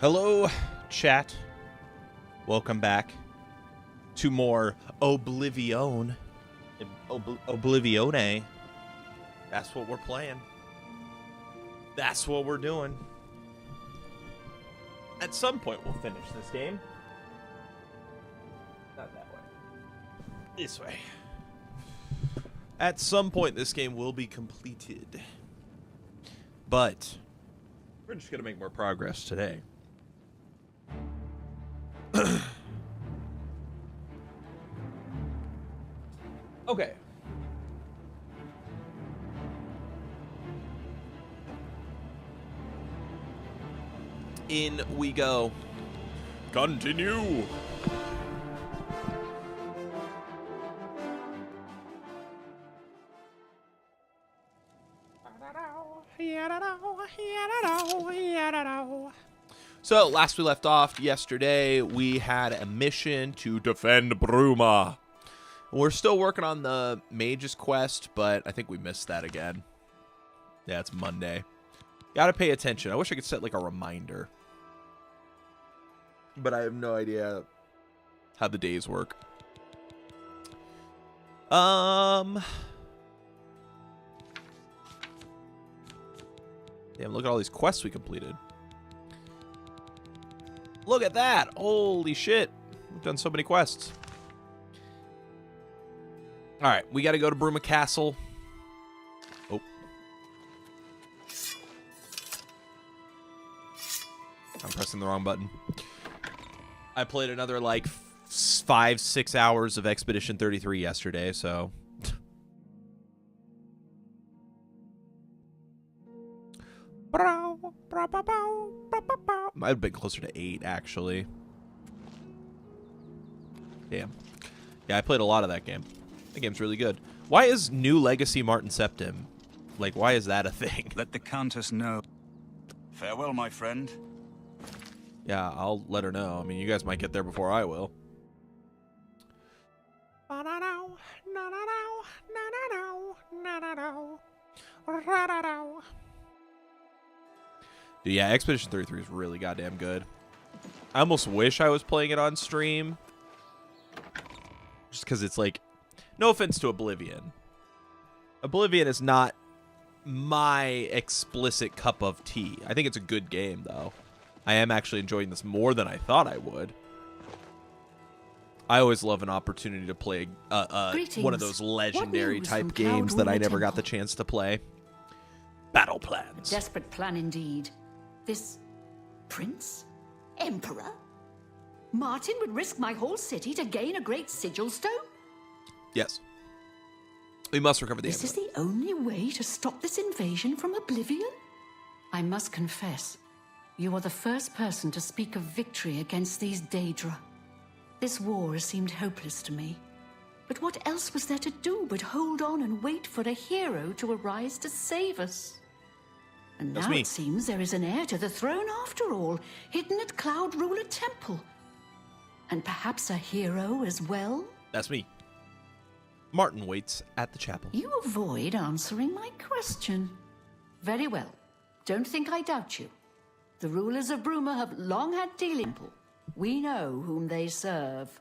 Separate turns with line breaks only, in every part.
Hello, chat. Welcome back to more Oblivion. Oblivione. That's what we're playing. That's what we're doing. At some point, we'll finish this game. Not that way. This way. At some point, this game will be completed. But we're just going to make more progress today. Okay. In we go. Continue. So, last we left off yesterday, we had a mission to defend Bruma. We're still working on the Mage's quest, but I think we missed that again. Yeah, it's Monday. Gotta pay attention. I wish I could set like a reminder. But I have no idea how the days work. Damn, look at all these quests we completed. Look at that! Holy shit. We've done so many quests. Alright, we gotta go to Bruma Castle. Oh. I'm pressing the wrong button. I played another, like, 5-6 hours of Expedition 33 yesterday, so... Might have been closer to 8, actually. Damn. Yeah, I played a lot of that game. That game's really good. Why is New Legacy Martin Septim? Like, why is that a thing?
Let the Countess know. Farewell, my friend.
Yeah, I'll let her know. I mean, you guys might get there before I will. Dude, yeah, Expedition 33 is really goddamn good. I almost wish I was playing it on stream. Just because it's like... No offense to Oblivion. Oblivion is not my explicit cup of tea. I think it's a good game, though. I am actually enjoying this more than I thought I would. I always love an opportunity to play one of those legendary type games that I never got the chance to play. Battle plans.
A desperate plan indeed. This prince? Emperor? Martin would risk my whole city to gain a great sigil stone?
Yes. We must recover the
This
emperor.
is the only way to stop this invasion from Oblivion? I must confess, you are the first person to speak of victory against these Daedra. This war seemed hopeless to me. But what else was there to do but hold on and wait for a hero to arise to save us? And now it seems there is an heir to the throne after all, hidden at Cloud Ruler Temple. And perhaps a hero as well?
That's me. Martin waits at the chapel.
You avoid answering my question. Very well. Don't think I doubt you. The rulers of Bruma have long had dealing. We know whom they serve.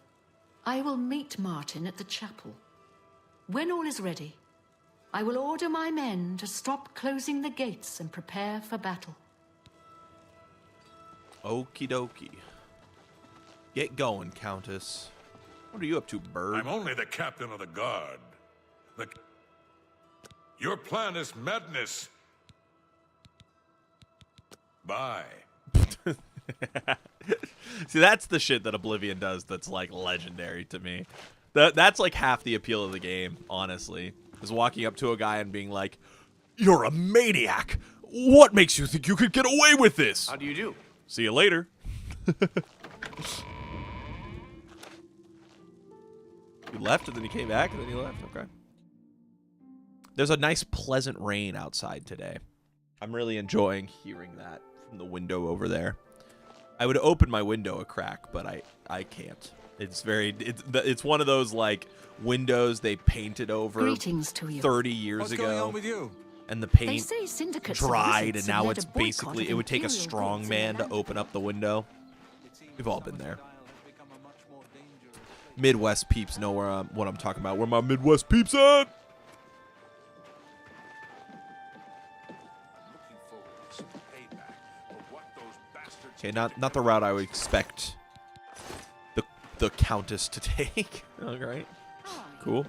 I will meet Martin at the chapel. When all is ready, I will order my men to stop closing the gates and prepare for battle.
Okie dokie. Get going, Countess. What are you up to, bird?
I'm only the captain of the guard. Your plan is madness. Bye.
See, that's the shit that Oblivion does that's, like, legendary to me. That's, like, half the appeal of the game, honestly. Is walking up to a guy and being like, "You're a maniac! What makes you think you could get away with this?"
How do you do?
See you later. He left and then he came back and then he left. Okay. There's a nice pleasant rain outside today. I'm really enjoying hearing that from the window over there. I would open my window a crack, but I can't. It's one of those like windows they painted over
Greetings to you.
30 years
What's
ago.
going on with you?
and the
They
paint
say syndicates of
dried,
wizards
and
have
now
led
it's
a boycott
basically,
of
it would take a
imperial
strong
goods
man
in
to
their
open up the window. We've all been there. Midwest peeps know what I'm talking about. Where my Midwest peeps at? Okay, not the route I would expect the Countess to take. All right, cool,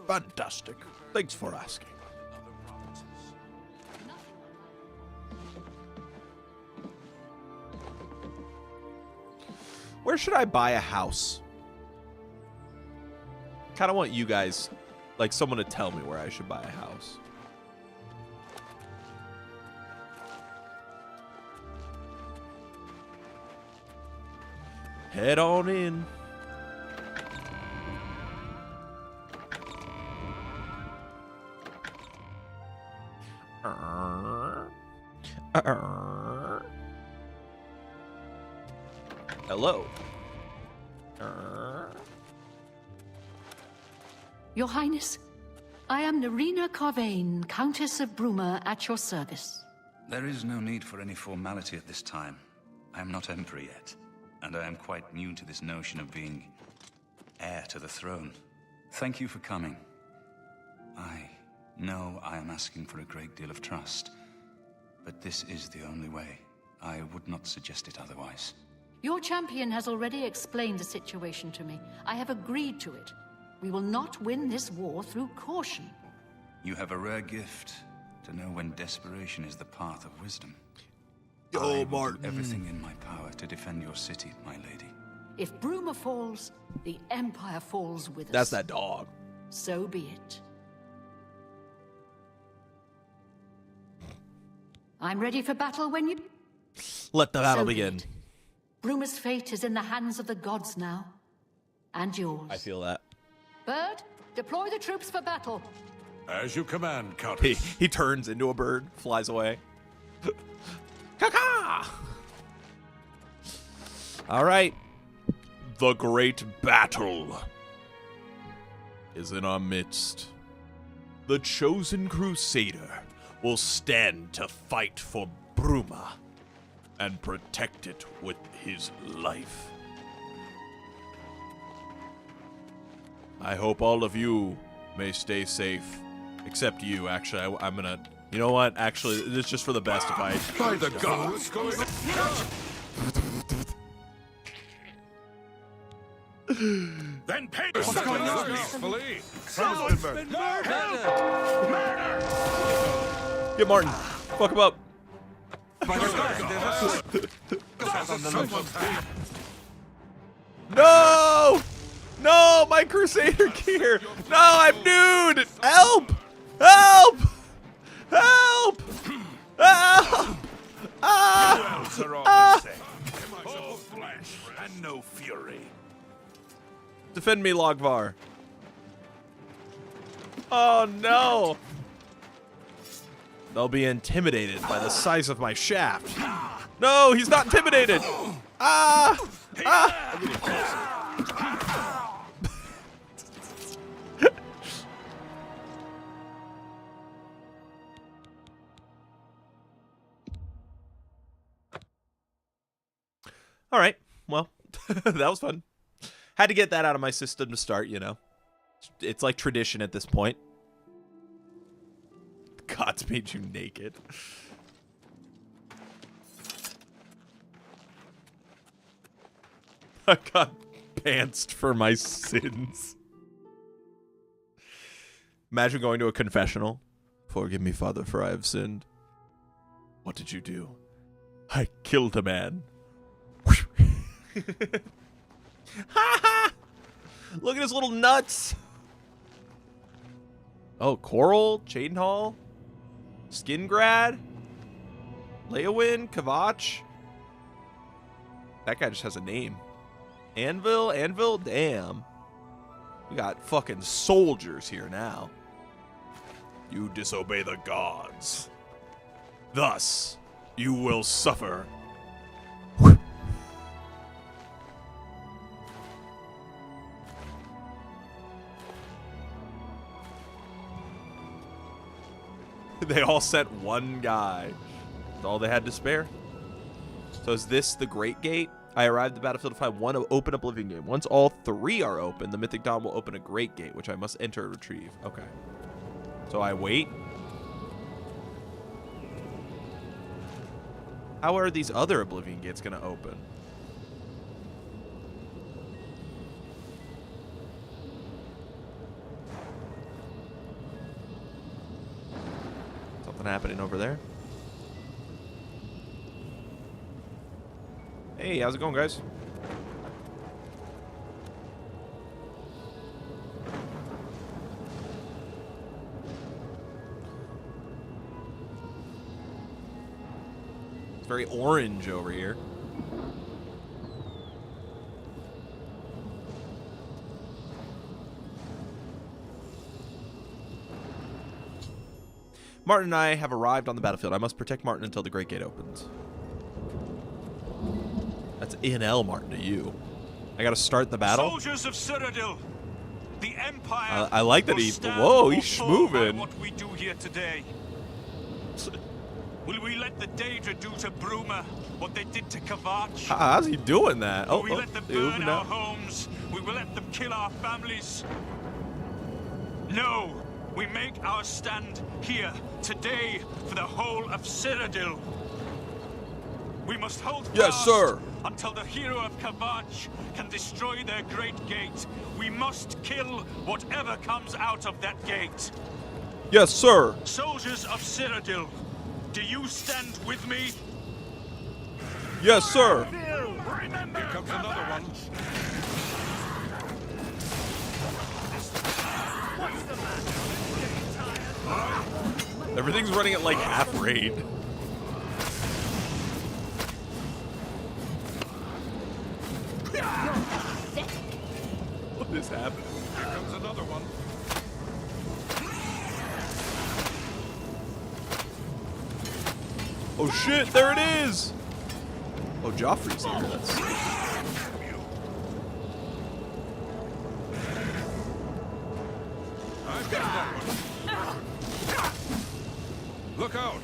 fantastic. Thanks for asking. Where should I buy a house? Kind of want you guys, like someone to tell me where I should buy a house. Head on in. Hello.
Your Highness, I am Narina Carvain, Countess of Bruma, at your service.
There is no need for any formality at this time. I am not Emperor yet, and I am quite new to this notion of being heir to the throne. Thank you for coming. I know I am asking for a great deal of trust, but this is the only way. I would not suggest it otherwise.
Your champion has already explained the situation to me. I have agreed to it. We will not win this war through caution.
You have a rare gift to know when desperation is the path of wisdom.
Yo,
I will
Martin.
do everything in my power to defend your city, my lady.
If Bruma falls, the Empire falls with us.
That's that dog.
So be it. I'm ready for battle when you...
Let the battle
So be
begin.
it. Bruma's fate is in the hands of the gods now. And yours.
I feel that.
Bird, deploy the troops for battle.
As you command,
He,
Countess.
he turns into a bird, flies away. Caca! All right. The great battle is in our midst. The chosen crusader will stand to fight for Bruma and protect it with his life. I hope all of you may stay safe. Except you, actually. I'm gonna... You know what? Actually, it's just for the best if I...
By the gods. Then pay the settlement peacefully. Someone's been murdered.
Get Martin. Fuck him up. No! No, my Crusader gear! No, I'm nude! Help! Help! Help! Help! Ah!
Elves are all the same. All flesh and no fury.
Defend me, Logvar. Oh, no! They'll be intimidated by the size of my shaft. No, he's not intimidated! Ah! Ah! All right. Well, that was fun. Had to get that out of my system to start, you know. It's like tradition at this point. God's made you naked. I got pantsed for my sins. Imagine going to a confessional. Forgive me, Father, for I have sinned. What did you do? I killed a man. Look at his little nuts. Oh, Coral, Chadenhall, Skingrad, Leowin, Kavach. That guy just has a name. Anvil, damn. We got fucking soldiers here now. You disobey the gods. Thus, you will suffer. They all sent one guy. That's all they had to spare. So is this the Great Gate? I arrived at the battlefield to find one open Oblivion Gate. Once all 3 are open, the Mythic Dawn will open a Great Gate, which I must enter and retrieve. Okay. So I wait. How are these other Oblivion Gates going to open? Something happening over there. Hey, how's it going, guys? It's very orange over here. Martin and I have arrived on the battlefield. I must protect Martin until the Great Gate opens. That's INL, Martin, to you. I gotta start the battle.
Soldiers of Cyrodiil, the Empire.
I like that he. Whoa, he's schmoving.
What we do here today. Will we let the Daedra do to Bruma what they did to Kvatch?
How's he doing that?
Will we let them burn our homes? We will let them kill our families? No, we make our stand here today for the whole of Cyrodiil. We must hold fast until the hero of Kvatch can destroy their great gate. We must kill whatever comes out of that gate.
Yes, sir.
Soldiers of Cyrodiil, do you stand with me?
Yes, sir.
Here comes another one.
Everything's running at like half rate. What is happening?
Here comes another one.
Oh shit, there it is! Oh, Joffrey's here, that's sick.
I've got that one. Look out!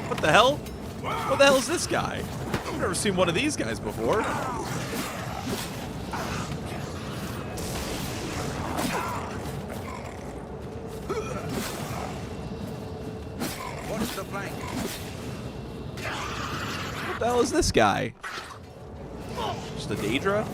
What the hell? What the hell is this guy? I've never seen one of these guys before.
Watch the flank.
What the hell is this guy? Just a Daedra?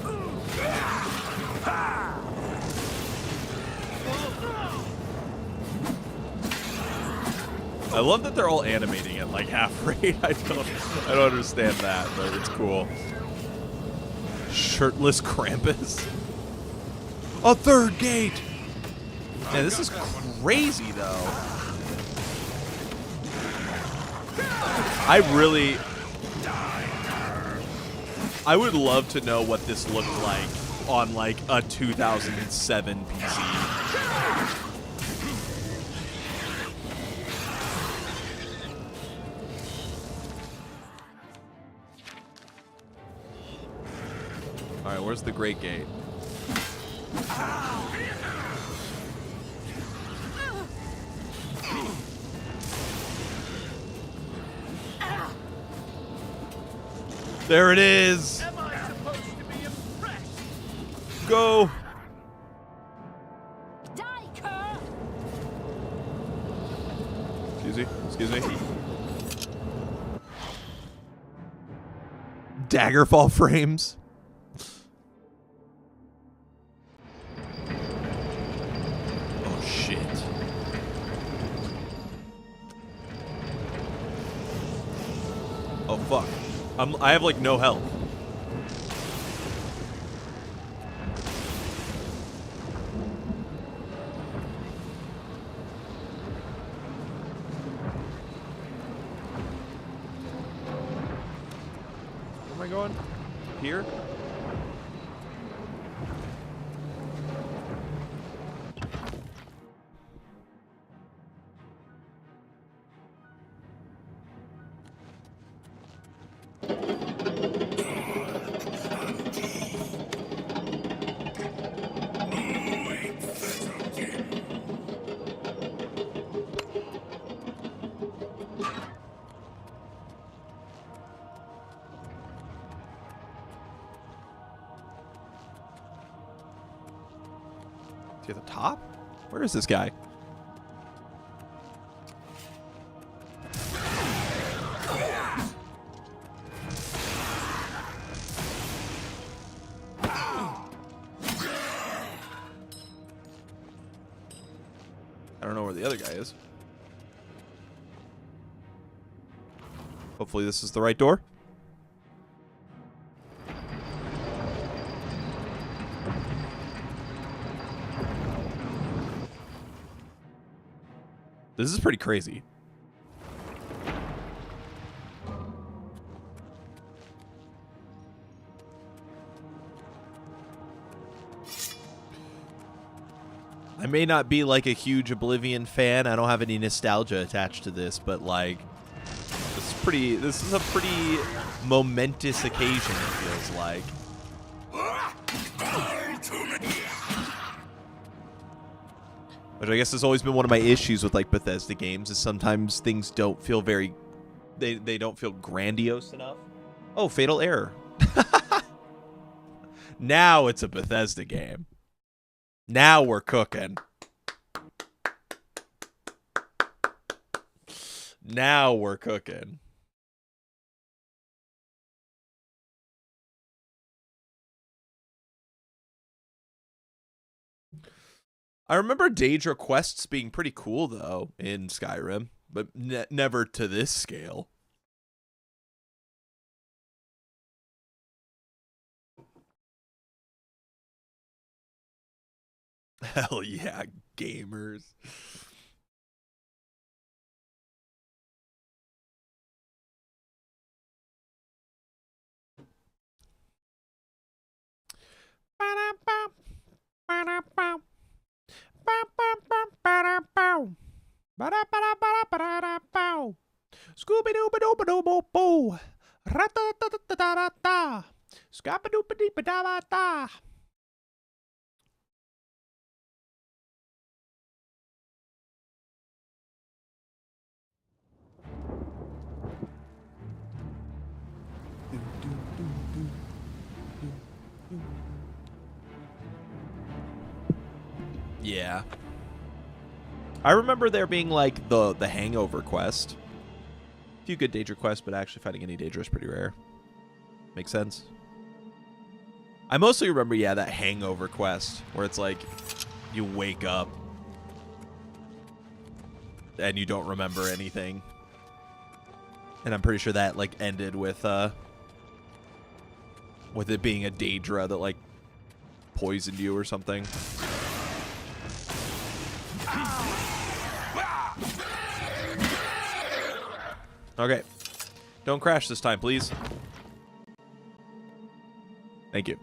I love that they're all animating at like half rate. I don't understand that, but it's cool. Shirtless Krampus. A third gate. Man, this is crazy though. I would love to know what this looked like on like a 2007 PC. All right, where's the Great Gate? There it is.
Am I supposed to be impressed?
Go.
Die, cur!
Excuse me. Daggerfall frames. Oh shit. Oh fuck. I have like no health. Where am I going? Here? Is he at the top? Where is this guy? I don't know where the other guy is. Hopefully this is the right door. This is pretty crazy. I may not be like a huge Oblivion fan. I don't have any nostalgia attached to this, but like this is a pretty momentous occasion, it feels like. Which I guess has always been one of my issues with like Bethesda games, is sometimes things don't feel very they don't feel grandiose enough. Oh, Fatal Error. Now it's a Bethesda game. Now we're cooking. Now we're cooking. I remember Daedra quests being pretty cool, though, in Skyrim, but never to this scale. Hell yeah, gamers. Scooby doo ba doo ba doo bo bo. Ra-ta-ta-ta-ta-ta-ta. Scooby doo ba dee ba da ba da. Yeah. I remember there being like the Hangover quest. A few good Daedra quests, but actually fighting any Daedra is pretty rare. Makes sense. I mostly remember, yeah, that Hangover quest where it's like you wake up and you don't remember anything. And I'm pretty sure that like ended with it being a Daedra that like poisoned you or something. Okay. Don't crash this time, please. Thank you.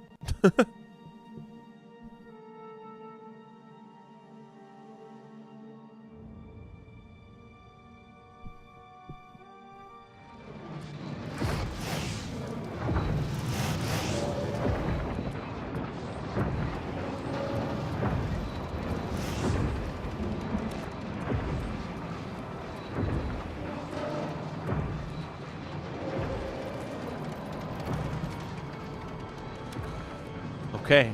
Okay.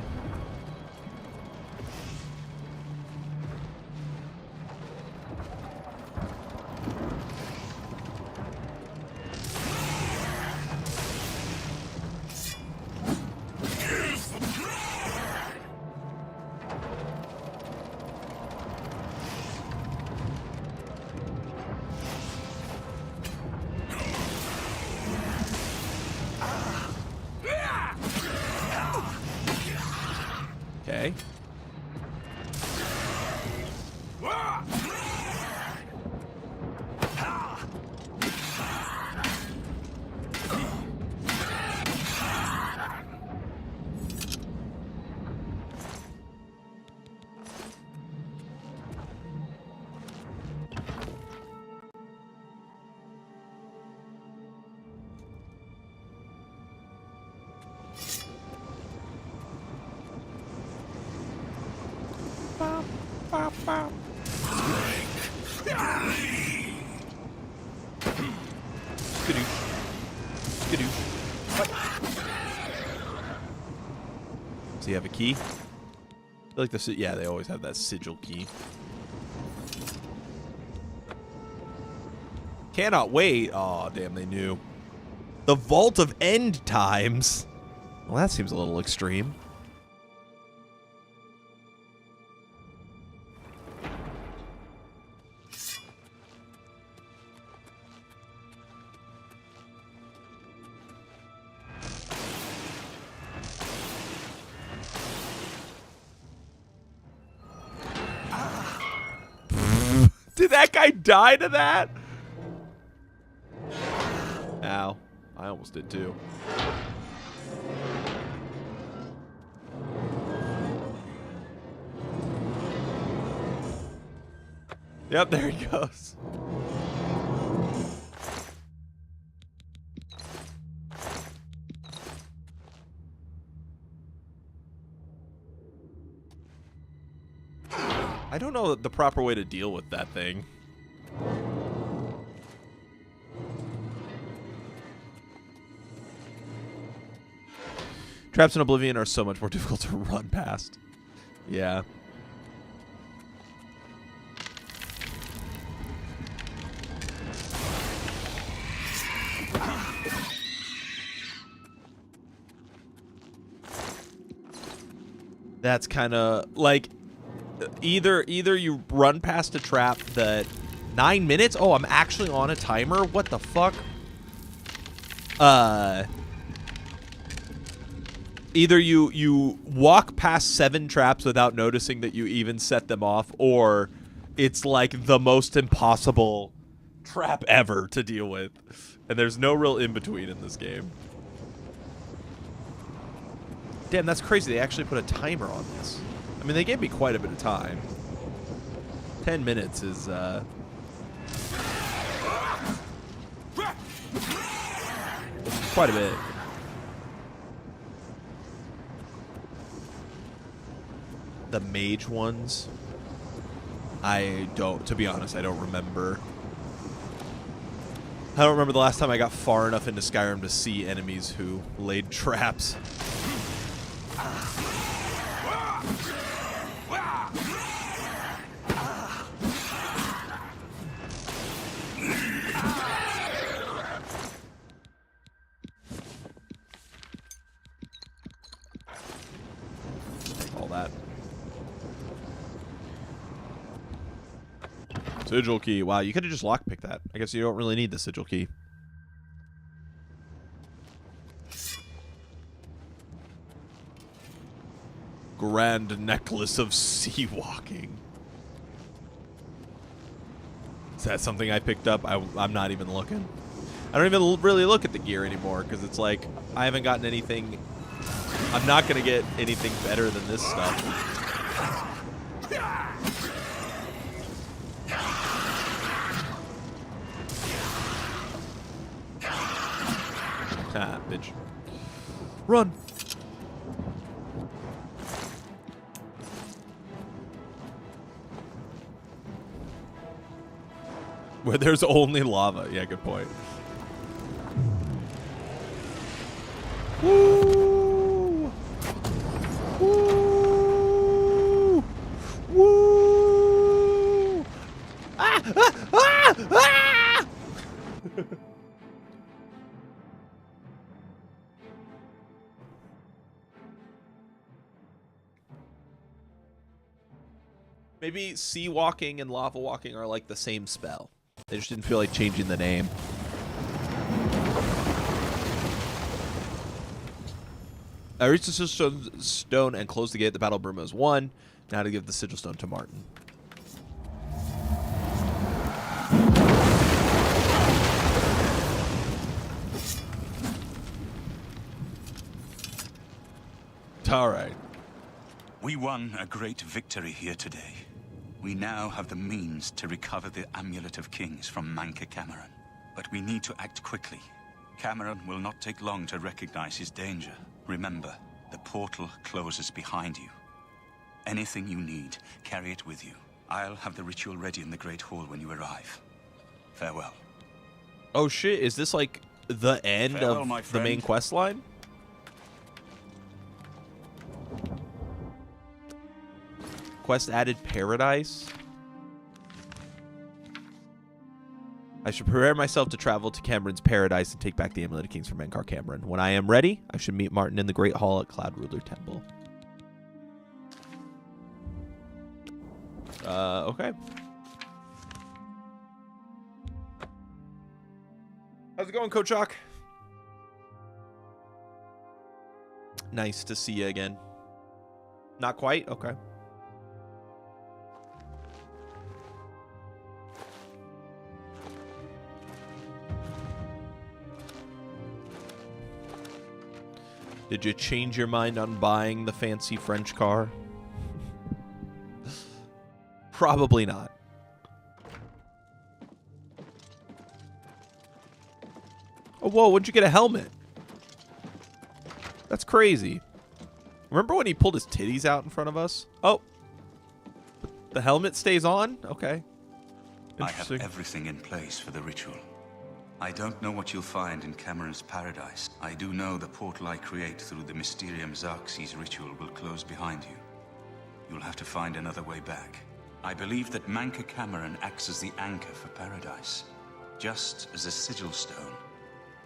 Okay. Does he have a key? Like yeah, they always have that sigil key. Cannot wait. Oh, damn, they knew. The Vault of End Times. Well, that seems a little extreme. Did that guy die to that? Ow. I almost did too. Yep, there he goes. I don't know the proper way to deal with that thing. Traps in Oblivion are so much more difficult to run past. Yeah. That's kind of like either you run past a trap that 9 minutes. Oh, I'm actually on a timer. What the fuck? Either you walk past 7 traps without noticing that you even set them off, or it's like the most impossible trap ever to deal with. And there's no real in-between in this game. Damn, that's crazy. They actually put a timer on this. I mean, they gave me quite a bit of time. 10 minutes is, quite a bit. The mage ones, to be honest, I don't remember. I don't remember the last time I got far enough into Skyrim to see enemies who laid traps. All that. Sigil key. Wow, you could have just lockpicked that. I guess you don't really need the sigil key. Grand necklace of sea walking. Is that something I picked up? I'm not even looking. I don't even really look at the gear anymore because it's like I haven't gotten anything. I'm not going to get anything better than this stuff. Ah, bitch. Run. Where there's only lava. Yeah, good point. Woo! Woo! Woo! Ah! Ah! Ah! Ah! Maybe sea walking and lava walking are like the same spell. They just didn't feel like changing the name. I reached the sigil stone and closed the gate. The battle of Bruma is won. Now to give the sigil stone to Martin. All right.
We won a great victory here today. We now have the means to recover the Amulet of Kings from Manca Cameron. But we need to act quickly. Cameron will not take long to recognize his danger. Remember, the portal closes behind you. Anything you need, carry it with you. I'll have the ritual ready in the Great Hall when you arrive. Farewell.
Oh shit, is this like the end
Farewell,
of the main quest line? Quest added paradise. I should prepare myself to travel to Cameron's paradise and take back the Amulet of Kings from Mankar Cameron. When I am ready, I should meet Martin in the Great Hall at Cloud Ruler Temple. Okay. How's it going, Coach Hawk? Nice to see you again. Not quite? Okay. Did you change your mind on buying the fancy French car? Probably not. Oh, whoa, when'd you get a helmet? That's crazy. Remember when he pulled his titties out in front of us? Oh. The helmet stays on? Okay.
I have everything in place for the ritual. I don't know what you'll find in Cameron's paradise. I do know the portal I create through the Mysterium Xarxes ritual will close behind you. You'll have to find another way back. I believe that Mankar Cameron acts as the anchor for paradise, just as a sigil stone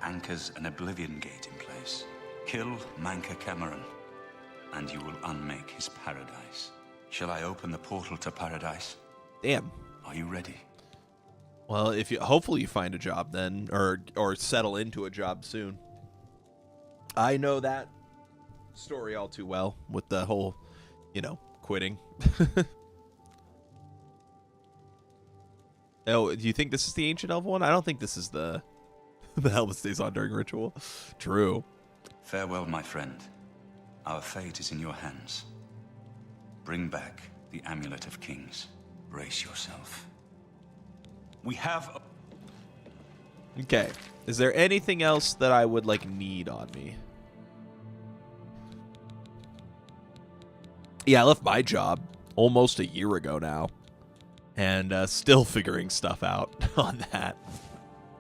anchors an Oblivion Gate in place. Kill Mankar Cameron, and you will unmake his paradise. Shall I open the portal to paradise?
Damn.
Are you ready?
Well, if you hopefully you find a job then, or settle into a job soon. I know that story all too well with the whole, quitting. Oh, do you think this is the Ancient Elf one? I don't think this is the helmet stays on during ritual. True.
Farewell, my friend. Our fate is in your hands. Bring back the Amulet of Kings. Brace yourself. We have...
Okay. Is there anything else that I would, need on me? Yeah, I left my job almost a year ago now. And still figuring stuff out on that.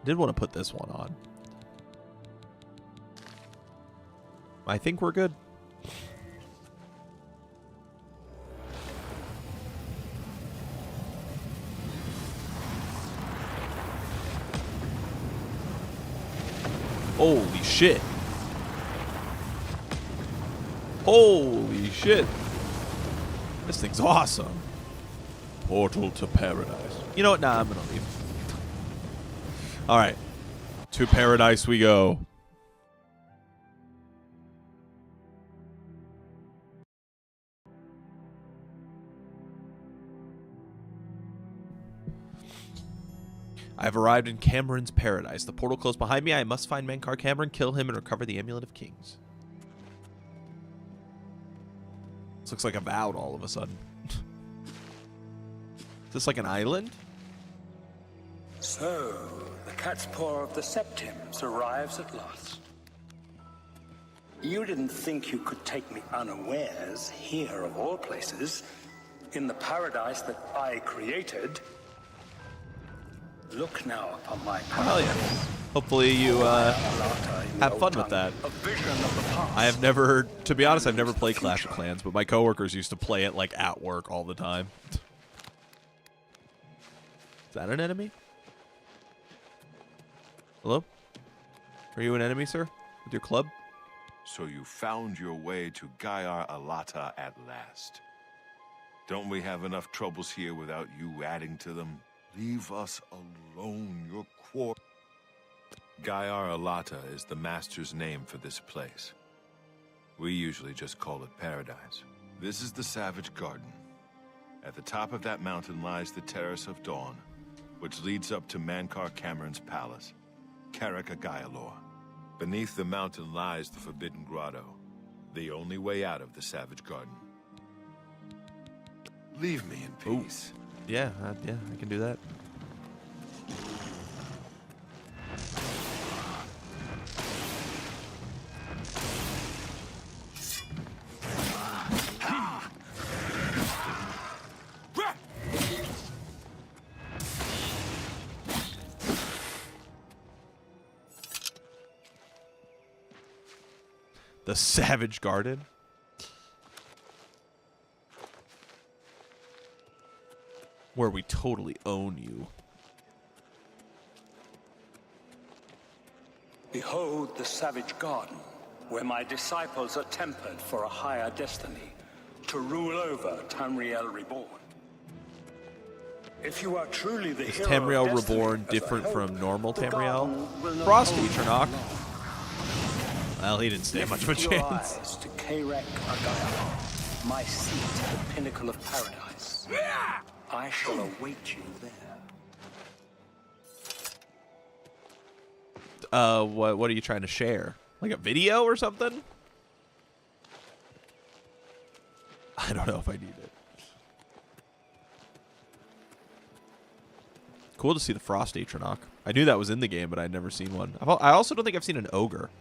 Did want to put this one on. I think we're good. Holy shit. Holy shit. This thing's awesome. Portal to paradise. You know what? Nah, I'm gonna leave. Alright. To paradise we go. I have arrived in Cameron's paradise. The portal closed behind me. I must find Mankar Cameron, kill him, and recover the Amulet of Kings. This looks like a Avowed all of a sudden. Is this like an island?
So, the cat's paw of the Septims arrives at last. You didn't think you could take me unawares here, of all places, in the paradise that I created. Look now upon my
Hell yeah. Hopefully you have fun with that.
A vision of the past.
I have never, to be honest, I've never played Clash of Clans, but my coworkers used to play it at work all the time. Is that an enemy? Hello? Are you an enemy, sir? With your club?
So you found your way to Gaiar Alata at last. Don't we have enough troubles here without you adding to them? Leave us alone, your quarter. Gaiar Alata is the master's name for this place. We usually just call it paradise. This is the Savage Garden. At the top of that mountain lies the Terrace of Dawn, which leads up to Mankar Cameron's palace, Karaka Gaialor. Beneath the mountain lies the Forbidden Grotto, the only way out of the Savage Garden. Leave me in peace.
Yeah, I can do that. The Savage Garden. where we totally own you.
Behold the savage garden, where my disciples are tempered for a higher destiny, to rule over Tamriel Reborn. If you are truly the
Is
hero
Tamriel
of destiny,
Reborn
as I
different
hope,
from normal
the
Tamriel?
garden will no
Frost
longer
Atronach.
belong.
Well, he didn't stand much of a
Lift your
chance.
eyes to Kaerek Agaya, my seat at the pinnacle of paradise. I shall await you there.
What are you trying to share? Like a video or something? I don't know if I need it. Cool to see the Frost Atronach. I knew that was in the game, but I'd never seen one. I also don't think I've seen an ogre.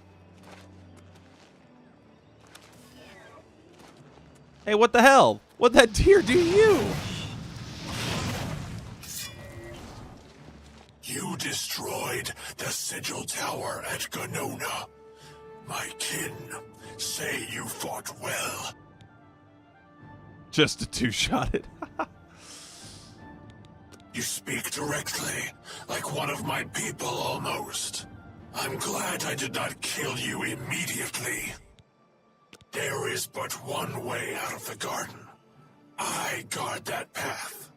Hey, what the hell? What'd that deer do to you?
You destroyed the Sigil Tower at Ganona. My kin say you fought well.
Just a two-shot it.
You speak directly, like one of my people almost. I'm glad I did not kill you immediately. There is but one way out of the garden. I guard that path.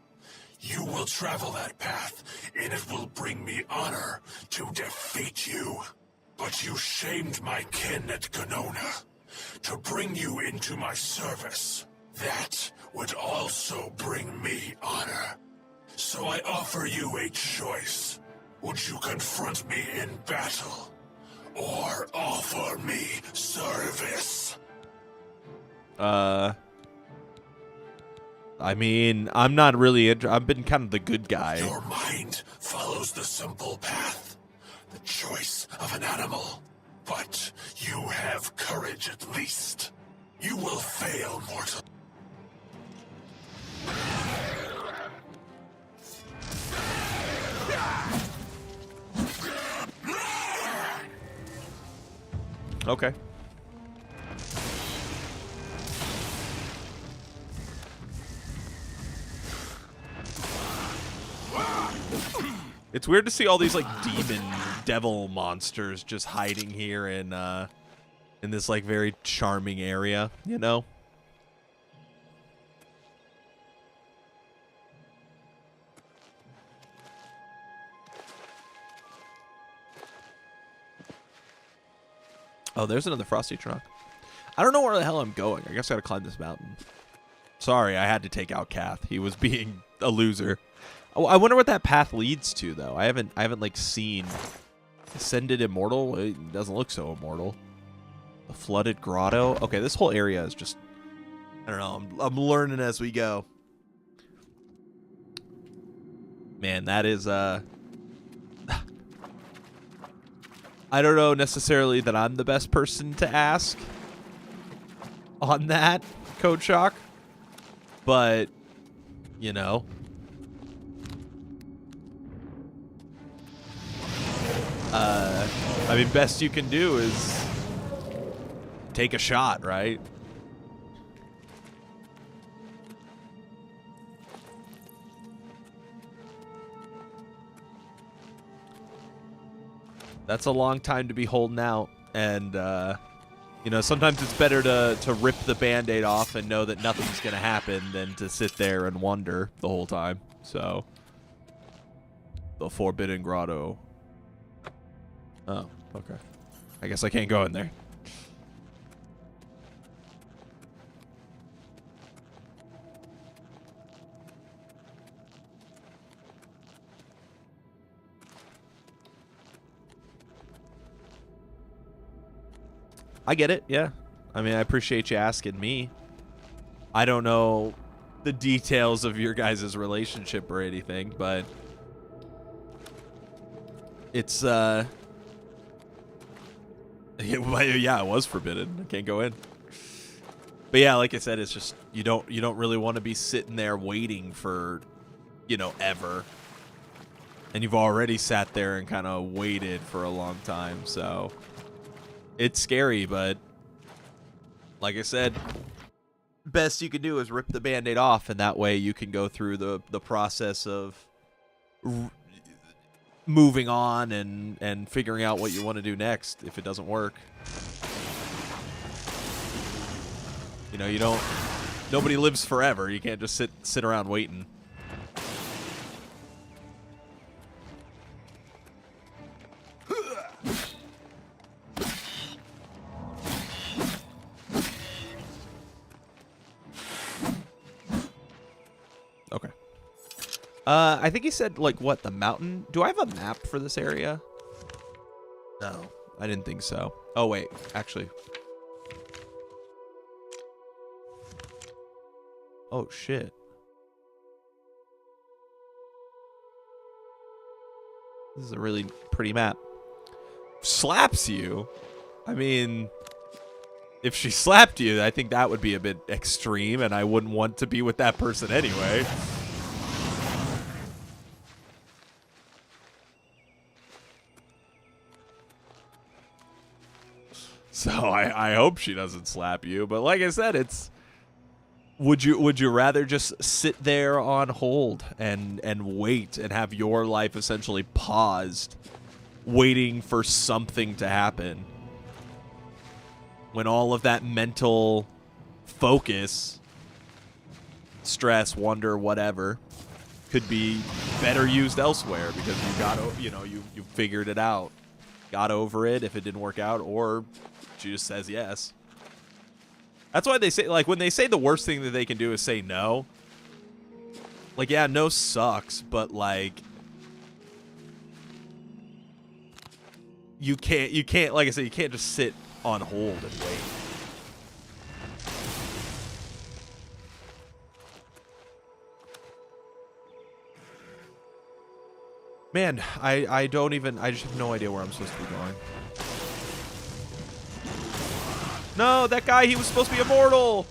You will travel that path, and it will bring me honor to defeat you. But you shamed my kin at Ganona. To bring you into my service, that would also bring me honor. So I offer you a choice. Would you confront me in battle, or offer me service?
I mean, I'm not really I've been kind of the good guy.
Your mind follows the simple path, the choice of an animal. But you have courage at least. You will fail, mortal.
Okay. It's weird to see all these like demon devil monsters just hiding here in this like very charming area, you know? Oh, there's another Frosty Trunk. I don't know where the hell I'm going. I guess I gotta climb this mountain. Sorry, I had to take out Kath. He was being a loser. Oh, I wonder what that path leads to, though. I haven't like seen Ascended Immortal. It doesn't look so immortal. The Flooded Grotto. Okay, this whole area is just, I don't know. I'm learning as we go. Man, that is I don't know necessarily that I'm the best person to ask on that, Code Shock. But, you know. I mean, best you can do is take a shot, right? That's a long time to be holding out, and you know, sometimes it's better to rip the Band-Aid off and know that nothing's gonna happen than to sit there and wonder the whole time. So, the Forbidden Grotto. Oh, okay. I guess I can't go in there. I get it, yeah. I mean, I appreciate you asking me. I don't know the details of your guys' relationship or anything, but it's yeah, it was forbidden. I can't go in. But yeah, like I said, it's just you don't really want to be sitting there waiting for, you know, ever. And you've already sat there and kind of waited for a long time, so it's scary, but like I said, best you can do is rip the Band-Aid off, and that way you can go through the process of moving on and figuring out what you want to do next if it doesn't work. You know, you don't... Nobody lives forever. You can't just sit around waiting. Okay. I think he said, like, what, the mountain? Do I have a map for this area? No, I didn't think so. Oh, wait, actually. Oh, shit. This is a really pretty map. Slaps you? I mean, if she slapped you, I think that would be a bit extreme, and I wouldn't want to be with that person anyway. So I hope she doesn't slap you. But like I said, it's... Would you rather just sit there on hold and wait and have your life essentially paused, waiting for something to happen, when all of that mental focus, stress, wonder, whatever, could be better used elsewhere because you got, you know, you figured it out, got over it if it didn't work out, or she just says yes. That's why they say, like, when they say the worst thing that they can do is say no. Like, yeah, no sucks, but, like, you can't, like I said, you can't just sit on hold and wait. Man, I just have no idea where I'm supposed to be going. No, that guy, he was supposed to be immortal.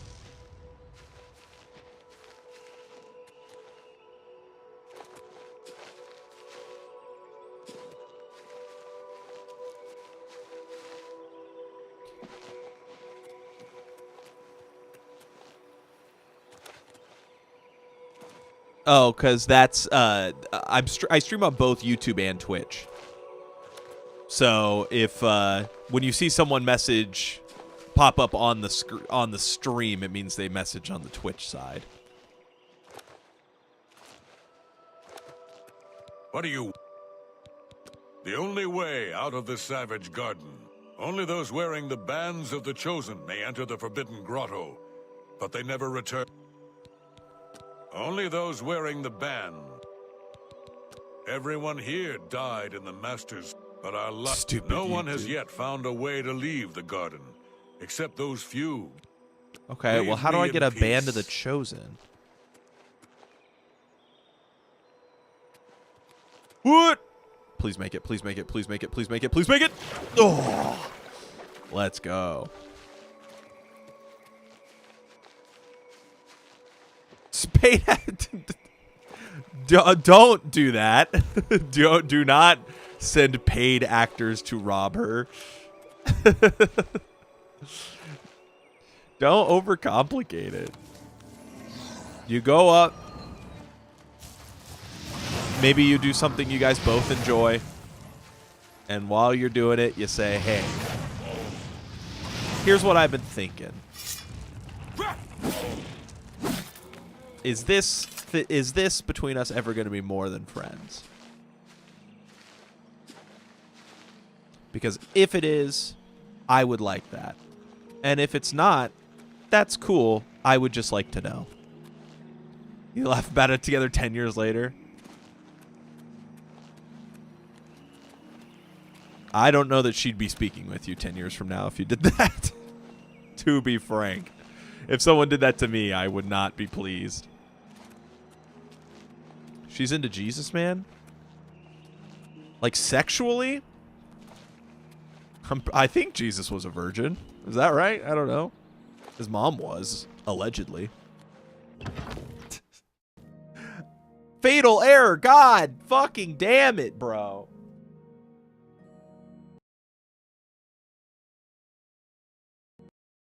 Oh, because that's I stream on both YouTube and Twitch. So if when you see someone message pop up on the stream, it means they message on the Twitch side.
What are you... The only way out of the Savage Garden. Only those wearing the bands of the Chosen may enter the Forbidden Grotto, but they never return. Only those wearing the band. Everyone here died in the Masters, but our luck, no one has yet found a way to leave the garden, except those few.
Okay, well, how do I get a band of the Chosen? What? Please make it, please make it, please make it, please make it, please make it. Oh, let's go. Spade. Don't do that. Do not send paid actors to rob her. Don't overcomplicate it. You go up. Maybe you do something you guys both enjoy. And while you're doing it, you say, hey, here's what I've been thinking. Is this between us ever going to be more than friends? Because if it is, I would like that. And if it's not, that's cool. I would just like to know. You laugh about it together 10 years later. I don't know that she'd be speaking with you 10 years from now if you did that. To be frank. If someone did that to me, I would not be pleased. She's into Jesus, man? Like sexually? I think Jesus was a virgin. Is that right? I don't know. His mom was, allegedly. Fatal error. God fucking damn it, bro.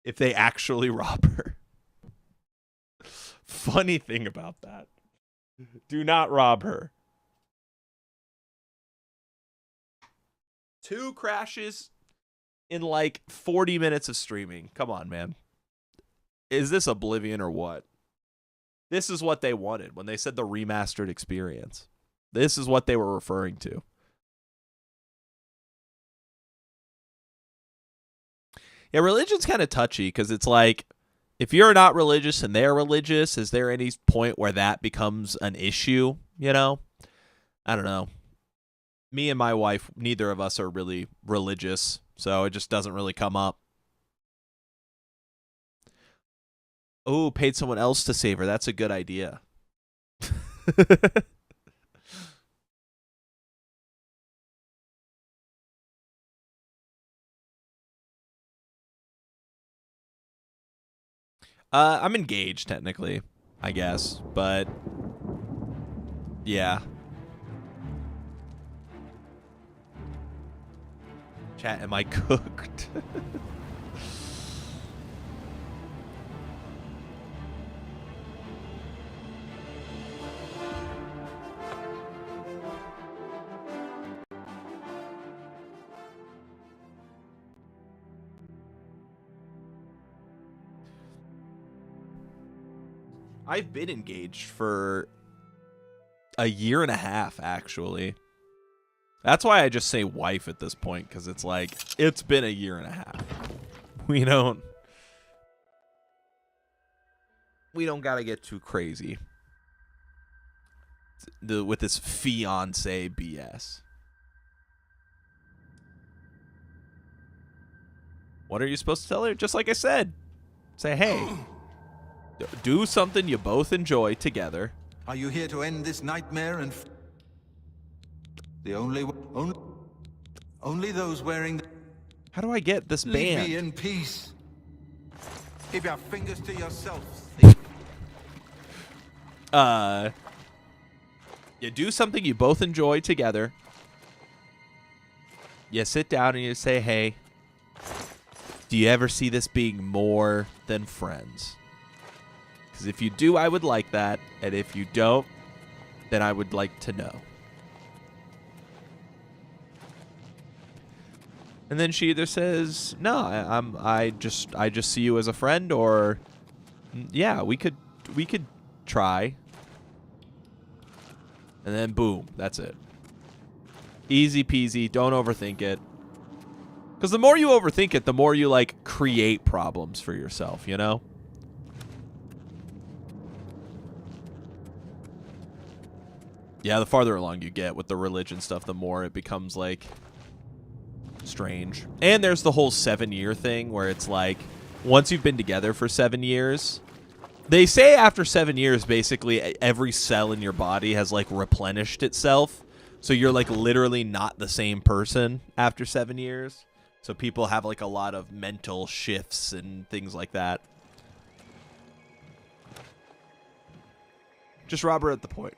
If they actually rob her. Funny thing about that. Do not rob her. 2 crashes in like 40 minutes of streaming. Come on, man. Is this Oblivion or what? This is what they wanted when they said the remastered experience. This is what they were referring to. Yeah, religion's kind of touchy because it's like, if you're not religious and they're religious, is there any point where that becomes an issue? You know? I don't know. Me and my wife, neither of us are really religious, so it just doesn't really come up. Oh, paid someone else to save her. That's a good idea. I'm engaged, technically, I guess, but yeah. Chat, am I cooked? I've been engaged for a year and a half, actually. That's why I just say wife at this point, because it's like, it's been a year and a half. We don't gotta get too crazy with this fiance BS. What are you supposed to tell her? Just like I said. Say, hey, do something you both enjoy together.
Are you here to end this nightmare and the only those wearing
How do I get this
Leave
band?
me in peace. Keep your fingers to yourself.
You do something you both enjoy together. You sit down and you say, hey, do you ever see this being more than friends? Because if you do, I would like that. And if you don't, then I would like to know. And then she either says, no, I just see you as a friend, or yeah, we could try. And then boom, that's it. Easy peasy, don't overthink it. Because the more you overthink it, the more you like create problems for yourself, you know? Yeah, the farther along you get with the religion stuff, the more it becomes like strange. And there's the whole 7-year thing where it's like, once you've been together for 7 years, they say after 7 years, basically every cell in your body has like replenished itself. So you're like literally not the same person after 7 years. So people have like a lot of mental shifts and things like that. Just rob her at the point.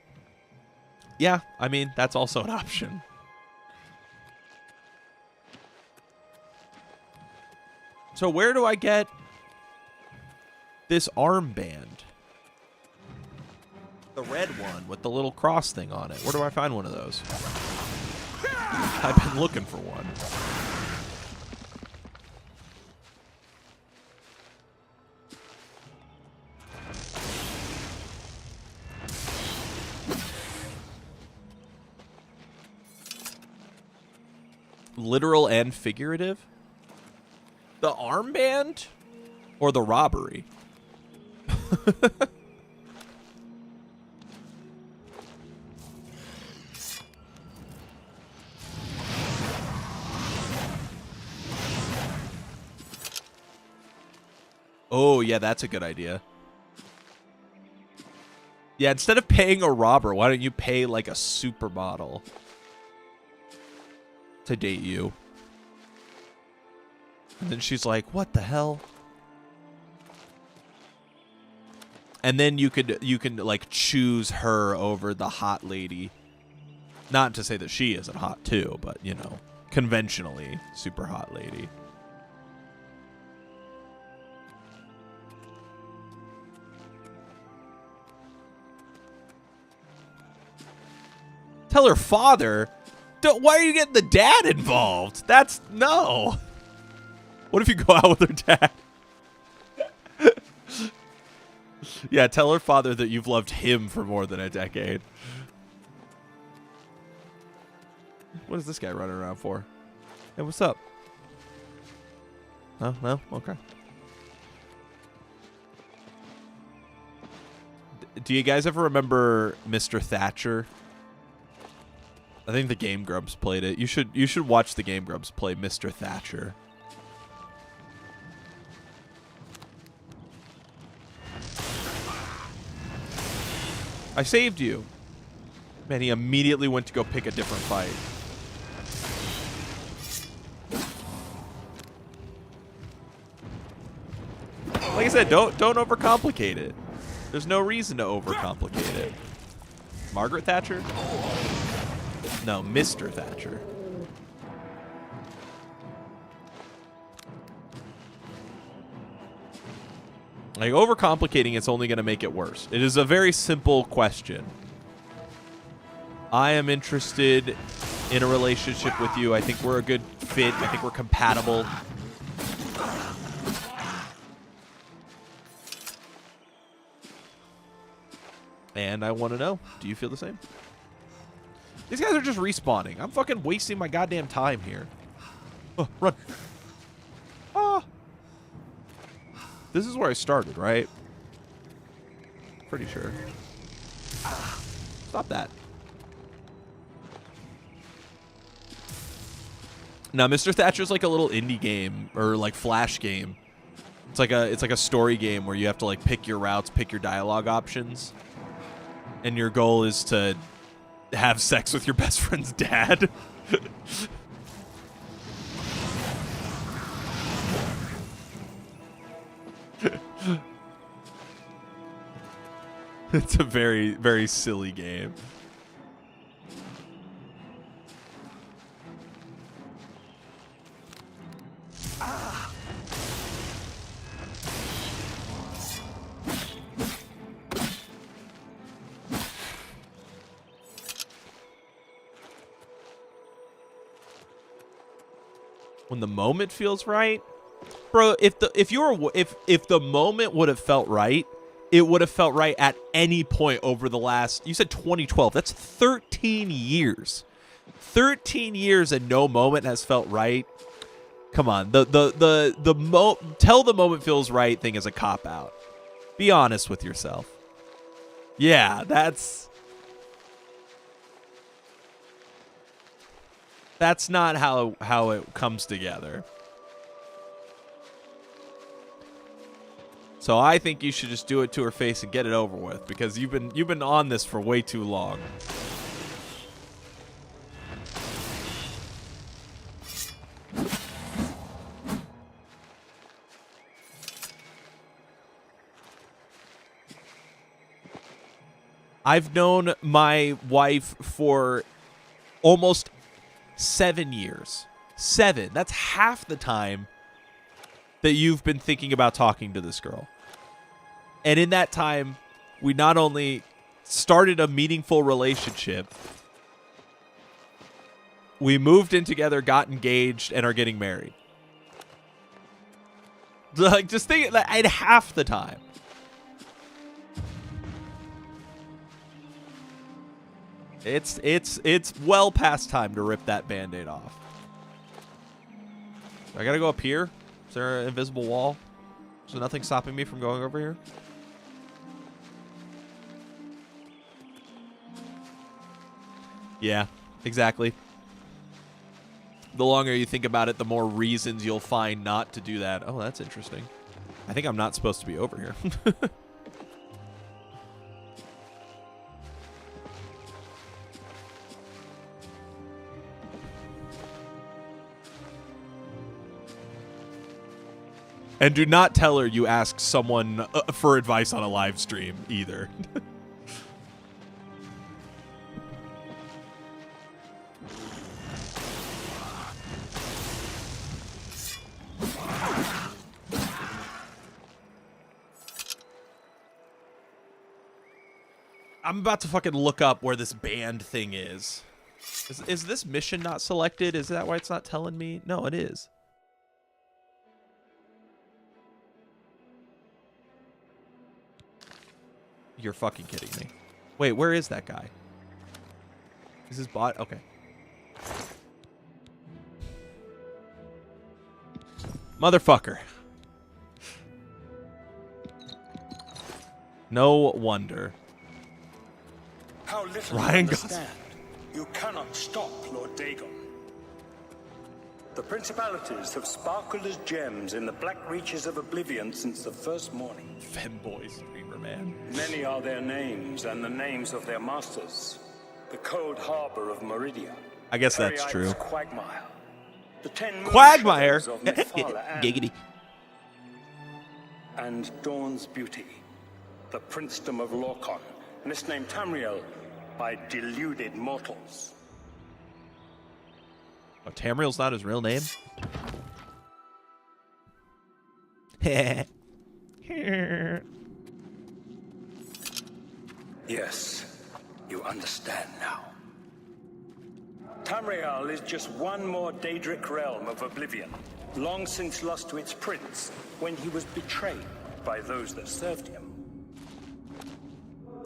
Yeah, I mean, that's also an option. So where do I get this armband? The red one with the little cross thing on it. Where do I find one of those? I've been looking for one. Literal and figurative? The armband or the robbery? Oh, yeah, that's a good idea. Yeah, instead of paying a robber, why don't you pay like a supermodel to date you? And then she's like, what the hell? And then you can like choose her over the hot lady. Not to say that she isn't hot too, but you know, conventionally super hot lady. tell her father. Why are you getting the dad involved? That's no. What if you go out with her dad? Yeah, tell her father that you've loved him for more than a decade. What is this guy running around for? Hey, what's up? Oh, no? Okay. Do you guys ever remember Mr. Thatcher? I think the Game Grumps played it. You should watch the Game Grumps play Mr. Thatcher. I saved you. Man, he immediately went to go pick a different fight. Like I said, don't overcomplicate it. There's no reason to overcomplicate it. Margaret Thatcher? No, Mr. Thatcher. Like, overcomplicating it's only going to make it worse. It is a very simple question. I am interested in a relationship with you. I think we're a good fit. I think we're compatible. And I want to know, do you feel the same? These guys are just respawning. I'm fucking wasting my goddamn time here. Oh, run. Ah. This is where I started, right? Pretty sure. Stop that. Now, Mr. Thatcher's like a little indie game or like flash game. It's like a story game where you have to like pick your routes, pick your dialogue options. And your goal is to have sex with your best friend's dad. It's a very, very silly game. When the moment feels right, bro. If the moment would have felt right, it would have felt right at any point over the last. You said 2012. That's 13 years. 13 years and no moment has felt right. Come on, tell the moment feels right thing is a cop out. Be honest with yourself. Yeah, that's not how it comes together. So I think you should just do it to her face and get it over with, because you've been on this for way too long. I've known my wife for almost 7 years. 7. That's half the time that you've been thinking about talking to this girl. And in that time, we not only started a meaningful relationship, we moved in together, got engaged, and are getting married. Like, just think at half the time. It's well past time to rip that Band-Aid off. I gotta go up here? Is there an invisible wall? Is there nothing stopping me from going over here? Yeah, exactly. The longer you think about it, the more reasons you'll find not to do that. Oh, that's interesting. I think I'm not supposed to be over here. And do not tell her you asked someone for advice on a live stream either. I'm about to fucking look up where this band thing is. Is this mission not selected? Is that why it's not telling me? No, it is. You're fucking kidding me. Wait, where is that guy? Is his bot? Okay. Motherfucker. No wonder.
How little
Ryan
you
Gosling.
understand. You cannot stop Lord Dagon. The principalities have sparkled as gems in the black reaches of oblivion since the first morning.
Femboy streamer, man.
Many are their names and the names of their masters. The cold harbor of Meridia.
I guess that's
Periite's
true.
Quagmire. The 10 moon
Quagmire.
shadows of Nephala and,
Giggity.
and Dawn's beauty. The princedom of Lorkon, misnamed Tamriel by deluded mortals.
Oh, Tamriel's not his real name?
Yes, you understand now. Tamriel is just one more Daedric realm of oblivion, long since lost to its prince when he was betrayed by those that served him.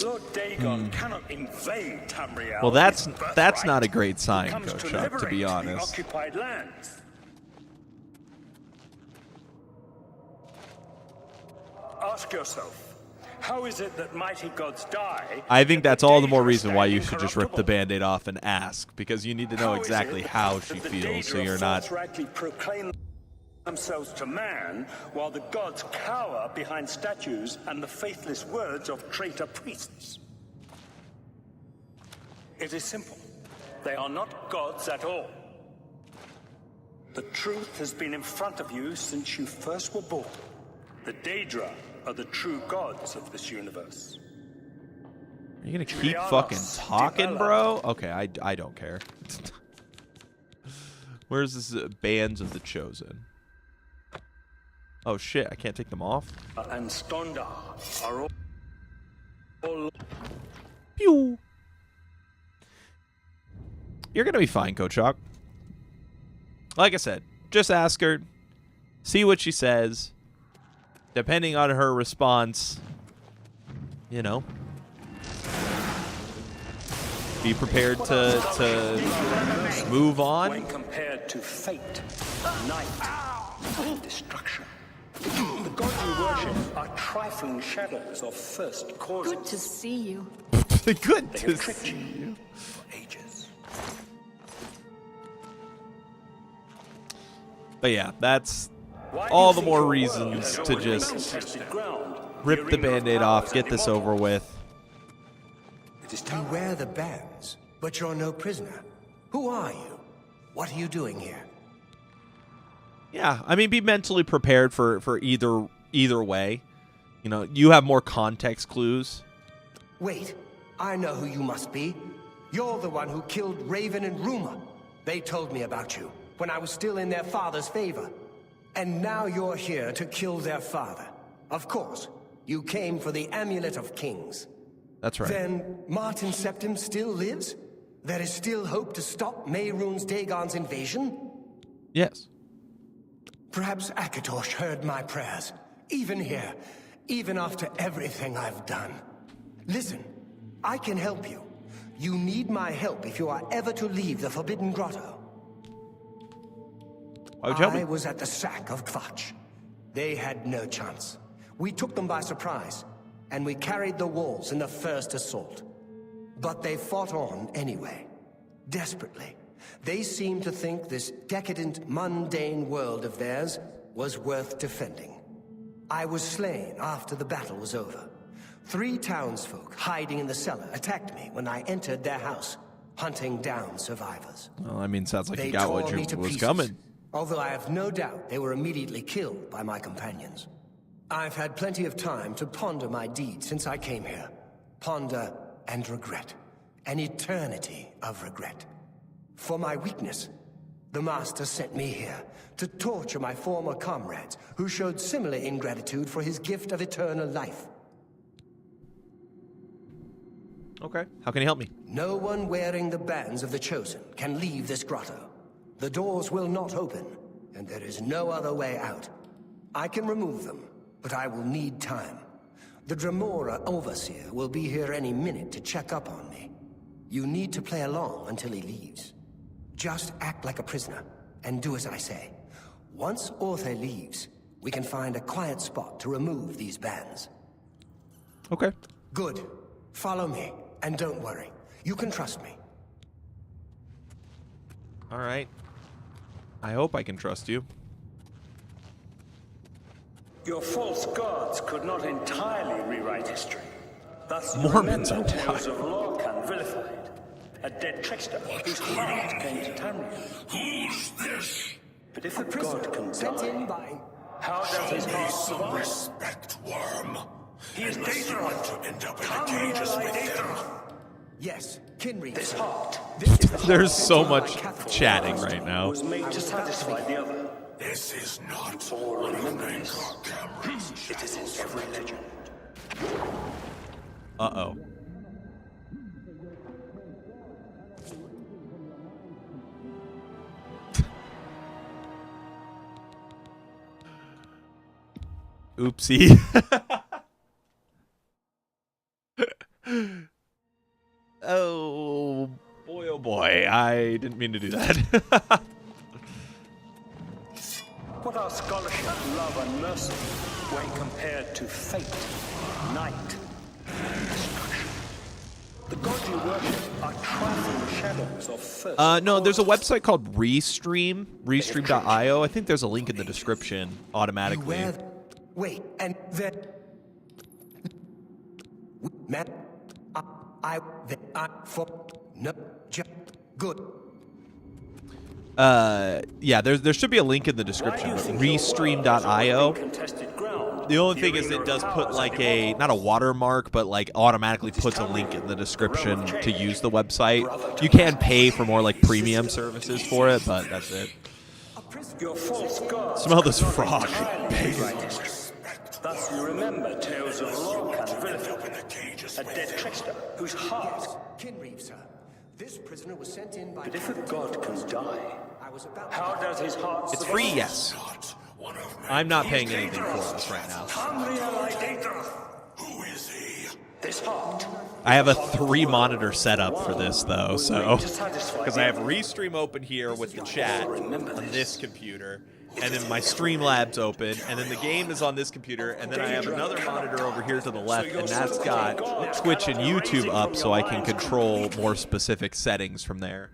Lord Dagon cannot invade Tamriel.
Well,
his
that's
birthright.
not a great sign,
He comes
Coach
to
Chuck, to be
liberate
honest.
the occupied lands. Ask yourself, how is it that mighty gods die?
I think
yet
that's all the more
Daedra
reason why
stand
you should just rip the
incorruptible?
Band-Aid off and ask, because you need to know
How is
exactly
it
how
that
she
the
feels, so
Daedra
you're not...
forthrightly proclaim themselves to man, while the gods cower behind statues and the faithless words of traitor priests? It is simple. They are not gods at all. The truth has been in front of you since you first were born. The Daedra are the true gods of this universe.
Are you gonna keep
Julianos
fucking talking,
developed.
bro? Okay, I don't care. Where's this Bands of the Chosen? Oh shit, I can't take them off?
And Stondar are all
Pew! You're gonna be fine, Coach Hawk. Like I said, just ask her, see what she says. Depending on her response, you know, be prepared to move
when
on.
compared to fate, night, and destruction. The gods you worship are trifling shadows of first causes.
Good to see you.
Good
They
to
have tricked
see
you
you.
for ages.
But yeah, that's
Why do
all
you
the
think
more
your world
reasons
has
to
already been
just
contested ground?
rip the
arena of
Band-Aid
powers
off, get
and
this
immortal.
over with.
It is
You
time.
wear the bands, but you're no prisoner. Who are you? What are you doing here?
Yeah, I mean, be mentally prepared for either way. You know, you have more context clues.
Wait, I know who you must be. You're the one who killed Raven and Rumor. They told me about you when I was still in their father's favor. And now you're here to kill their father. Of course, you came for the Amulet of Kings.
That's right.
Then Martin Septim still lives? There is still hope to stop Mehrunes Dagon's invasion?
Yes.
Perhaps Akatosh heard my prayers. Even here. Even after everything I've done. Listen, I can help you. You need my help if you are ever to leave the Forbidden Grotto.
Why would you help
I
me?
was at the sack of Kvatch. They had no chance. We took them by surprise, and we carried the walls in the first assault. But they fought on anyway. Desperately. They seemed to think this decadent, mundane world of theirs was worth defending. I was slain after the battle was over. 3 townsfolk hiding in the cellar attacked me when I entered their house, hunting down survivors.
Well, I mean, sounds like
They
you got
tore
what
me
you
to
was
pieces,
coming.
although I have no doubt they were immediately killed by my companions. I've had plenty of time to ponder my deed since I came here. Ponder and regret. An eternity of regret. For my weakness, the Master sent me here to torture my former comrades who showed similar ingratitude for his gift of eternal life.
Okay. How can you help me?
No one wearing the bands of the Chosen can leave this grotto. The doors will not open, and there is no other way out. I can remove them, but I will need time. The Dremora Overseer will be here any minute to check up on me. You need to play along until he leaves. Just act like a prisoner, and do as I say. Once Orthe leaves, we can find a quiet spot to remove these bands.
Okay.
Good. Follow me, and don't worry. You can trust me.
All right. I hope I can trust you.
Your false gods could not entirely rewrite history. Thus, you
Mormons
remember
are
tales of Lorcan vilified, a dead trickster whose heart came to Tamriel.
Who's this?
But if a god can
Sent in
die,
by...
how does his
Show me
heart
some
survive?
respect, worm.
He is
Unless you want to end up in the
Tamriel
cages with
Daedra.
them.
Yes, Kinreed.
This heart
This is the
There's
heart
so
of my
much
Catholic
chatting
Christ.
right now.
was made to satisfy the other.
This is not
All
one of
remember
my
this.
cameras.
It is in every legend.
Uh-oh. Oopsie. Oh boy, I didn't mean to do that.
What are scholarship, love, and mercy when compared to fate, night, and destruction? The gods you worship are trifling shadows of first.
No, there's a website called Restream, restream.io. I think there's a link in the description automatically.
Beware. Wait, and then... Man, for... No, just... Good.
Yeah, there should be a link in the description. Restream.io.
Contested ground.
The only thing is it does put like a, not a watermark, but like automatically puts a link in the description to use the website. You can pay for more like premium services for it, but that's it.
Your false gods
Smell this
cannot
frog.
entirely rewrite history. Thus you remember tales of Lorcan vilified, a dead trickster whose heart.
Kinreed, sir. This prisoner was sent in by...
But if a god can die,
I was about
how does his heart
It's
survive?
free, yes.
One of my...
I'm not paying anything for this right now.
Tamriel Daedra.
Who is he?
This heart.
I have a 3-monitor setup for this though, so
To satisfy
because I have Restream open here with the chat on this computer, and then my Streamlabs open, and then the game is on this computer, and then I have another monitor over here to the left, and that's got Twitch and YouTube up, so I can control more specific settings from there.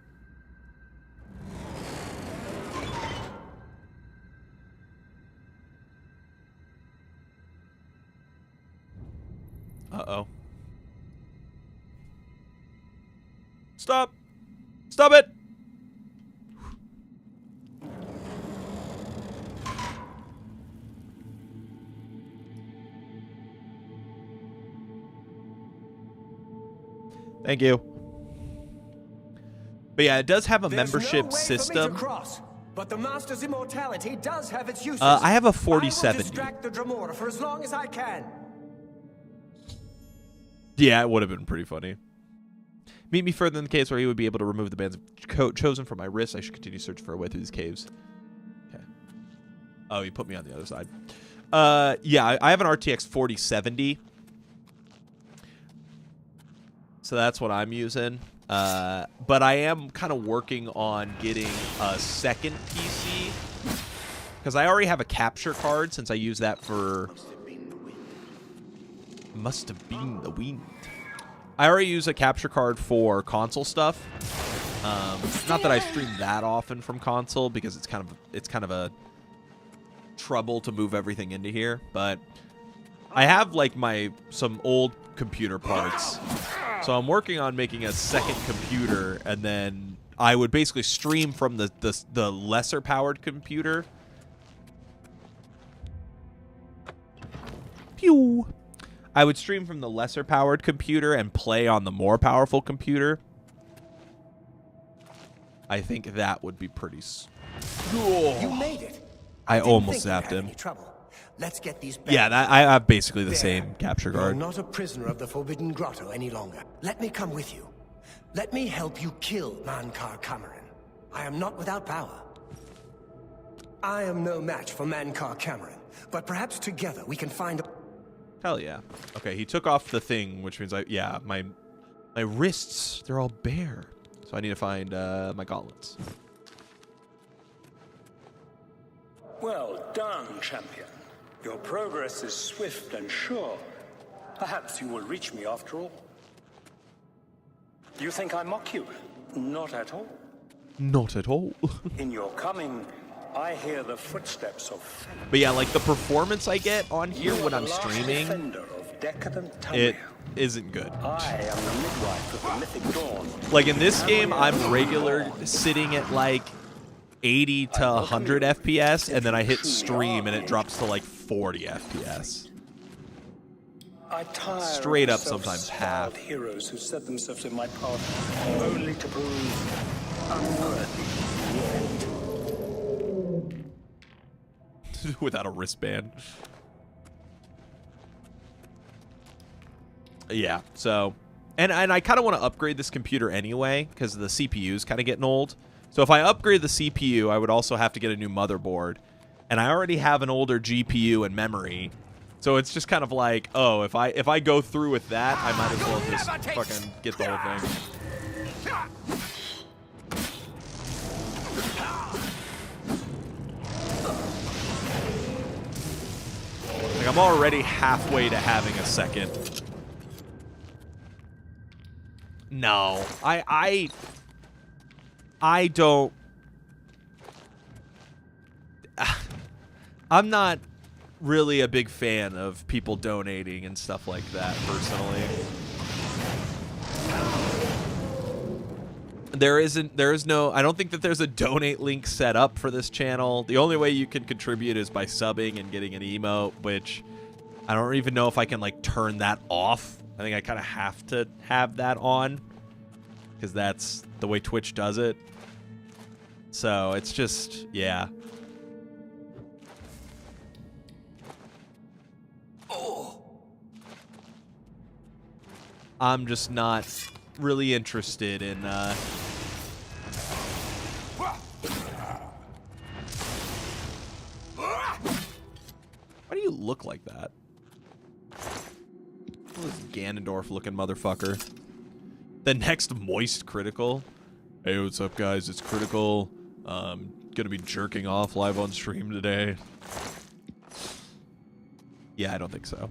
Uh-oh. Stop! Stop it! Thank you. But yeah, it does have a
There's
membership
no way for me
system.
to cross, but the Master's immortality does have its uses.
I have a
I
4070.
will distract the Dremora for as long as I can.
Yeah, it would have been pretty funny. Meet me further in the caves where he would be able to remove the bands chosen from my wrists. I should continue searching for a way through these caves. Okay. Oh, he put me on the other side. Yeah, I have an RTX 4070. So that's what I'm using. But I am kind of working on getting a second PC. Because I already have a capture card since I use that for... Must have been the wind. I already use a capture card for console stuff. Not that I stream that often from console because it's kind of a trouble to move everything into here. But I have like some old computer parts, so I'm working on making a second computer, and then I would basically stream from the lesser powered computer. Pew. I would stream from the lesser powered computer and play on the more powerful computer. I think that would be pretty...
You made it.
I
didn't
almost
think you'd
zapped
have
him.
any trouble. Let's get these
Yeah,
bandits.
I have basically the
There.
same capture
You're
guard.
not a prisoner of the Forbidden Grotto any longer. Let me come with you. Let me help you kill Mankar Cameron. I am not without power. I am no match for Mankar Cameron, but perhaps together we can find a...
Hell yeah. Okay, he took off the thing, which means my wrists, they're all bare. So I need to find my gauntlets.
Well done, champion. Your progress is swift and sure. Perhaps you will reach me after all. You think I mock you? Not at all.
Not at all.
In your coming, I hear the footsteps of fate.
But yeah, like the performance I get on here when I'm streaming,
Defender of decadent
it
Tamriel.
isn't good.
I am the midwife of the mythic dawn.
Like in this game, I'm regular sitting at like 80 to 100 FPS, and then I hit stream and it drops to like 40 FPS.
I tire
Straight
of
up sometimes
self-styled
half.
heroes who set themselves in my path only to prove unworthy.
Without a wristband. Yeah, so... And I kind of want to upgrade this computer anyway, because the CPU is kind of getting old. So if I upgrade the CPU, I would also have to get a new motherboard. And I already have an older GPU and memory. So it's just kind of like, oh, if I go through with that, I might as well just fucking get the whole thing. Like, I'm already halfway to having a second. No, I don't. I'm not really a big fan of people donating and stuff like that, personally. There is no, I don't think that there's a donate link set up for this channel. The only way you can contribute is by subbing and getting an emote, which I don't even know if I can like turn that off. I think I kind of have to have that on because that's the way Twitch does it. So it's just, yeah. I'm just not really interested in Why do you look like that? This Ganondorf looking motherfucker. The next moist critical. Hey, what's up guys? It's Critical. Gonna be jerking off live on stream today. Yeah, I don't think so.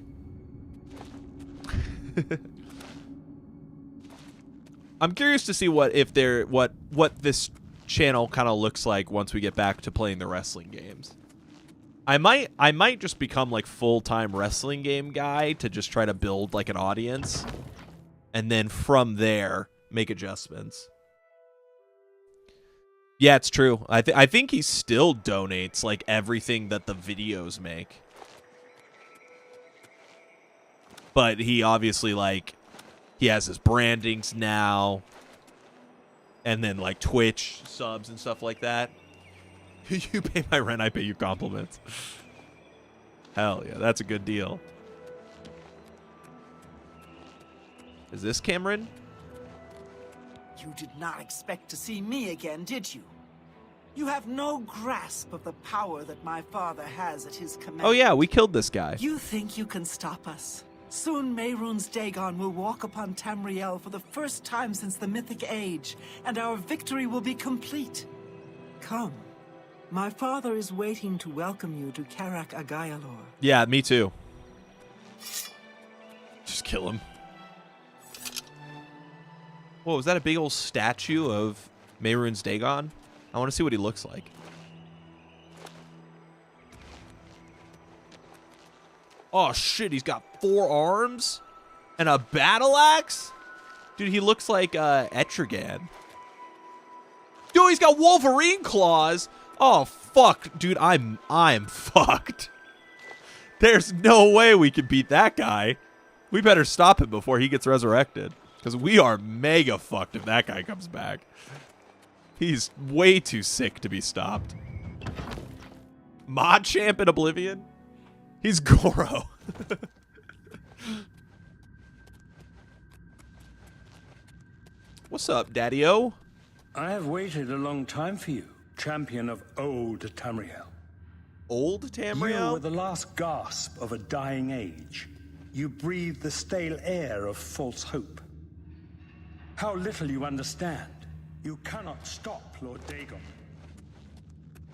I'm curious to see what this channel kind of looks like once we get back to playing the wrestling games. I might just become like full-time wrestling game guy to just try to build like an audience, and then from there make adjustments. Yeah, it's true. I think he still donates like everything that the videos make, but he obviously like. He has his brandings now. And then, like, Twitch subs and stuff like that. You pay my rent, I pay you compliments. Hell yeah, that's a good deal. Is this Cameron?
You did not expect to see me again, did you? You have no grasp of the power that my father has at his command.
Oh yeah, we killed this guy.
You think you can stop us? Soon Mehrunes Dagon will walk upon Tamriel for the first time since the Mythic Age, and our victory will be complete. Come. My father is waiting to welcome you to Karak Agayalor.
Yeah, me too. Just kill him. Whoa, was that a big old statue of Mehrunes Dagon? I want to see what he looks like. Oh shit, he's got 4 arms and a battle axe? Dude, he looks like Etrigan. Dude, he's got Wolverine claws. Oh fuck, dude, I'm fucked. There's no way we can beat that guy. We better stop him before he gets resurrected, because we are mega fucked if that guy comes back. He's way too sick to be stopped. Mod champ in Oblivion? He's Goro. What's up, Daddy-O?
I have waited a long time for you, champion of old Tamriel.
Old
You
Tamriel?
were the last gasp of a dying age. You breathed the stale air of false hope. How little you understand. You cannot stop Lord Dagon.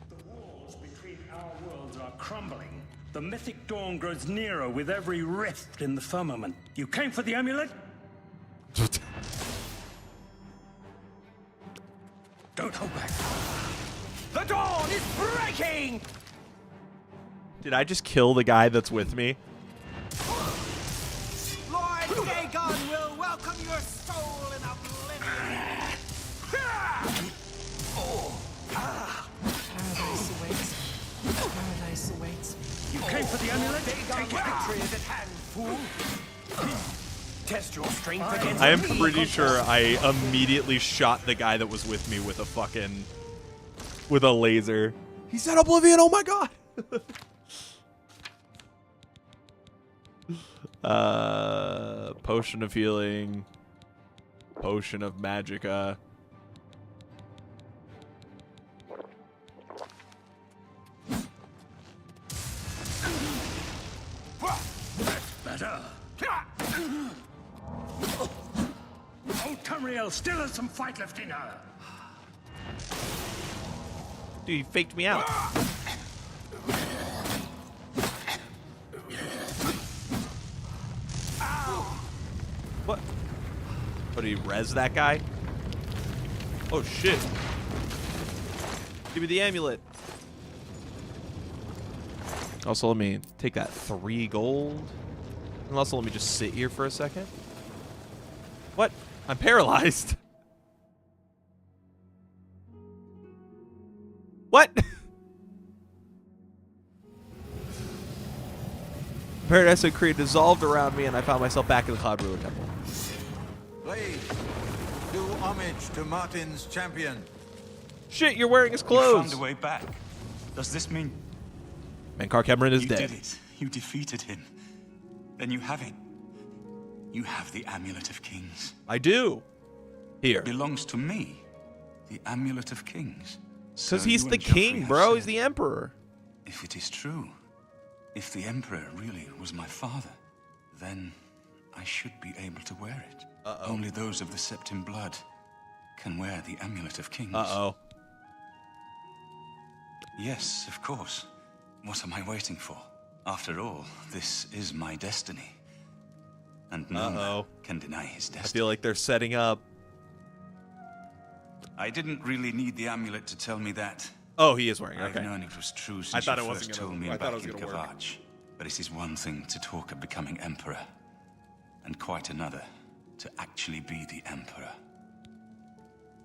The walls between our worlds are crumbling. The mythic dawn grows nearer with every rift in the firmament. You came for the amulet? Don't hold back.
The dawn is breaking!
Did I just kill the guy that's with me?
Lord Dagon will welcome your soul in oblivion!
Paradise awaits. Paradise awaits.
You came for the amulet?
Dagon's victory is at hand, fool! Test your strength against
I am
me,
pretty
Conquest.
sure I immediately shot the guy that was with me with a fucking... with a laser. He said Oblivion, oh my god! Potion of healing. Potion of magicka.
Better. Old Tamriel still has some fight left in her.
Dude, he faked me out. What? Oh, did he res that guy? Oh, shit. Give me the amulet. Also, let me take that 3 gold. And also, let me just sit here for a second. What? I'm paralyzed. What? Paradise and Creed dissolved around me, and I found myself back in the Cloud Ruler Temple.
Blade, do homage to Martin's champion.
Shit, you're wearing his
You
clothes.
found a way back. Does this mean
Mankar Cameron is
you
dead.
did it? You defeated him. Then you have it. You have the Amulet of Kings.
I do. Here.
It belongs to me. The Amulet of Kings.
Because
So
he's
you
the
and Joffrey
king,
have
bro.
said,
He's the emperor.
If it is true, if the Emperor really was my father, then I should be able to wear it. Only those of the Septim blood can wear the Amulet of Kings.
Uh-oh.
Yes, of course. What am I waiting for? After all, this is my destiny. And none
Uh-oh.
can deny his
I
destiny.
feel like they're setting up.
I didn't really need the amulet to tell me that.
Oh, he is wearing it.
I've
Okay.
known it was true
I
since
thought
you
it
first
wasn't
told
gonna-
me
I thought
back
it was
in
gonna work.
Kavach. But it is one thing to talk of becoming emperor, and quite another to actually be the emperor.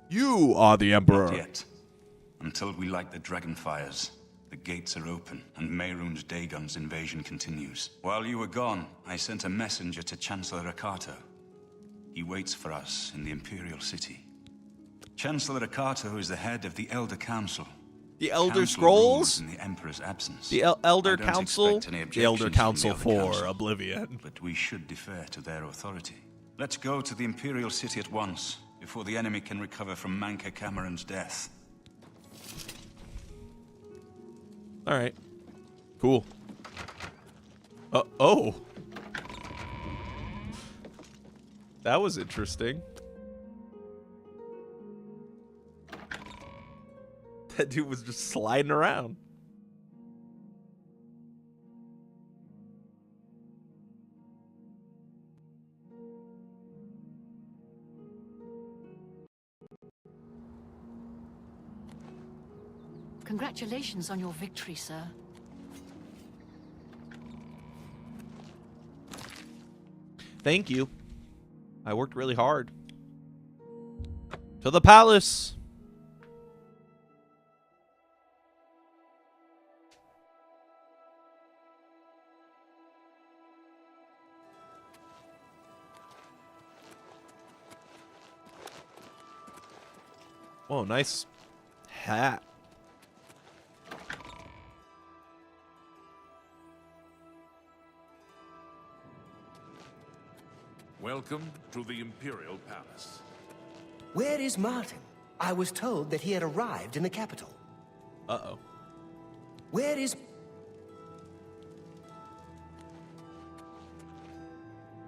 You are the
Not
emperor.
yet. Until we light the dragon fires, the gates are open, and Mehrunes Dagon's invasion continues. While you were gone, I sent a messenger to Chancellor Akato. He waits for us in the Imperial City. Chancellor Akato is the head of the Elder Council.
The Elder
Council
Scrolls?
rules in the Emperor's absence.
The Elder
I don't
Council?
expect any
The Elder
objections from
Council
Elder
for
Council,
Oblivion.
but we should defer to their authority. Let's go to the Imperial City at once, before the enemy can recover from Manka Cameron's death.
All right. Cool. Oh. That was interesting. That dude was just sliding around.
Congratulations on your victory, sir.
Thank you. I worked really hard. To the palace. Whoa, nice hat.
Welcome to the Imperial Palace.
Where is Martin? I was told that he had arrived in the capital.
Uh-oh.
Where is...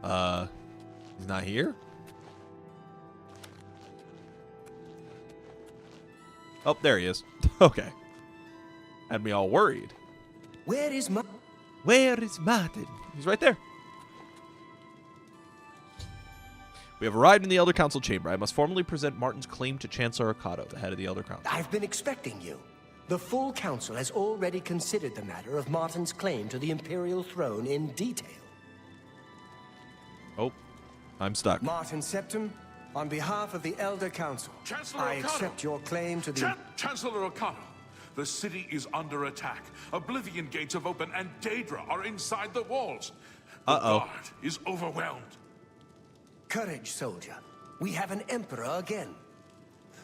He's not here? Oh, there he is. Okay. Had me all worried.
Where is
Where is Martin? He's right there. We have arrived in the Elder Council chamber. I must formally present Martin's claim to Chancellor Ocado, the head of the Elder Council.
I've been expecting you. The full council has already considered the matter of Martin's claim to the Imperial throne in detail.
Oh, I'm stuck.
Martin Septim, on behalf of the Elder Council,
Chancellor
I
Ocado!
accept your claim to the...
Chancellor Ocado, the city is under attack. Oblivion gates have opened and Daedra are inside the walls. The guard is overwhelmed.
Courage, soldier. We have an emperor again.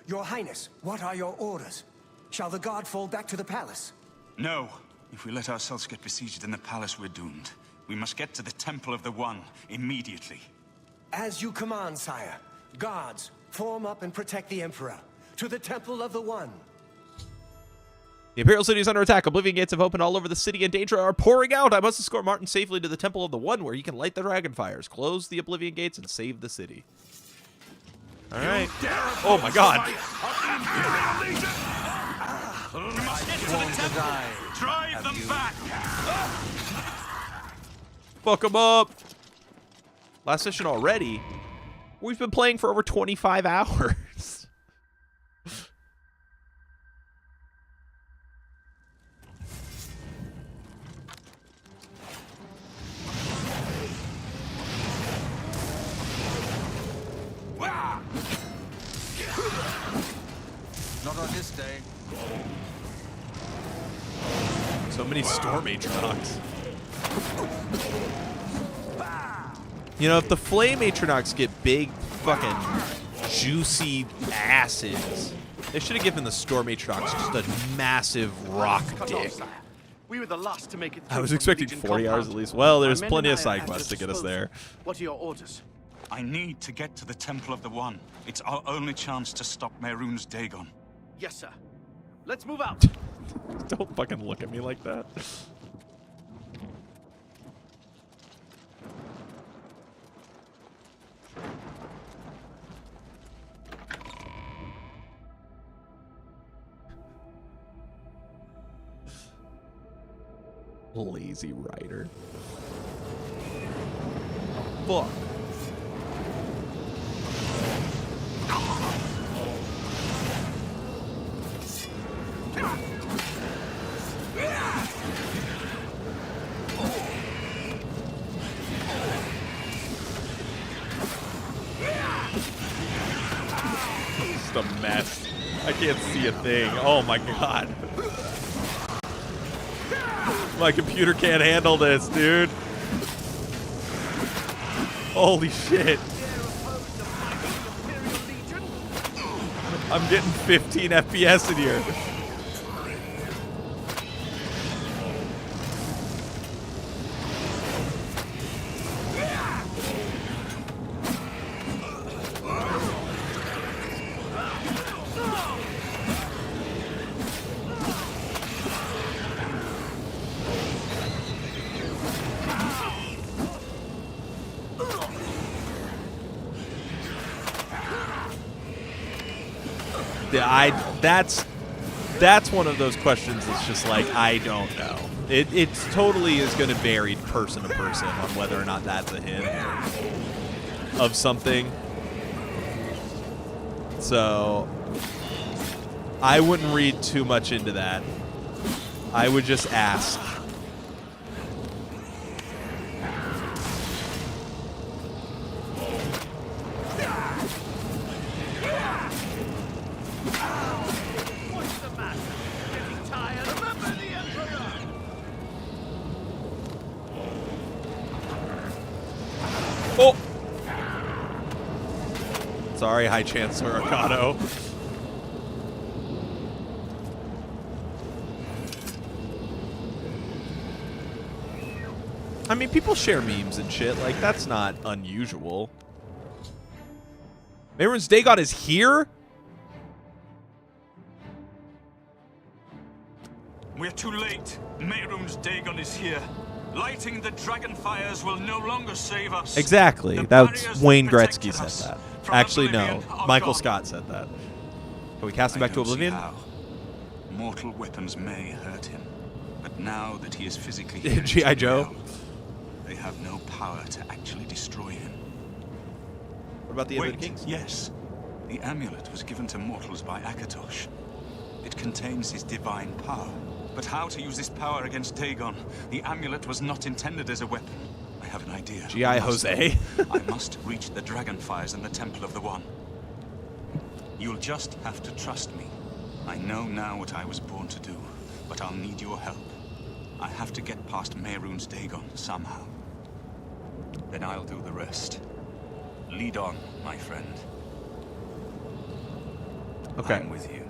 Your Highness, what are your orders? Shall the guard fall back to the palace?
No. If we let ourselves get besieged in the palace, we're doomed. We must get to the Temple of the One immediately.
As you command, sire. Guards, form up and protect the Emperor. To the Temple of the One.
The Imperial City is under attack. Oblivion gates have opened all over the city, and Daedra are pouring out. I must escort Martin safely to the Temple of the One, where he can light the dragon fires, close the Oblivion gates, and save the city. All right. Oh my God.
Drive them back!
Fuck him up. Last session already. We've been playing for over 25 hours.
Not on this day.
So many Storm Atronox. You know, if the Flame Atronox get big, fucking juicy asses, they should have given the Storm Atronox just a massive rock dick.
We were the last to make it.
I was expecting 40 hours at least. Well, there's plenty of side quests to get us there.
What are your orders?
I need to get to the Temple of the One. It's our only chance to stop Mehrunes Dagon.
Yes, sir. Let's move out.
Don't fucking look at me like that. Lazy writer. Fuck. Just a mess. I can't see a thing. Oh my God. My computer can't handle this, dude. Holy shit. I'm getting 15 FPS in here. That's one of those questions that's just like, I don't know. It totally is going to vary person to person on whether or not that's a hint of something. So I wouldn't read too much into that. I would just ask. Oh! Sorry, High Chancellor Ocado. I mean, people share memes and shit. Like, that's not unusual. Mehrunes Dagon is here?
We're too late. Mehrunes Dagon is here. Lighting the dragon fires will no longer save us.
Exactly.
The
That's
barriers
Wayne
that
Gretzky
protected
said
us
that.
from
Actually, no.
oblivion are
Michael
gone.
Scott said that. Can we cast him back to
I don't see
Oblivion?
how. Mortal weapons may hurt him, but now that he is physically
G.I.
here in
Joe?
Tamriel, they have no power to actually destroy him.
What about the
Wait,
other kings?
yes. The amulet was given to mortals by Akatosh. It contains his divine power. But how to use this power against Dagon? The amulet was not intended as a weapon. I have an idea.
G.I. Jose?
I must reach the Dragonfires in the Temple of the One. You'll just have to trust me. I know now what I was born to do, but I'll need your help. I have to get past Mehrunes Dagon somehow. Then I'll do the rest. Lead on, my friend.
Okay.
I'm with you.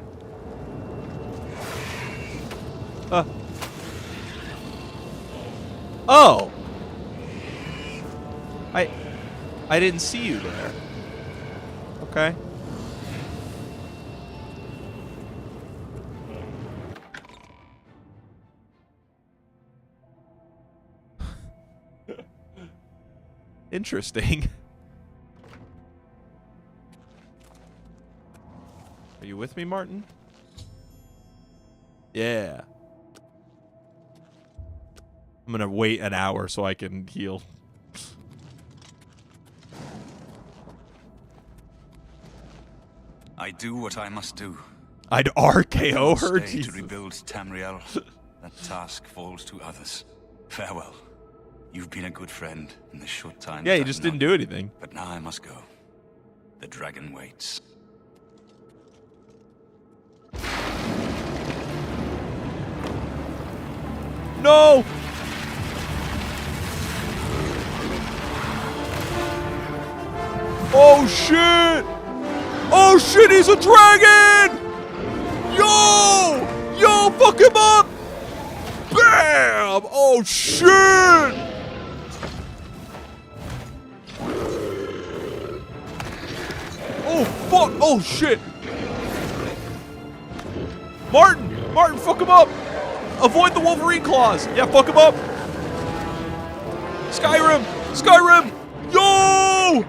Oh! I didn't see you there. Okay. Interesting. Are you with me, Martin? Yeah. I'm gonna wait an hour so I can heal.
I do what I must do.
I'd RKO her?
Stay to
Jesus.
rebuild Tamriel. That task falls to others. Farewell. You've been a good friend in the short time.
Yeah,
that
you
I've
just
known
didn't do anything.
But now I must go. The dragon waits.
No! Oh shit! Oh shit, he's a dragon! Yo! Yo, fuck him up! Bam! Oh shit! Oh fuck! Oh shit! Martin, fuck him up! Avoid the Wolverine claws! Yeah, fuck him up! Skyrim! Yo!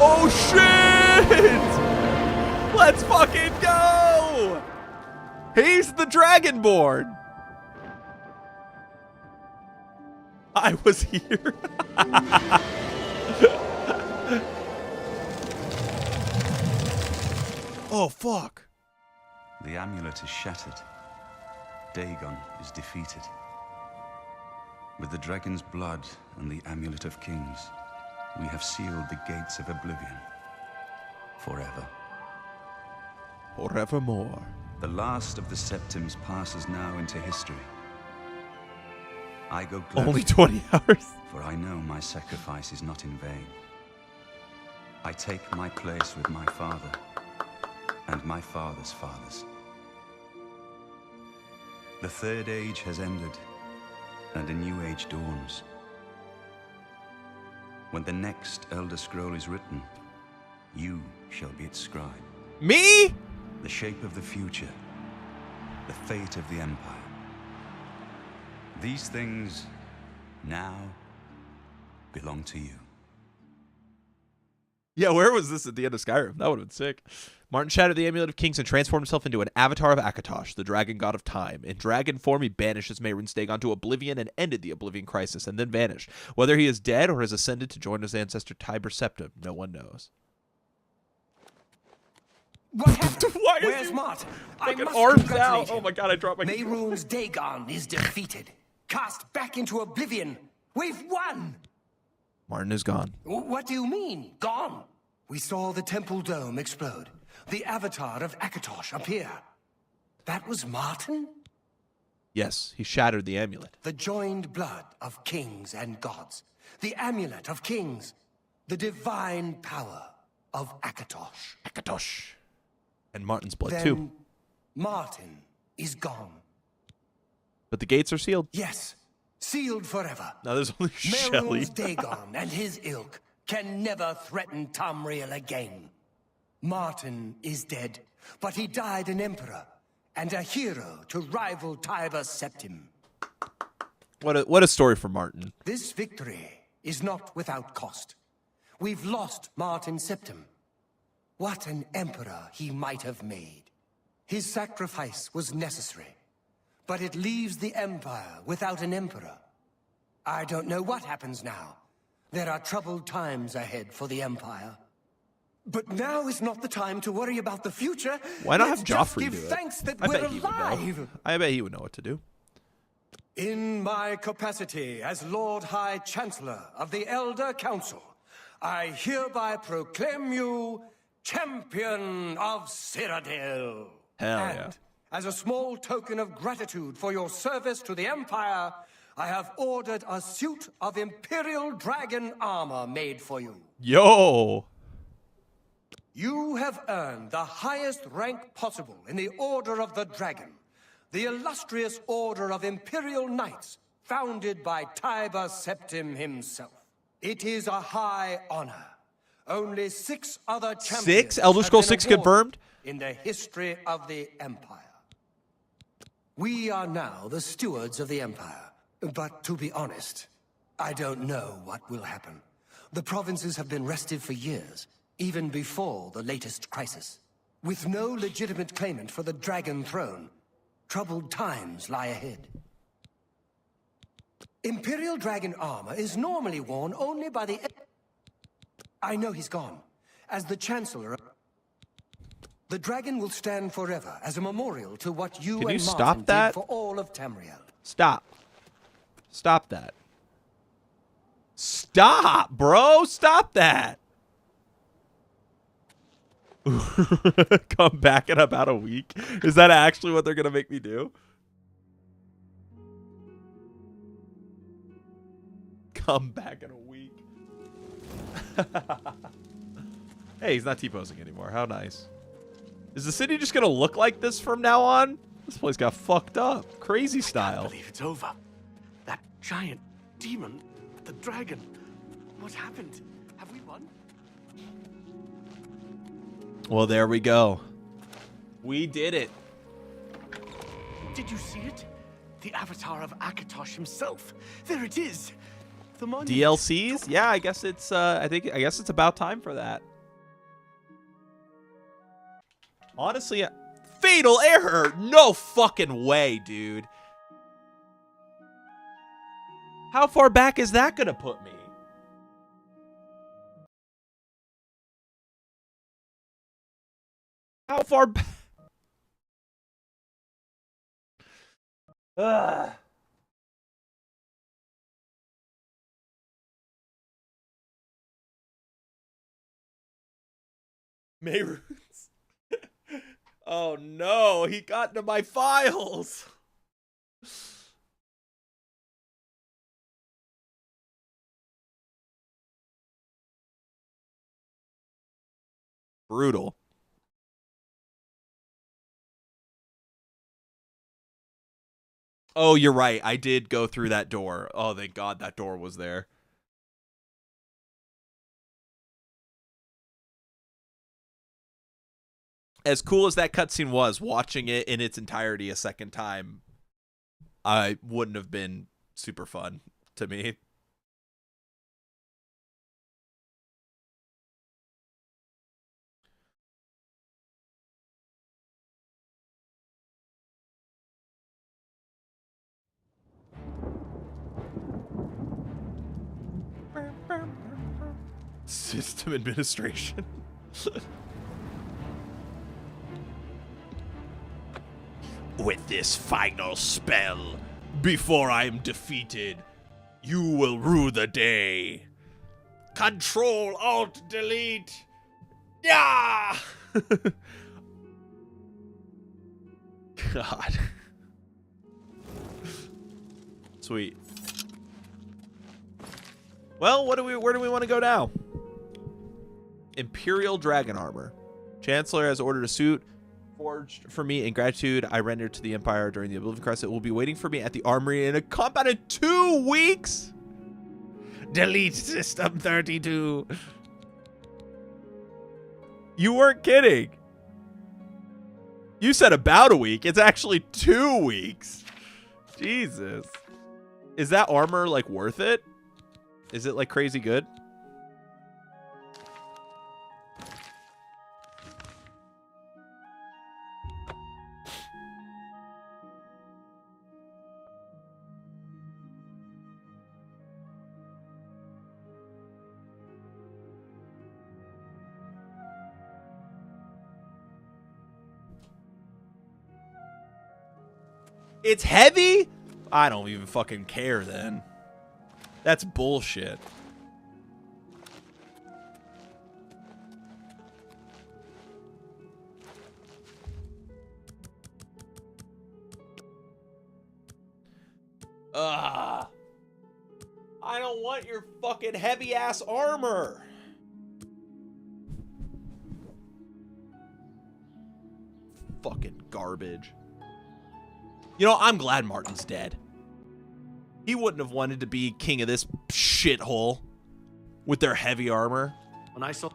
Oh shit! Let's fucking go! He's the Dragonborn! I was here. Oh fuck.
The amulet is shattered. Dagon is defeated. With the dragon's blood and the amulet of kings, we have sealed the gates of oblivion. Forever.
Forevermore.
The last of the Septims passes now into history. I go gladly,
Only 20 hours.
for I know my sacrifice is not in vain. I take my place with my father and my father's fathers. The Third Age has ended, and a new age dawns. When the next Elder Scroll is written, you shall be its scribe.
Me?
The shape of the future, the fate of the Empire. These things now belong to you.
Yeah, where was this at the end of Skyrim? That would have been sick. Martin shattered the Amulet of Kings and transformed himself into an avatar of Akatosh, the dragon god of time. In dragon form, he banishes Mehrunes Dagon to oblivion and ended the Oblivion Crisis, and then vanished. Whether he is dead or has ascended to join his ancestor Tiber Septim, no one knows.
What happened?
Why is
Where's
he
Martin?
fucking
must
arms
congratulate
out?
him.
Oh my god, I dropped my
Mehrunes Dagon is defeated. Cast back into oblivion. We've won!
Martin is gone.
What do you mean, gone? We saw the temple dome explode. The avatar of Akatosh appear. That was Martin?
Yes, he shattered the amulet.
The joined blood of kings and gods. The amulet of kings. The divine power of Akatosh.
Akatosh. And Martin's blood,
then
too.
Martin is gone.
But the gates are sealed.
Yes, sealed forever.
Now there's only Shelley.
Mehrunes Dagon and his ilk can never threaten Tamriel again. Martin is dead, but he died an emperor and a hero to rival Tiber Septim.
What a story for Martin.
This victory is not without cost. We've lost Martin Septim. What an emperor he might have made. His sacrifice was necessary, but it leaves the Empire without an emperor. I don't know what happens now. There are troubled times ahead for the Empire. But now is not the time to worry about the future.
Why not
Let's
have
just
Joffrey
give
do it?
thanks that
I
we're
bet he would know.
alive.
I bet he would know what to do.
In my capacity as Lord High Chancellor of the Elder Council, I hereby proclaim you Champion of Cyrodiil.
Hell
and
yeah.
as a small token of gratitude for your service to the Empire, I have ordered a suit of Imperial Dragon armor made for you.
Yo!
You have earned the highest rank possible in the Order of the Dragon, the illustrious Order of Imperial Knights, founded by Tiber Septim himself. It is a high honor. Only 6 other champions
6? Elder
have
Scrolls
been
6
awarded
confirmed?
in the history of the Empire. We are now the stewards of the Empire, but to be honest, I don't know what will happen. The provinces have been restive for years, even before the latest crisis. With no legitimate claimant for the Dragon Throne, troubled times lie ahead. Imperial Dragon armor is normally worn only by the... I know he's gone. As the Chancellor... The dragon will stand forever as a memorial to what you
Can you
and
stop
Martin
that?
did for all of Tamriel.
Stop. Stop that. Stop, bro. Stop that. Come back in about a week. Is that actually what they're going to make me do? Come back in a week. Hey, he's not T-posing anymore. How nice. Is the city just going to look like this from now on? This place got fucked up. Crazy
I
style.
can't believe it's over. That giant demon, the dragon. What happened? Have we won?
Well, there we go. We did it.
Did you see it? The avatar of Akatosh himself. There it is. The monument.
DLCs? Yeah, I guess it's I guess it's about time for that. Honestly, fatal error. No fucking way, dude. How far back is that going to put me? How far back? Ugh. Mehrunes. Oh no, he got into my files. Brutal. Oh, you're right. I did go through that door. Oh, thank God that door was there. As cool as that cutscene was, watching it in its entirety a second time, I wouldn't have been super fun to me. System administration. With this final spell, before I am defeated, you will rue the day. Control, Alt, Delete. Yeah! God. Sweet. Well, where do we want to go now? Imperial Dragon Armor. Chancellor has ordered a suit forged for me in gratitude I rendered to the Empire during the Oblivion Crisis. It will be waiting for me at the armory in a combat in 2 weeks. Delete system 32. You weren't kidding. You said about a week. It's actually 2 weeks. Jesus. Is that armor like worth it? Is it like crazy good? It's heavy? I don't even fucking care then. That's bullshit. I don't want your fucking heavy ass armor. Fucking garbage. You know, I'm glad Martin's dead. He wouldn't have wanted to be king of this shithole with their heavy armor.
When I saw...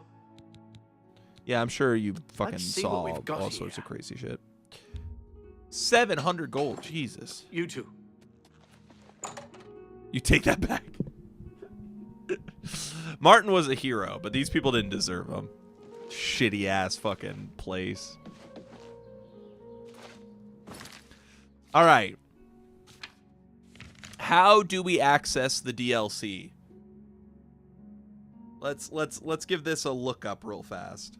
Yeah, I'm sure you fucking
Let's see
saw
what we've got
all
here.
sorts of crazy shit. 700 gold, Jesus.
You two.
You take that back. Martin was a hero, but these people didn't deserve him. Shitty ass fucking place. All right. How do we access the DLC? Let's give this a look up real fast.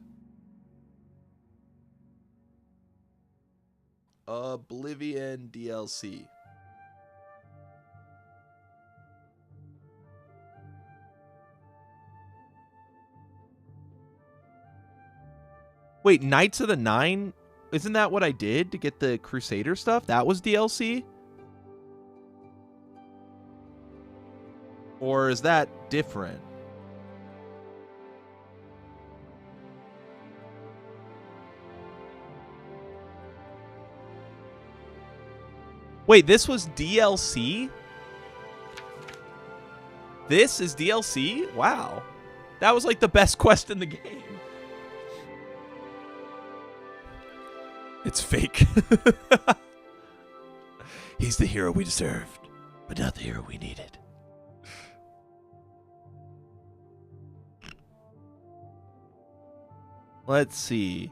Oblivion DLC. Wait, Knights of the Nine? Isn't that what I did to get the Crusader stuff? That was DLC? Or is that different? Wait, this was DLC? This is DLC? Wow. That was like the best quest in the game. It's fake. He's the hero we deserved, but not the hero we needed. Let's see.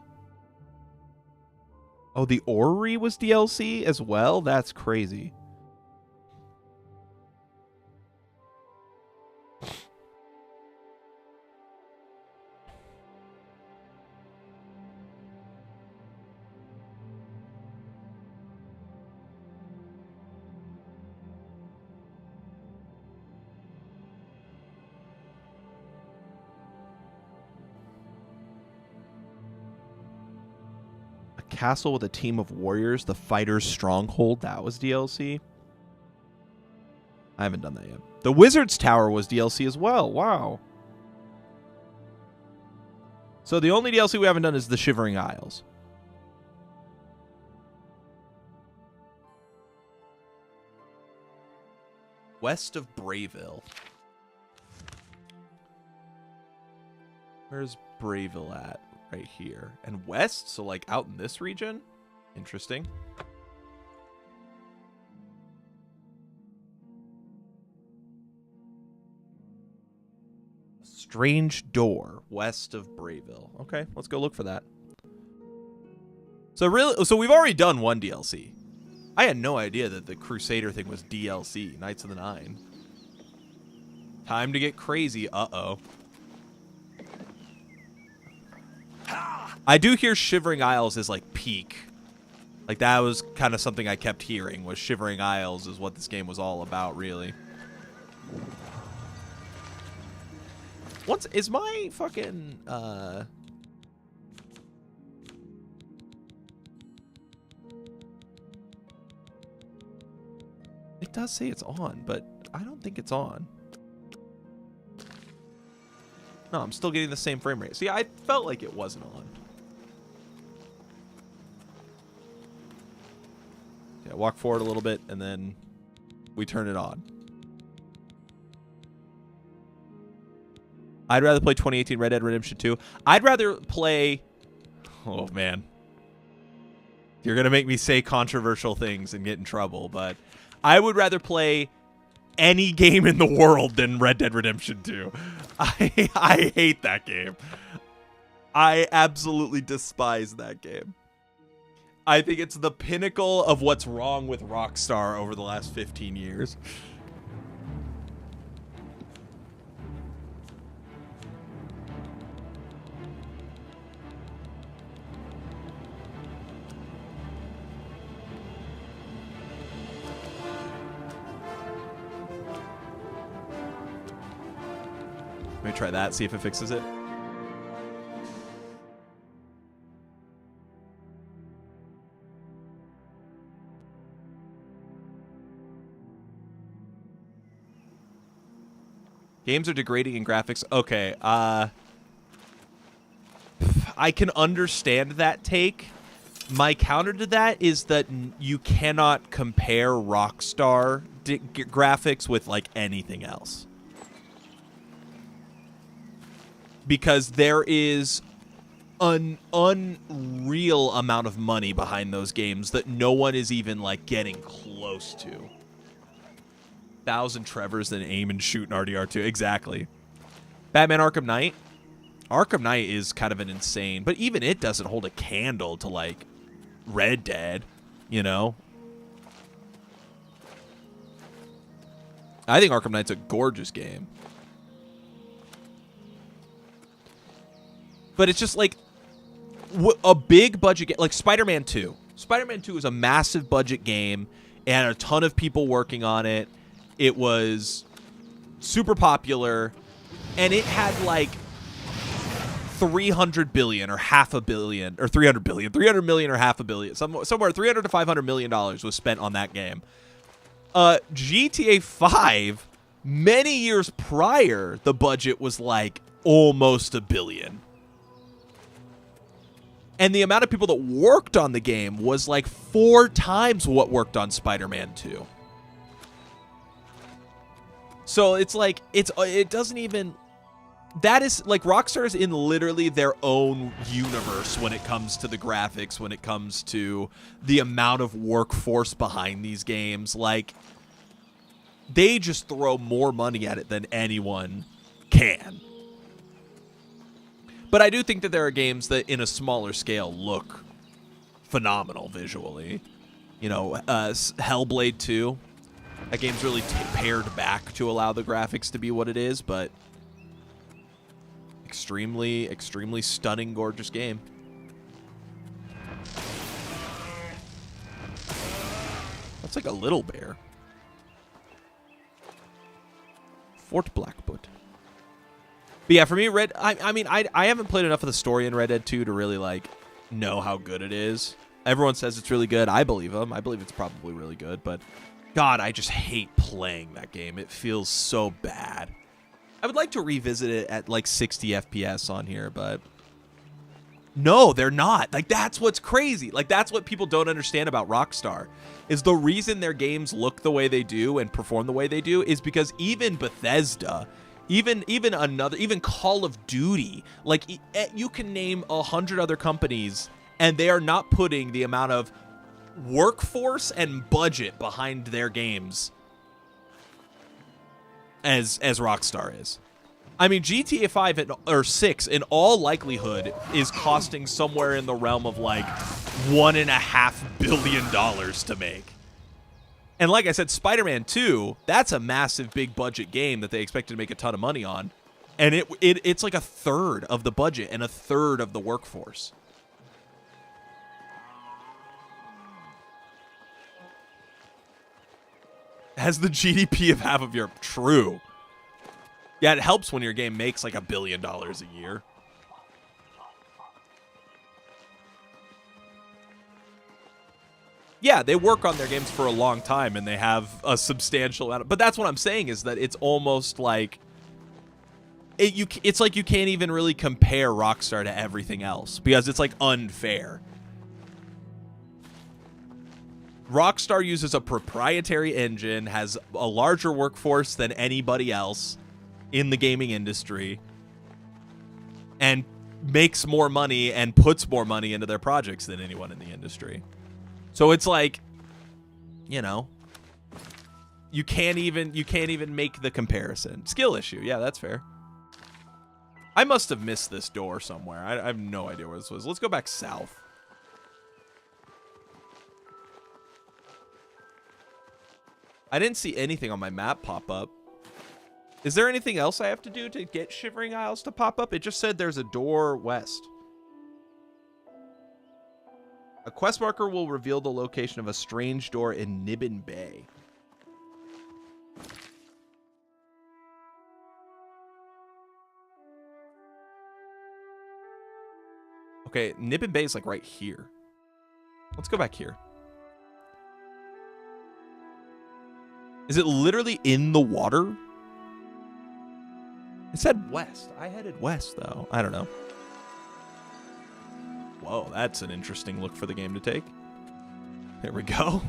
Oh, the Orrery was DLC as well? That's crazy. Castle with a team of warriors, the Fighter's Stronghold, that was DLC. I haven't done that yet. The Wizard's Tower was DLC as well. Wow. So the only DLC we haven't done is the Shivering Isles. West of Brayville. Where's Brayville at? Right here. And west, so like out in this region? Interesting. Strange Door, west of Brayville. Okay, let's go look for that. So we've already done one DLC. I had no idea that the Crusader thing was DLC, Knights of the Nine. Time to get crazy. Uh-oh. I do hear Shivering Isles is like peak. Like that was kind of something I kept hearing, was Shivering Isles is what this game was all about, really. What's is my fucking It does say it's on, but I don't think it's on. No, I'm still getting the same frame rate. See, I felt like it wasn't on. Okay, walk forward a little bit, and then we turn it on. I'd rather play 2018 Red Dead Redemption 2. I'd rather play... Oh, man. You're going to make me say controversial things and get in trouble, but I would rather play any game in the world than Red Dead Redemption 2. I hate that game. I absolutely despise that game. I think it's the pinnacle of what's wrong with Rockstar over the last 15 years. Let me try that, see if it fixes it. Games are degrading in graphics. Okay, I can understand that take. My counter to that is that you cannot compare Rockstar graphics with, like, anything else. Because there is an unreal amount of money behind those games that no one is even, like, getting close to. 1,000 Trevors than aim and shoot in RDR2. Exactly. Batman Arkham Knight. Arkham Knight is kind of an insane, but even it doesn't hold a candle to, like, Red Dead, you know? I think Arkham Knight's a gorgeous game. But it's just like a big budget game, like Spider-Man 2. Spider-Man 2 is a massive budget game and a ton of people working on it. It was super popular, and it had like 300 billion or half a billion, or 300 billion, 300 million or half a billion, somewhere 300 to 500 million dollars was spent on that game. GTA 5, many years prior, the budget was like almost $1 billion. And the amount of people that worked on the game was like 4 times what worked on Spider-Man 2. So it's like, it doesn't even... That is, like, Rockstar is in literally their own universe when it comes to the graphics, when it comes to the amount of workforce behind these games. Like, they just throw more money at it than anyone can. But I do think that there are games that, in a smaller scale, look phenomenal visually. You know, Hellblade 2. That game's really pared back to allow the graphics to be what it is, but extremely, extremely stunning, gorgeous game. That's like a little bear. Fort Blackfoot. But yeah, for me, I mean, I haven't played enough of the story in Red Dead 2 to really, like, know how good it is. Everyone says it's really good. I believe them. I believe it's probably really good, but God, I just hate playing that game. It feels so bad. I would like to revisit it at, like, 60 FPS on here, but no, they're not. Like, that's what's crazy. Like, that's what people don't understand about Rockstar, is the reason their games look the way they do and perform the way they do is because even Bethesda... Even Call of Duty, like, you can name 100 other companies, and they are not putting the amount of workforce and budget behind their games as Rockstar is. I mean, GTA 5 or 6, in all likelihood, is costing somewhere in the realm of like $1.5 billion to make. And like I said, Spider-Man 2, that's a massive, big budget game that they expected to make a ton of money on. And it's like 1/3 of the budget and 1/3 of the workforce. Has the GDP of half of Europe. True. Yeah, it helps when your game makes like $1 billion a year. Yeah, they work on their games for a long time, and they have a substantial amount of... But that's what I'm saying, is that it's almost like... It's like you can't even really compare Rockstar to everything else, because it's, like, unfair. Rockstar uses a proprietary engine, has a larger workforce than anybody else in the gaming industry, and makes more money and puts more money into their projects than anyone in the industry. So it's like, you know, you can't even make the comparison. Skill issue. Yeah, that's fair. I must have missed this door somewhere. I have no idea where this was. Let's go back south. I didn't see anything on my map pop up. Is there anything else I have to do to get Shivering Isles to pop up? It just said there's a door west. A quest marker will reveal the location of a strange door in Nibbin Bay. Okay, Nibbin Bay is like right here. Let's go back here. Is it literally in the water? It said west. I headed west, though. I don't know. Whoa, that's an interesting look for the game to take. There we go.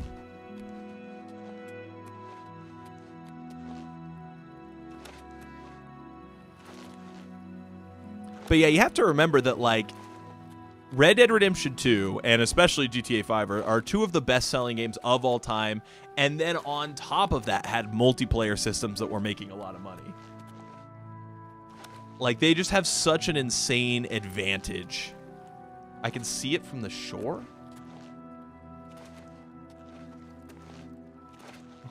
But yeah, you have to remember that, like, Red Dead Redemption 2 and especially GTA 5 are two of the best-selling games of all time, and then on top of that had multiplayer systems that were making a lot of money. Like, they just have such an insane advantage. I can see it from the shore?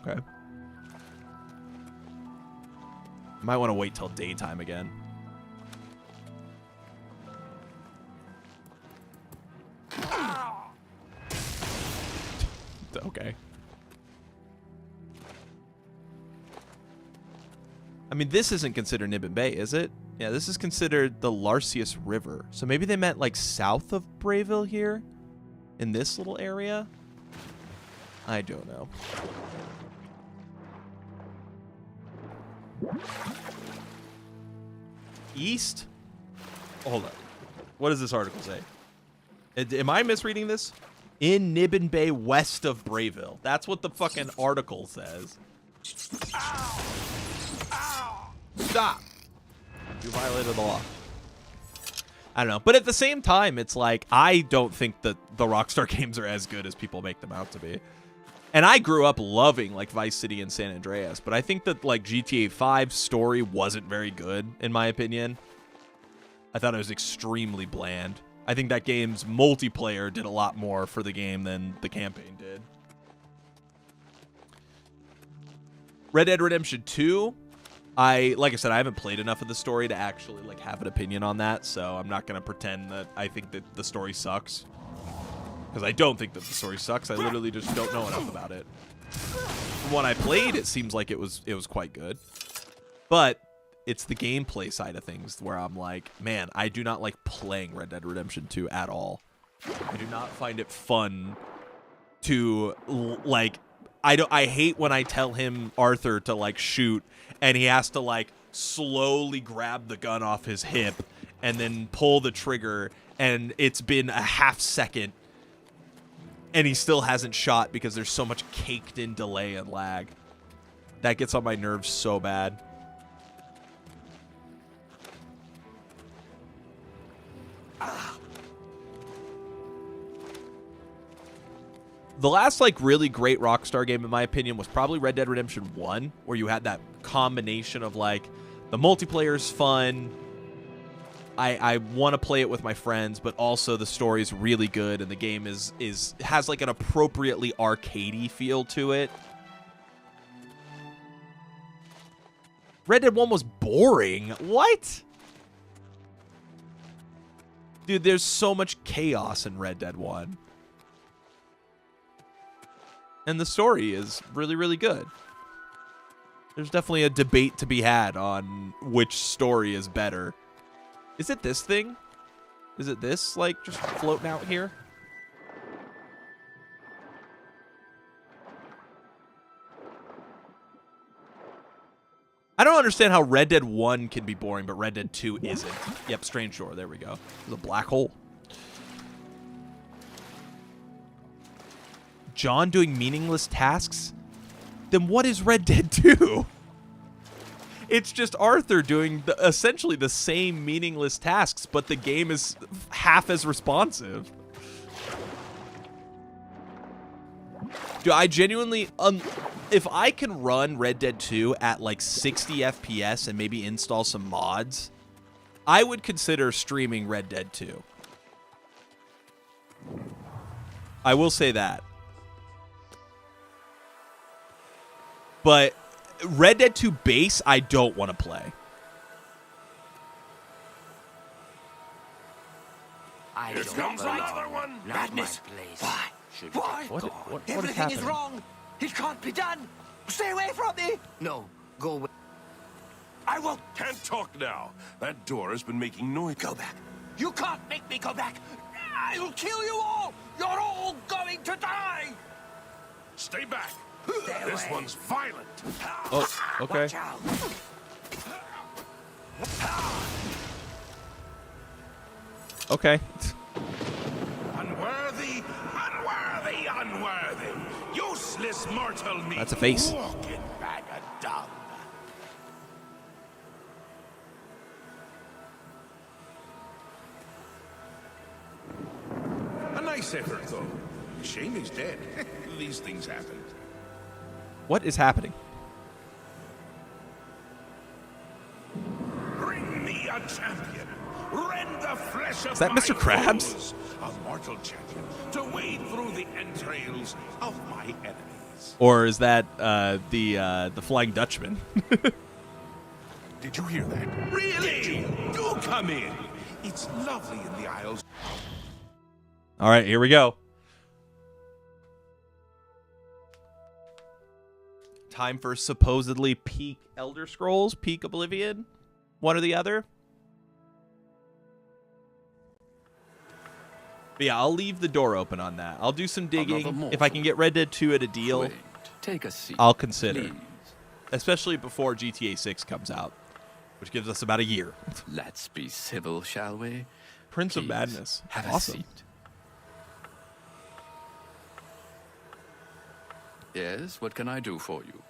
Okay. Might want to wait till daytime again. Okay. I mean, this isn't considered Nibbin Bay, is it? Yeah, this is considered the Larcius River. So maybe they meant like south of Brayville here? In this little area? I don't know. East? Hold on. What does this article say? Am I misreading this? In Nibbin Bay, west of Brayville. That's what the fucking article says. Ow! Ow! Stop! You violated the law. I don't know. But at the same time, it's like, I don't think that the Rockstar games are as good as people make them out to be. And I grew up loving, like, Vice City and San Andreas. But I think that, like, GTA 5's story wasn't very good, in my opinion. I thought it was extremely bland. I think that game's multiplayer did a lot more for the game than the campaign did. Red Dead Redemption 2, like I said, I haven't played enough of the story to actually like have an opinion on that, so I'm not going to pretend that I think that the story sucks. Because I don't think that the story sucks. I literally just don't know enough about it. From what I played, it seems like it was quite good. But it's the gameplay side of things where I'm like, man, I do not like playing Red Dead Redemption 2 at all. I do not find it fun to, like, I hate when I tell him, Arthur, to, like, shoot, and he has to, like, slowly grab the gun off his hip and then pull the trigger, and it's been a half second, and he still hasn't shot because there's so much caked in delay and lag. That gets on my nerves so bad. The last, like, really great Rockstar game, in my opinion, was probably Red Dead Redemption 1, where you had that combination of, like, the multiplayer's fun, I want to play it with my friends, but also the story's really good, and the game has, like, an appropriately arcadey feel to it. Red Dead 1 was boring. What? Dude, there's so much chaos in Red Dead 1. And the story is really, really good. There's definitely a debate to be had on which story is better. Is it this thing? Is it this, like, just floating out here? I don't understand how Red Dead 1 can be boring, but Red Dead 2 isn't. Yep, Strange Shore. There we go. There's a black hole. John doing meaningless tasks, then what is Red Dead 2? It's just Arthur doing essentially the same meaningless tasks, but the game is half as responsive. Dude, I genuinely, if I can run Red Dead 2 at like 60 FPS and maybe install some mods, I would consider streaming Red Dead 2. I will say that. But Red Dead 2 base, I don't want to play.
Here comes another one.
Madness. Why? Why?
What is
Everything
happening?
is wrong. It can't be done. Stay away from me.
No, go away.
I won't.
Can't talk now. That door has been making noise.
Go back. You can't make me go back. I'll kill you all. You're all going to die.
Stay back.
Stay
This
away.
one's violent.
Oh, okay.
Watch out.
Okay.
Unworthy, unworthy, unworthy. Useless mortal me.
That's a face.
Walking bag of dung. A nice effort, though. Shame he's dead. These things happen.
What is happening?
Bring me a champion. Rend the flesh of
Is that
my
Mr. Krabs?
foes. A mortal champion to wade through the entrails of my enemies.
Or is that the Flying Dutchman?
Did you hear that? Really? Do come in. It's lovely in the Isles.
All right, here we go. Time for supposedly peak Elder Scrolls, peak Oblivion, one or the other. But yeah, I'll leave the door open on that. I'll do some digging. If I can get Red Dead 2 at a deal,
Wait, take a seat.
I'll consider.
Please.
Especially before GTA 6 comes out, which gives us about a year.
Let's be civil, shall we?
Prince of
Please,
Madness.
Have
Awesome.
a seat. Yes, what can I do for you?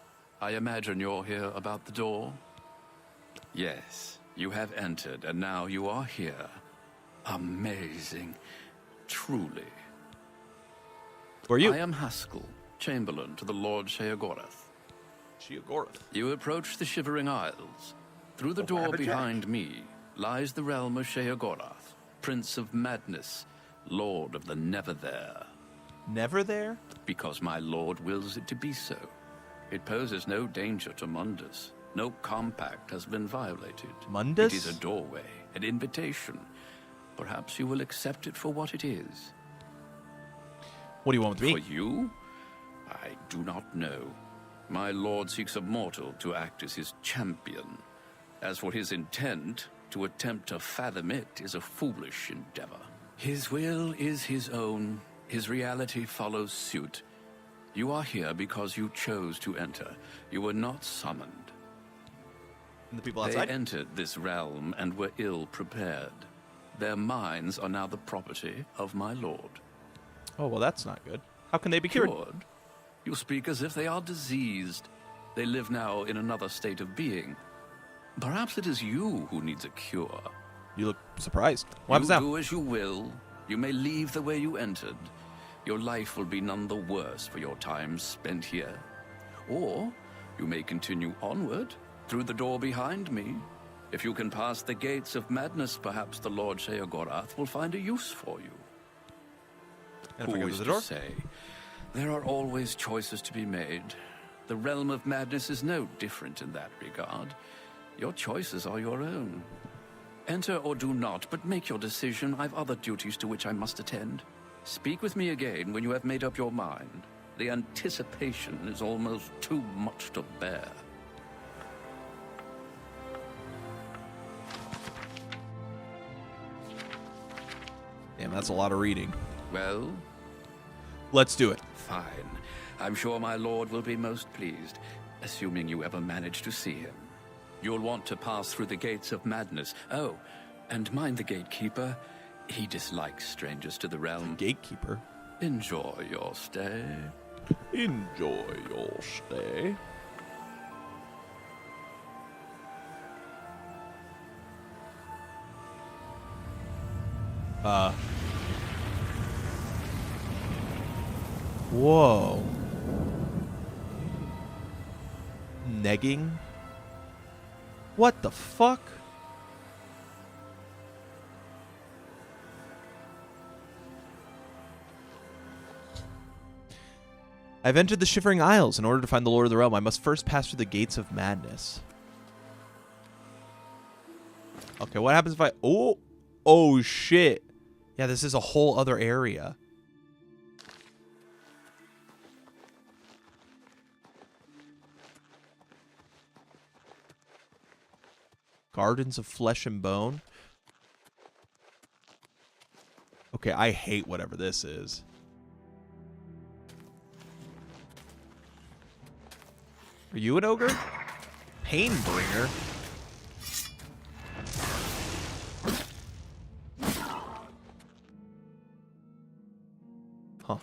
I imagine you're here about the door? Yes, you have entered, and now you are here. Amazing. Truly.
Who are you?
I am Haskell, Chamberlain to the Lord Sheogorath.
Sheogorath.
You approach the Shivering Isles. Through the door behind me lies the realm of Sheogorath, Prince of Madness, Lord of the Never There.
Never there?
Because my lord wills it to be so. It poses no danger to Mundus. No compact has been violated.
Mundus?
It is a doorway, an invitation. Perhaps you will accept it for what it is.
What do you want with me?
For you? I do not know. My lord seeks a mortal to act as his champion. As for his intent, to attempt to fathom it is a foolish endeavor. His will is his own. His reality follows suit. You are here because you chose to enter. You were not summoned.
And the people
They
outside?
entered this realm and were ill prepared. Their minds are now the property of my lord.
Oh, well, that's not good. How can they be cured?
Cured? You speak as if they are diseased. They live now in another state of being. Perhaps it is you who needs a cure.
You look surprised. What happens
You
now?
do as you will. You may leave the way you entered. Your life will be none the worse for your time spent here. Or you may continue onward through the door behind me. If you can pass the gates of madness, perhaps the Lord Sheogorath will find a use for you.
And if I
Who
go
is
to the
to
door?
say? There are always choices to be made. The realm of madness is no different in that regard. Your choices are your own. Enter or do not, but make your decision. I've other duties to which I must attend. Speak with me again when you have made up your mind. The anticipation is almost too much to bear.
Damn, that's a lot of reading.
Well,
Let's do it.
fine. I'm sure my lord will be most pleased, assuming you ever manage to see him. You'll want to pass through the gates of madness. Oh, and mind the gatekeeper. He dislikes strangers to the realm.
Gatekeeper.
Enjoy your stay.
Enjoy your stay. Whoa. Negging? What the fuck? I've entered the Shivering Isles. In order to find the Lord of the Realm, I must first pass through the Gates of Madness. Okay, what happens if I... Oh, shit. Yeah, this is a whole other area. Gardens of Flesh and Bone. Okay, I hate whatever this is. Are you an ogre? Painbringer? Huh. What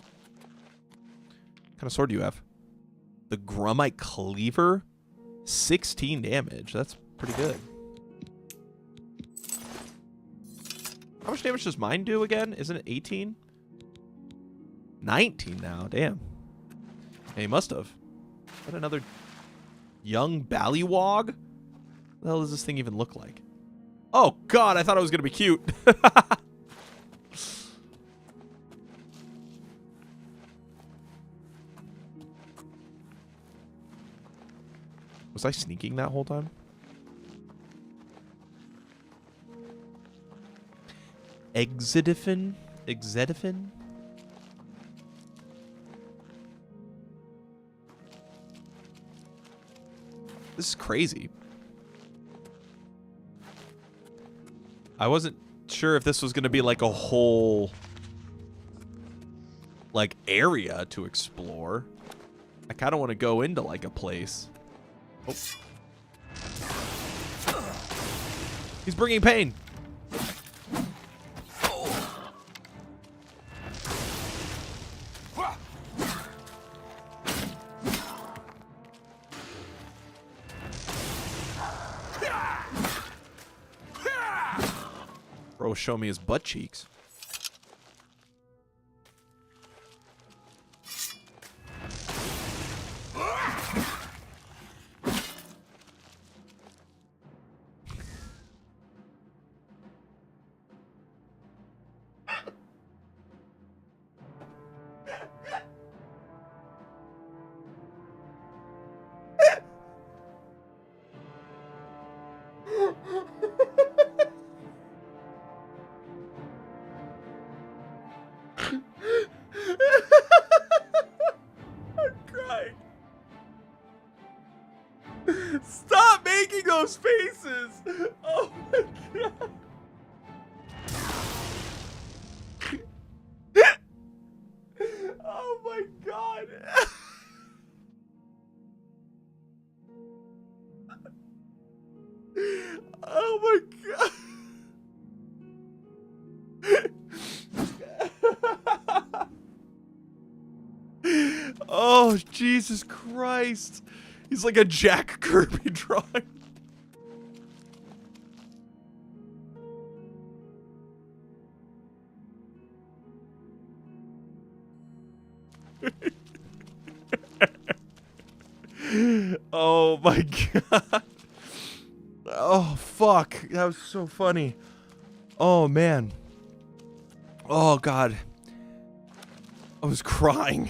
kind of sword do you have? The Grummite Cleaver? 16 damage. That's pretty good. How much damage does mine do again? Isn't it 18? 19 now. Damn. Yeah, he must have. What another young Ballywog? What the hell does this thing even look like? Oh, God. I thought it was going to be cute. Was I sneaking that whole time? Exedifin? Exedifin? This is crazy. I wasn't sure if this was going to be like a whole like area to explore. I kind of want to go into like a place. Oh. He's bringing pain. Bro, show me his butt cheeks. Stop making those faces! Oh my god! Oh my god! Oh my god! Oh, Jesus Christ! He's like a Jack Kirby drawing. Oh my god. Oh fuck. That was so funny. Oh man. Oh god. I was crying.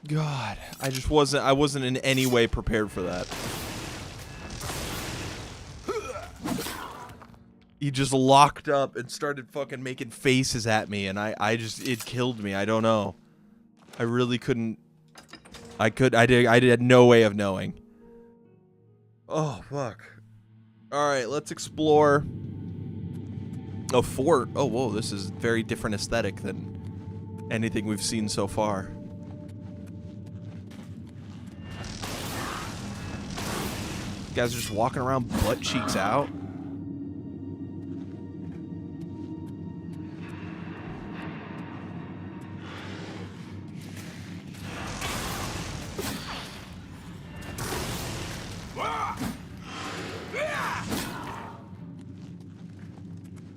God, I wasn't in any way prepared for that. He just locked up and started fucking making faces at me, and it killed me. I don't know. I really couldn't. I had no way of knowing. Oh, fuck. Alright, let's explore a fort. Oh, whoa, this is very different aesthetic than anything we've seen so far. guys are just walking around butt cheeks out.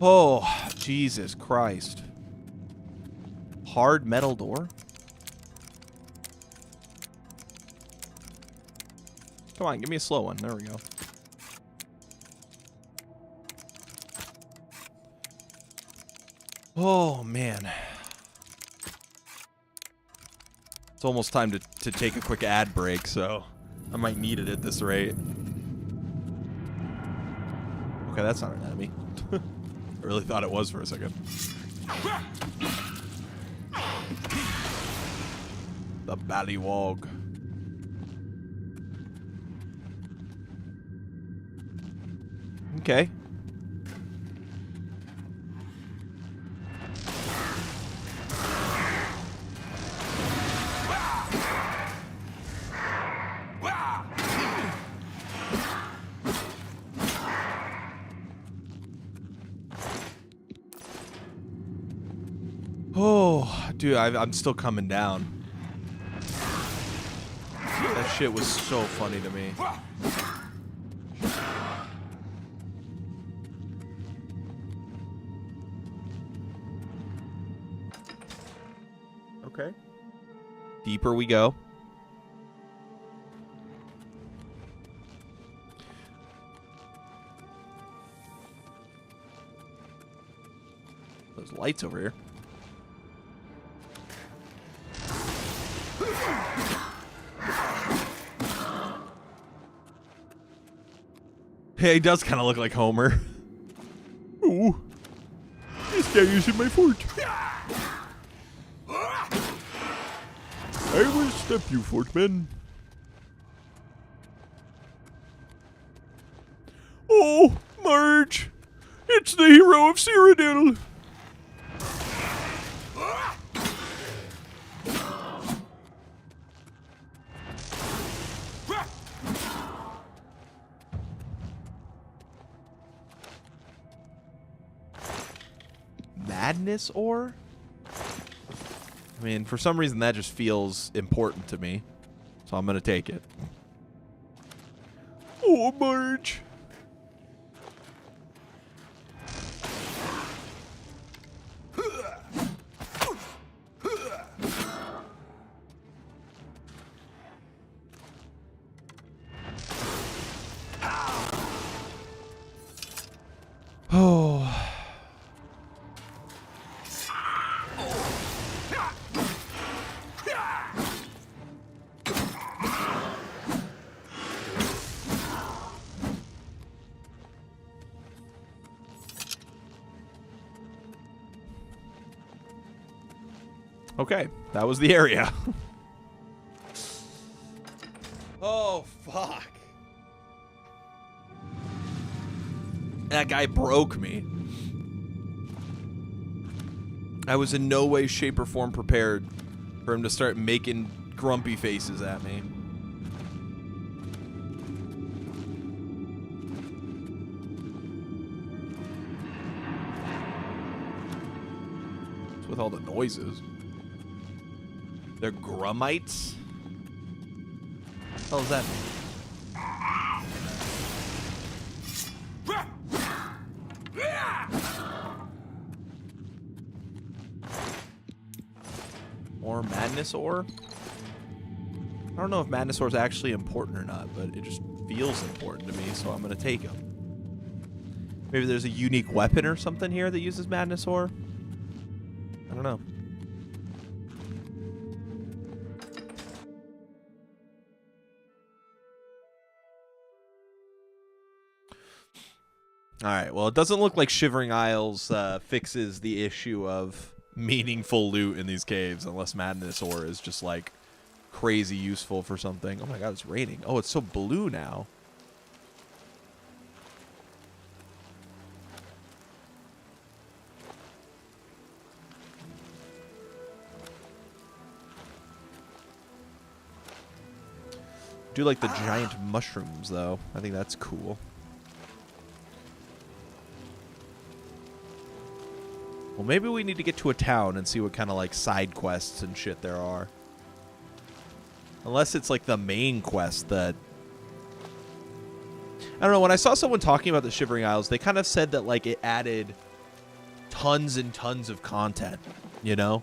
Oh, Jesus Christ. Hard metal door? Come on, give me a slow one. There we go. Oh, man. It's almost time to take a quick ad break, so I might need it at this rate. Okay, that's not an enemy. I really thought it was for a second. The Ballywog. Okay. Oh, dude, I'm still coming down. That shit was so funny to me. Okay. Deeper we go. There's lights over here. Hey, he does kind of look like Homer. Ooh. This guy is in my fort. I will stop you, Fortman. Oh, Marge. It's the hero of Cyrodiil. Madness ore? I mean, for some reason that just feels important to me. So I'm gonna take it. Oh, Marge. Oh. Okay, that was the area. Oh, fuck. That guy broke me. I was in no way, shape, or form prepared for him to start making grumpy faces at me. What's with all the noises? They're grummites? What the hell does that mean? More madness ore? I don't know if madness ore is actually important or not, but it just feels important to me, so I'm going to take them. Maybe there's a unique weapon or something here that uses madness ore? I don't know. Alright, well, it doesn't look like Shivering Isles fixes the issue of meaningful loot in these caves, unless Madness Ore is just, like, crazy useful for something. Oh my god, it's raining. Oh, it's so blue now. do like the giant mushrooms, though. I think that's cool. Well, maybe we need to get to a town and see what kind of like side quests and shit there are. Unless it's like the main quest that... I don't know, when I saw someone talking about the Shivering Isles, they kind of said that like it added tons and tons of content, you know?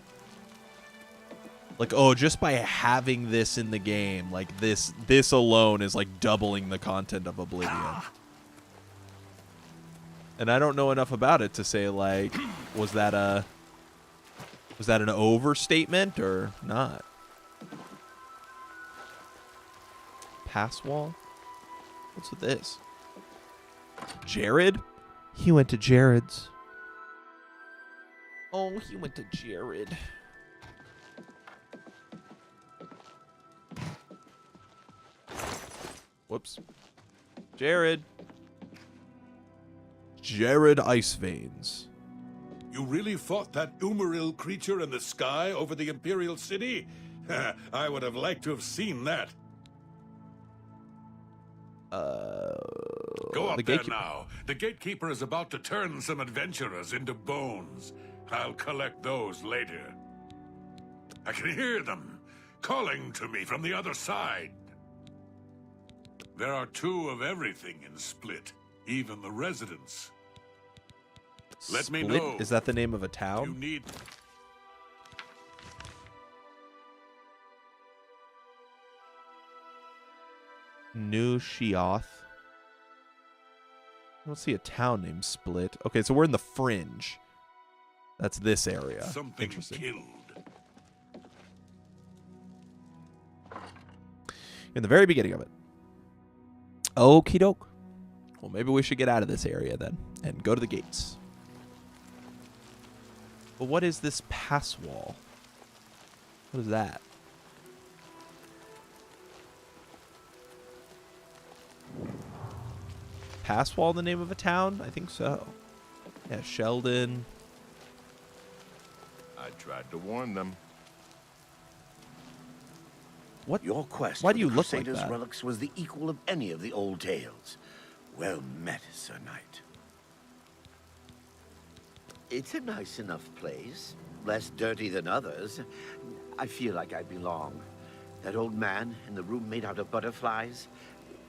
Like, oh, just by having this in the game, like this alone is like doubling the content of Oblivion. And I don't know enough about it to say like, was that an overstatement or not? Pass wall? What's with this? Jared? He went to Jared's. Oh, he went to Jared. Whoops. Jared. Jared Ice Veins.
You really fought that Umaril creature in the sky over the Imperial City? I would have liked to have seen that. Go up there now. The gatekeeper is about to turn some adventurers into bones. I'll collect those later. I can hear them calling to me from the other side. There are 2 of everything in Split, even the residents. Let me know.
Is that the name of a town?
You need...
New Sheoth. I don't see a town named Split. Okay, so we're in the Fringe. That's this area.
Something
Interesting.
killed.
In the very beginning of it. Okie doke. Well, maybe we should get out of this area then and go to the gates. But what is this pass wall? What is that? Pass wall the name of a town? I think so. Yeah, Sheldon.
I tried to warn them.
What?
Your quest
Why
for
do you
the
look like
Crusaders'
that?
relics was the equal of any of the old tales. Well met, Sir Knight. It's a nice enough place. Less dirty than others. I feel like I belong. That old man in the room made out of butterflies,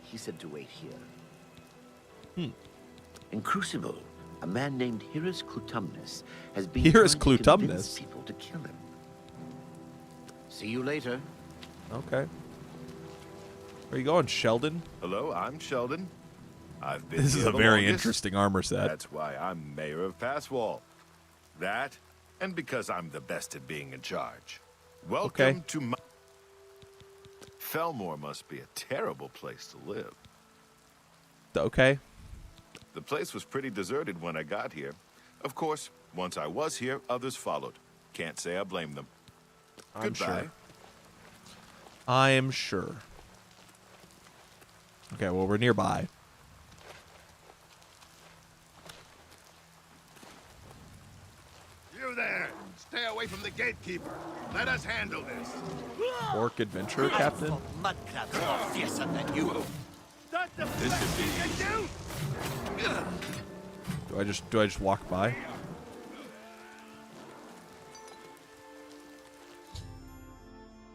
he said to wait here. In Crucible, a man named Hirus Clutumnus has been
Hirus
trying to convince
Clutumnus?
people to kill him. See you later.
Okay. Where are you going, Sheldon?
Hello, I'm Sheldon. I've been
This is
here
a
the
very
longest.
interesting armor set.
That's why I'm mayor of Passwall. That, and because I'm the best at being in charge. Welcome to my... Felmore must be a terrible place to live.
Okay.
The place was pretty deserted when I got here. Of course, once I was here, others followed. Can't say I blame them.
I'm
Goodbye.
sure. I am sure. Okay, well, we're nearby.
You there! Stay away from the gatekeeper. Let us handle this.
Orc Adventure Captain?
Mudcrabs are fiercer than you.
This should be easy.
Do I just walk by?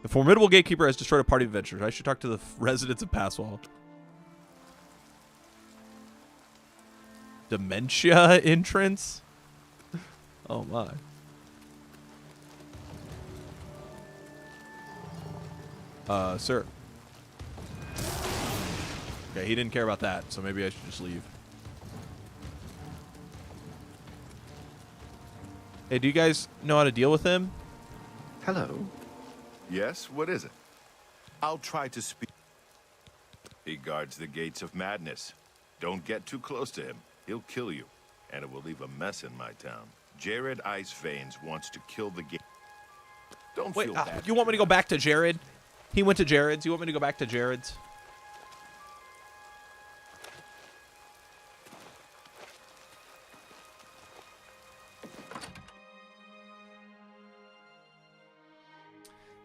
The formidable gatekeeper has destroyed a party of adventurers. I should talk to the residents of Passwall. Dementia entrance? Oh my. Sir. Okay, he didn't care about that, so maybe I should just leave. Hey, do you guys know how to deal with him?
Hello. Yes, what is it? I'll try to speak. He guards the gates of madness. Don't get too close to him. He'll kill you, and it will leave a mess in my town. Jared Ice Veins wants to kill the gate. Don't
Wait,
feel bad.
you want me to go back to Jared? He went to Jared's. You want me to go back to Jared's?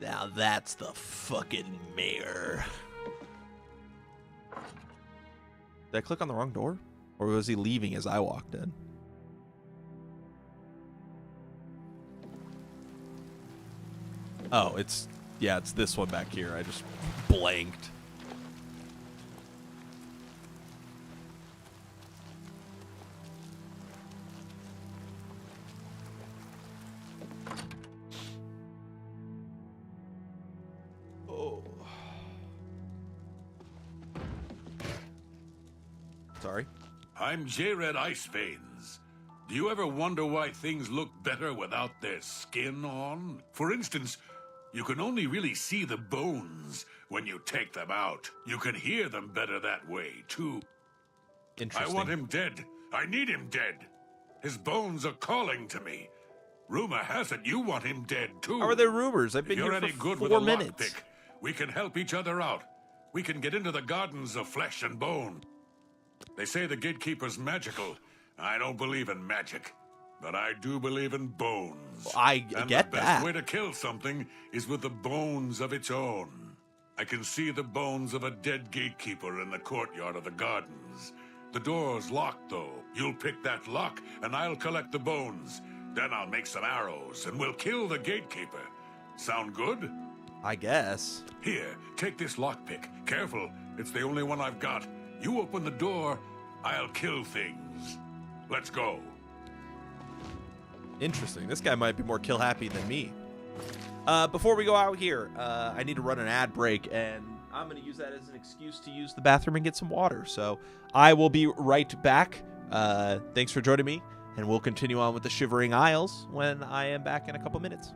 Now that's the fucking mayor. Did I click on the wrong door? Or was he leaving as I walked in? Oh, it's this one back here. I just blanked. Oh. Sorry.
I'm Jared Iceveins. Do you ever wonder why things look better without their skin on? For instance, you can only really see the bones when you take them out. You can hear them better that way, too.
Interesting.
I want him dead. I need him dead. His bones are calling to me. Rumor has it you want him dead, too.
How are there rumors? I've been
if you're
here
any
for
good
4
with a
minutes.
lockpick, we can help each other out. We can get into the gardens of flesh and bone. They say the gatekeeper's magical. I don't believe in magic, but I do believe in bones.
Well, I
and
get
the best
that.
way to kill something is with the bones of its own. I can see the bones of a dead gatekeeper in the courtyard of the gardens. The door's locked, though. You'll pick that lock, and I'll collect the bones. Then I'll make some arrows, and we'll kill the gatekeeper. Sound good?
I guess.
Here, take this lockpick. Careful, it's the only one I've got. You open the door, I'll kill things. Let's go.
Interesting. This guy might be more kill happy than me. Before we go out here, I need to run an ad break, and I'm going to use that as an excuse to use the bathroom and get some water. So I will be right back. Thanks for joining me, and we'll continue on with the Shivering Isles when I am back in a couple minutes.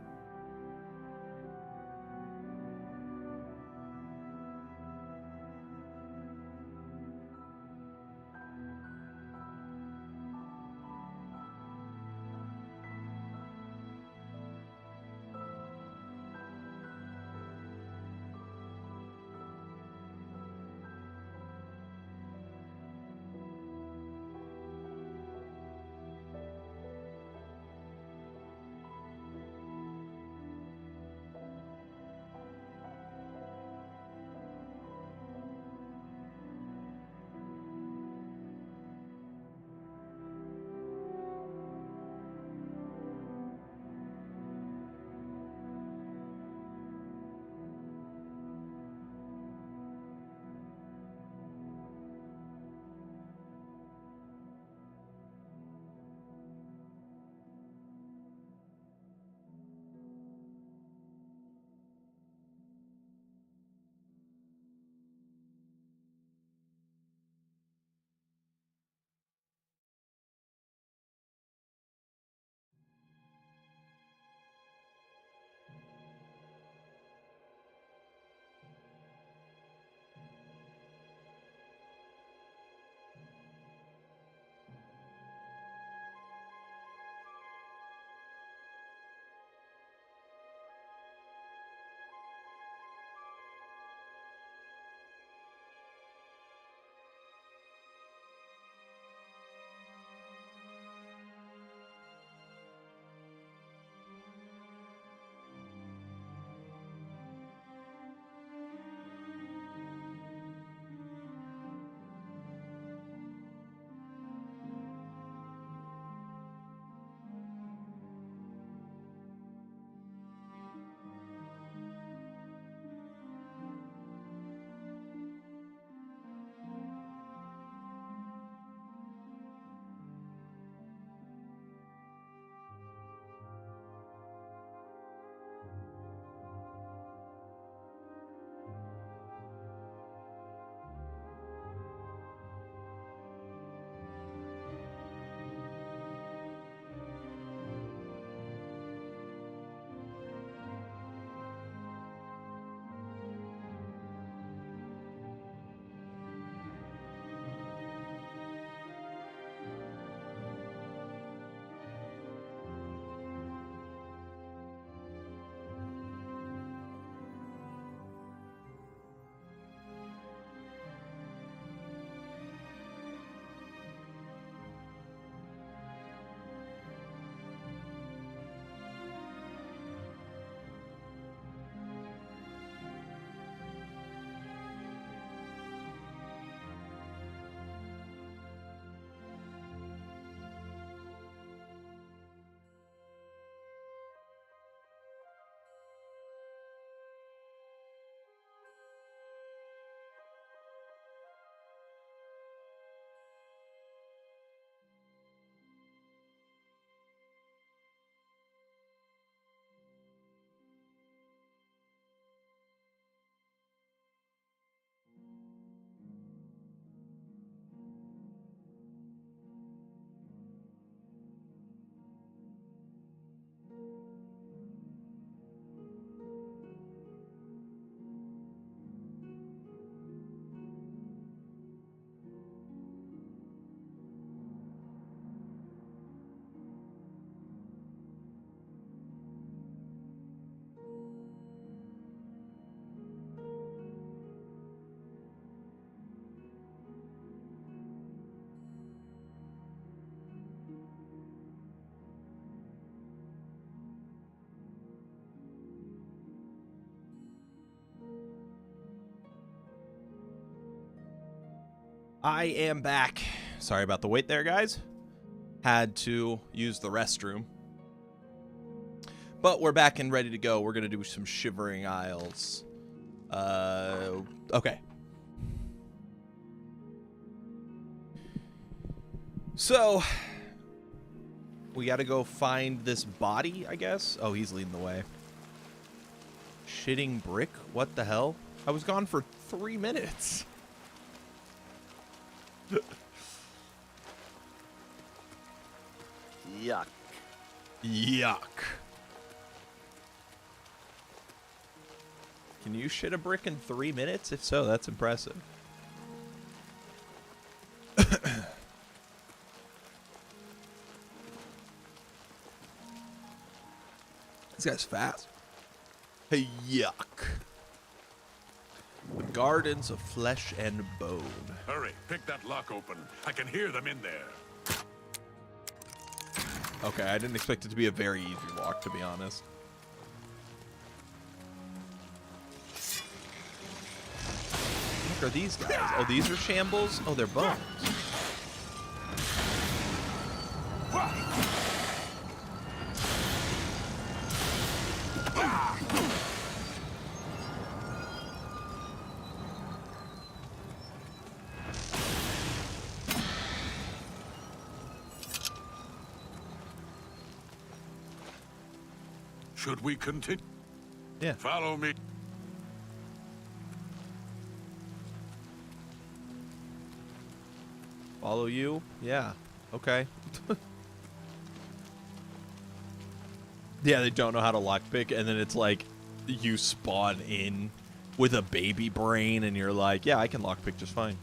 I am back. Sorry about the wait there, guys. Had to use the restroom. But we're back and ready to go. We're going to do some Shivering Isles. Okay. So, we got to go find this body, I guess. Oh, he's leading the way. Shitting brick? What the hell? I was gone for 3 minutes.
Yuck.
Yuck. Can you shit a brick in 3 minutes? If so, that's impressive. This guy's fast. Hey, yuck. The Gardens of Flesh and Bone.
Hurry, pick that lock open. I can hear them in there.
Okay, I didn't expect it to be a very easy walk, to be honest. What are these guys? Oh, these are shambles? Oh, they're bones.
Should we continue?
Yeah.
Follow me.
Follow you? Yeah. Okay. Yeah, they don't know how to lockpick, and then it's like you spawn in with a baby brain, and you're like, yeah, I can lockpick just fine.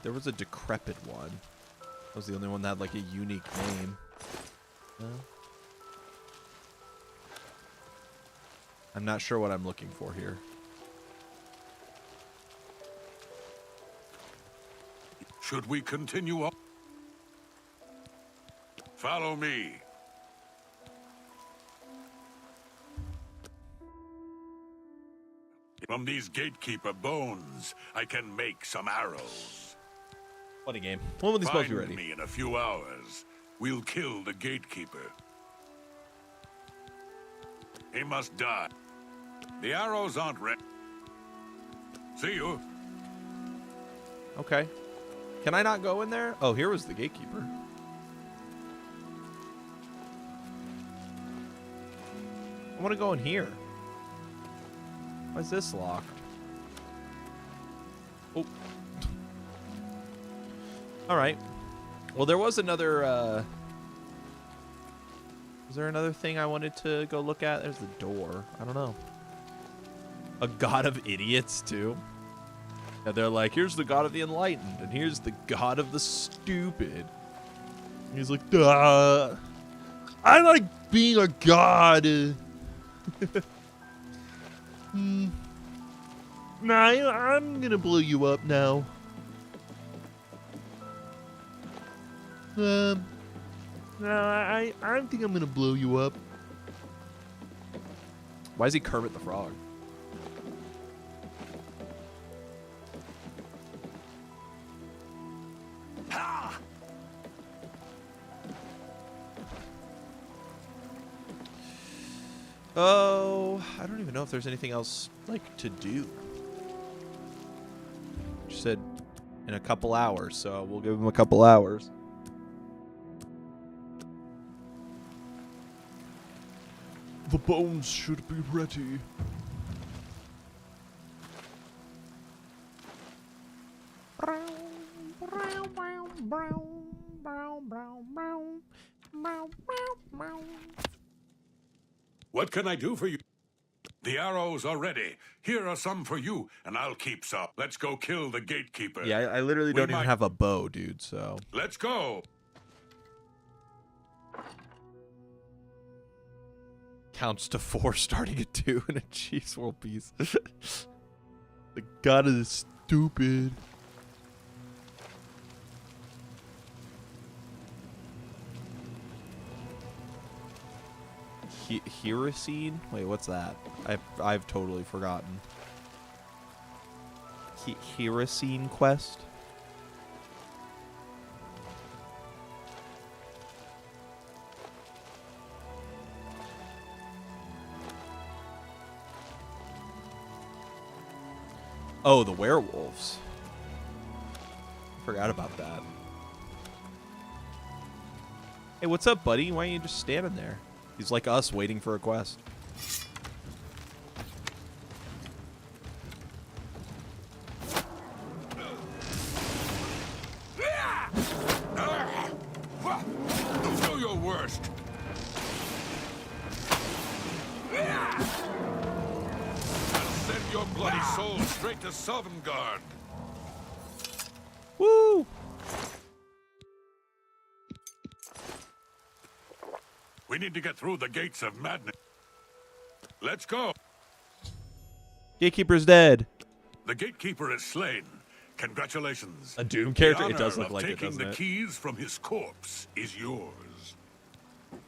There was a decrepit one. That was the only one that had like a unique name. No? I'm not sure what I'm looking for here.
Should we continue on? Follow me. From these gatekeeper bones, I can make some arrows.
Funny game. When will these both be
Find
ready?
me in a few hours. We'll kill the gatekeeper. He must die. The arrows aren't ready. See you.
Okay. Can I not go in there? Oh, here was the gatekeeper. I want to go in here. Why is this locked? Oh. All right. Well, there was another, was there another thing I wanted to go look at? There's the door. I don't know. A god of idiots, too. And they're like, here's the god of the enlightened, and here's the god of the stupid. And he's like, I like being a god. Nah, I'm gonna blow you up now. No, I think I'm gonna blow you up. Why is he Kermit the Frog? Oh, I don't even know if there's anything else, like, to do. She said in a couple hours, so we'll give him a couple hours. The bones should be ready.
What can I do for you? The arrows are ready. Here are some for you, and I'll keep some. Let's go kill the gatekeeper.
Yeah, I literally don't even have a bow, dude, so.
Let's go.
Counts to 4, starting at 2 in a Chiefs World Peace. The god of the stupid. Hiracine? Wait, what's that? I've totally forgotten. Hiracine quest? Oh, the werewolves. Forgot about that. Hey, what's up, buddy? Why are you just standing there? He's like us, waiting for a quest.
Do your worst. Send your bloody soul straight to Sovngarde.
Woo!
We need to get through the gates of madness. Let's go.
Gatekeeper's dead.
The gatekeeper is slain. Congratulations.
A Doom character?
The
It does
honor
look like
of
it,
taking
doesn't
the
it?
keys from his corpse is yours. As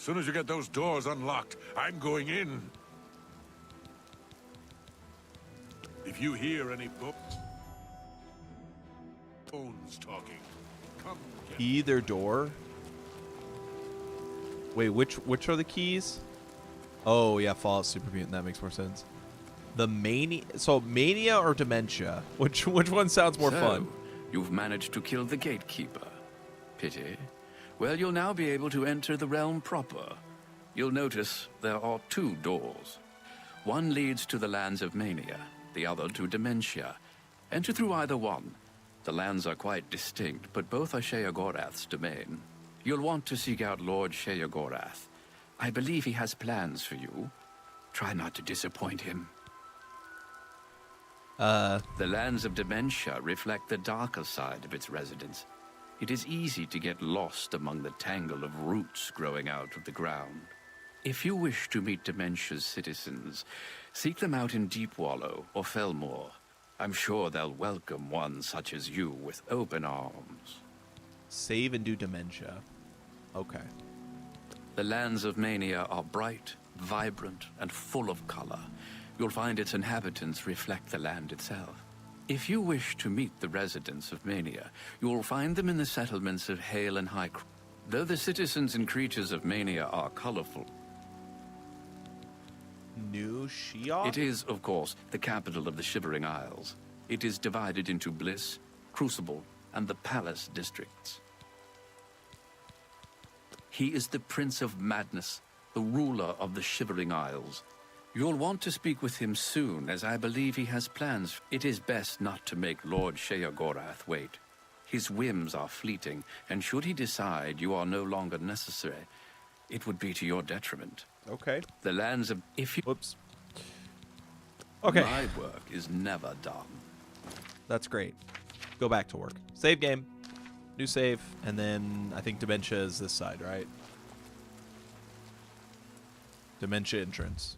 soon as you get those doors unlocked, I'm going in. If you hear any bones talking, come get
Either door. Wait, which are the keys? Oh yeah, Fallout Super Mutant. That makes more sense. The mania. So mania or dementia? Which one sounds more fun?
You've managed to kill the gatekeeper. Pity. Well, you'll now be able to enter the realm proper. You'll notice there are 2 doors. One leads to the lands of mania, the other to dementia. Enter through either one. The lands are quite distinct, but both are Sheogorath's domain. You'll want to seek out Lord Sheogorath. I believe he has plans for you. Try not to disappoint him. The lands of dementia reflect the darker side of its residents. It is easy to get lost among the tangle of roots growing out of the ground. If you wish to meet dementia's citizens, seek them out in Deepwallow or Felmore. I'm sure they'll welcome one such as you with open arms.
Save and do dementia. Okay.
The lands of Mania are bright, vibrant, and full of color. You'll find its inhabitants reflect the land itself. If you wish to meet the residents of Mania, you will find them in the settlements of Hale and High. Though the citizens and creatures of Mania are colorful,
New Sheoth?
it is, of course, the capital of the Shivering Isles. It is divided into Bliss, Crucible, and the Palace districts. He is the Prince of Madness, the ruler of the Shivering Isles. You'll want to speak with him soon, as I believe he has plans. It is best not to make Lord Sheogorath wait. His whims are fleeting, and should he decide you are no longer necessary, it would be to your detriment.
Okay.
The lands of... if you...
Whoops. Okay.
My work is never done.
That's great. Go back to work. Save game. New save. And then I think dementia is this side, right? Dementia entrance.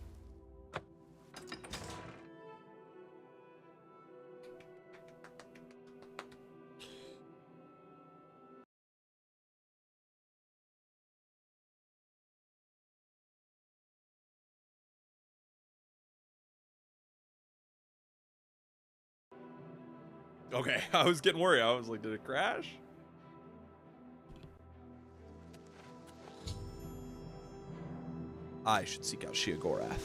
Okay, I was getting worried. I was like, did it crash? I should seek out Sheogorath.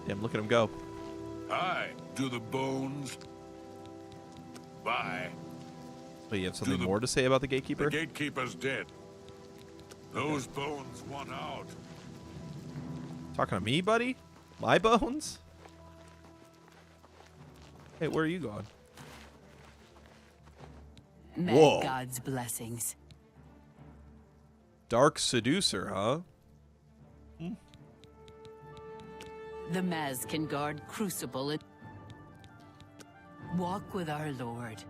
Damn, look at him go.
Hi, do the bones. Bye.
Wait, you have something more to say about the Gatekeeper?
The Gatekeeper's dead. Those bones won out.
Talking to me, buddy? My bones? Hey, where are you going?
May
Whoa.
God's blessings.
Dark Seducer, huh?
The Maz can guard Crucible and walk with our Lord.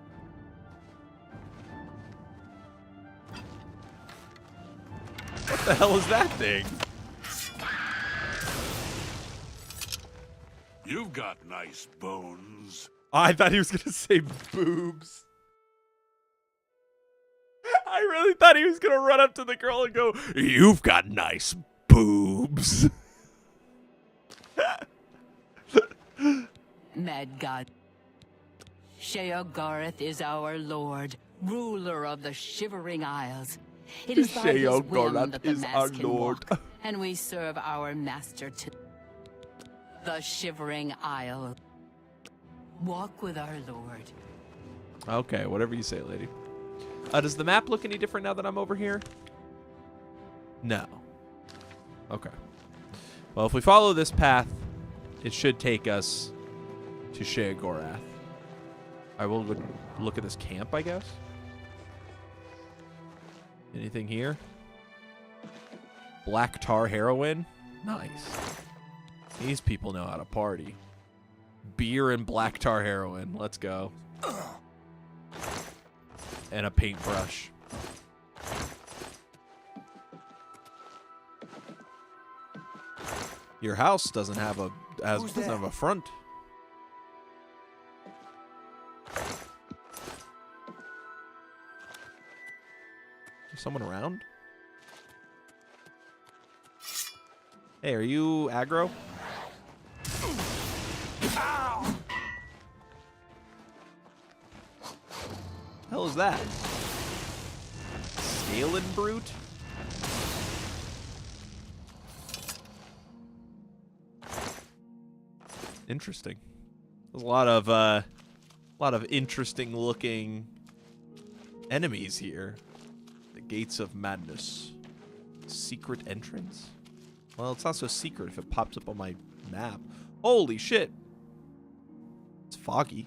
What the hell is that thing?
You've got nice bones.
I thought he was going to say boobs. I really thought he was going to run up to the girl and go, "You've got nice boobs."
Mad God. Sheogorath is our lord, ruler of the Shivering Isles. It is by his whim
Sheogorath
that the
is our
mask can
lord.
walk, and we serve our master to the Shivering Isle. Walk with our lord.
Okay, whatever you say, lady. Does the map look any different now that I'm over here? No. Okay. Well, if we follow this path, it should take us to Sheogorath. I will look at this camp, I guess. Anything here? Black tar heroin? Nice. These people know how to party. Beer and black tar heroin. Let's go. And a paintbrush. Your house doesn't have a doesn't have a front. Is someone around? Hey, are you aggro? Hell is that? Scaling brute? Interesting. There's a lot of interesting looking enemies here. The Gates of Madness. Secret entrance? Well, it's not so secret if it pops up on my map. Holy shit. It's foggy.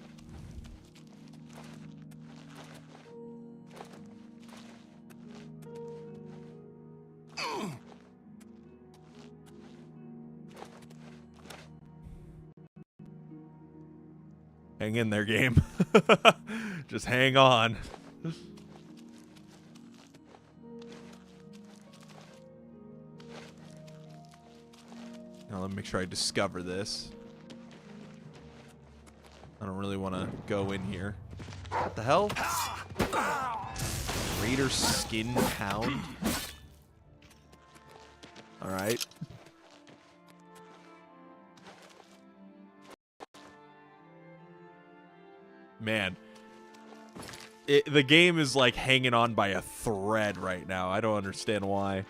Hang in there, game. Just hang on. Now let me make sure I discover this. I don't really want to go in here. What the hell? Raider Skin Hound? Alright. Man, the game is like hanging on by a thread right now. I don't understand why.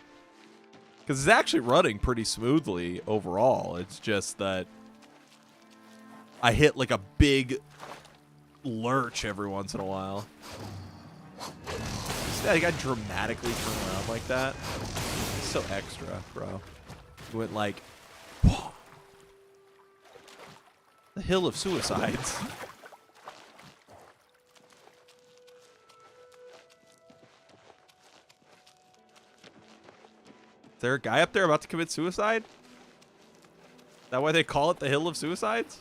Because it's actually running pretty smoothly overall. It's just that I hit like a big lurch every once in a while. I got dramatically turned around like that. It's so extra, bro. It went like the Hill of Suicides. Is there a guy up there about to commit suicide? Is that why they call it the Hill of Suicides?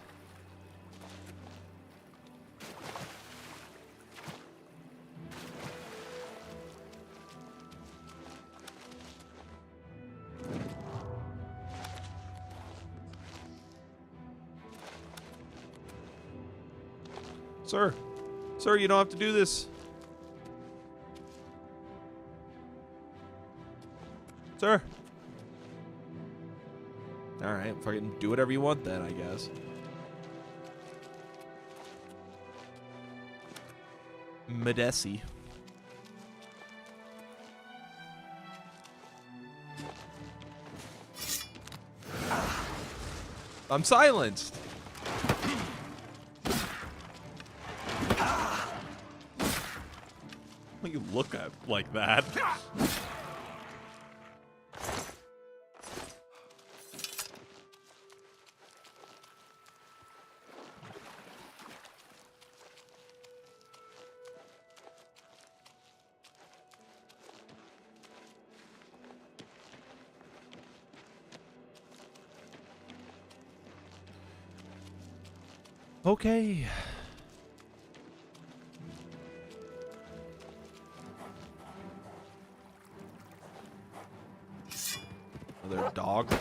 Sir. Sir, you don't have to do this. Sir. Alright, fucking do whatever you want then, I guess. Medesi. I'm silenced. What you look at like that? Okay. Another dog.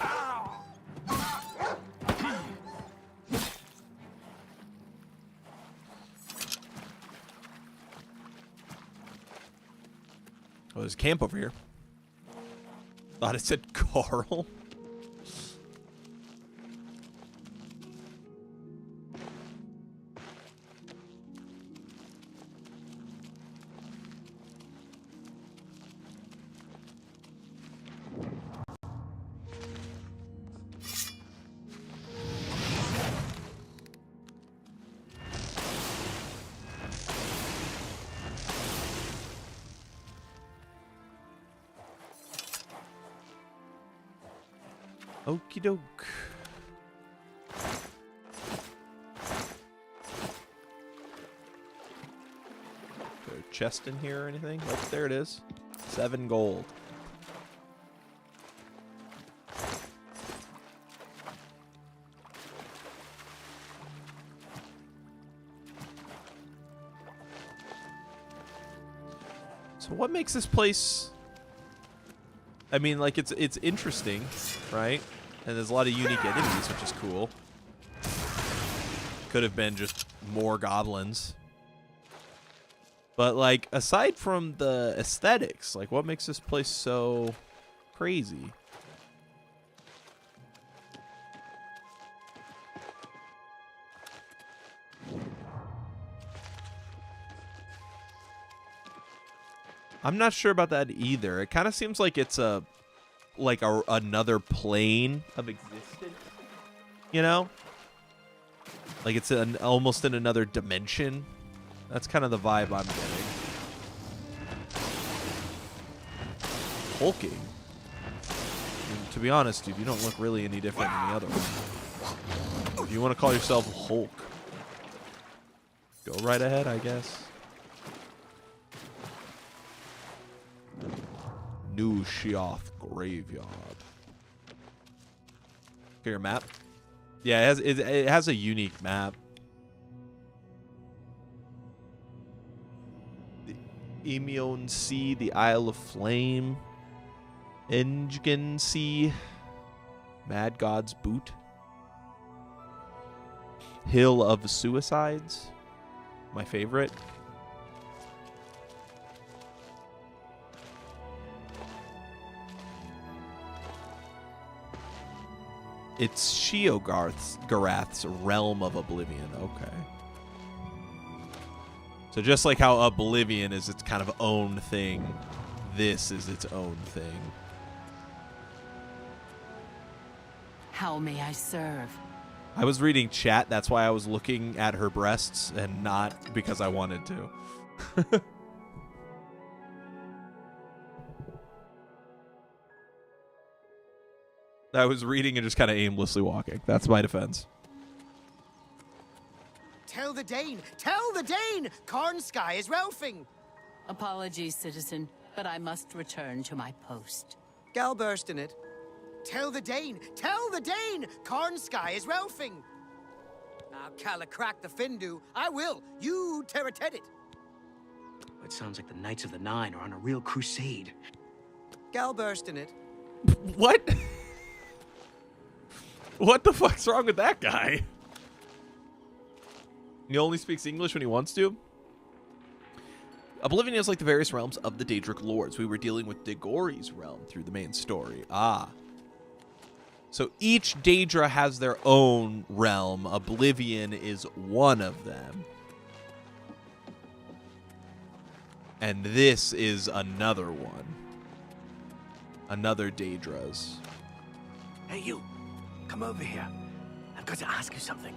there's a camp over here. Thought it said Carl. Okie doke. Is there a chest in here or anything? Oh, there it is. 7 gold. So what makes this place... I mean, like, it's interesting, right? And there's a lot of unique enemies, which is cool. Could have been just more goblins. But, like, aside from the aesthetics, like, what makes this place so crazy? I'm not sure about that either. It kind of seems like it's another plane of existence, you know? Like it's almost in another dimension. That's kind of the vibe I'm getting. Hulking. And to be honest, dude, you don't look really any different than the other one. If you want to call yourself Hulk, go right ahead, I guess. New Sheoth Graveyard. Get your map. Yeah, it has a unique map. The Emion Sea, the Isle of Flame, Engen Sea, Mad God's Boot, Hill of Suicides, my favorite. It's Sheogorath's Realm of Oblivion. Okay. So just like how Oblivion is its kind of own thing, this is its own thing.
How may I serve?
I was reading chat. That's why I was looking at her breasts and not because I wanted to. I was reading and just kind of aimlessly walking. That's my defense.
Tell the Dane! Tell the Dane! Cornsky is Ralphing!
Apologies, citizen, but I must return to my post.
Gal burst in it. Tell the Dane! Tell the Dane! Cornsky is Ralphing! Now, Calla crack the Findu. I will. You Terrated it.
It sounds like the Knights of the Nine are on a real crusade.
Gal burst in it.
What? What the fuck's wrong with that guy? He only speaks English when he wants to? Oblivion is like the various realms of the Daedric Lords. We were dealing with Degori's realm through the main story. Ah. So each Daedra has their own realm. Oblivion is one of them. And this is another one. Another Daedra's.
Hey, you. Come over here. I've got to ask you something.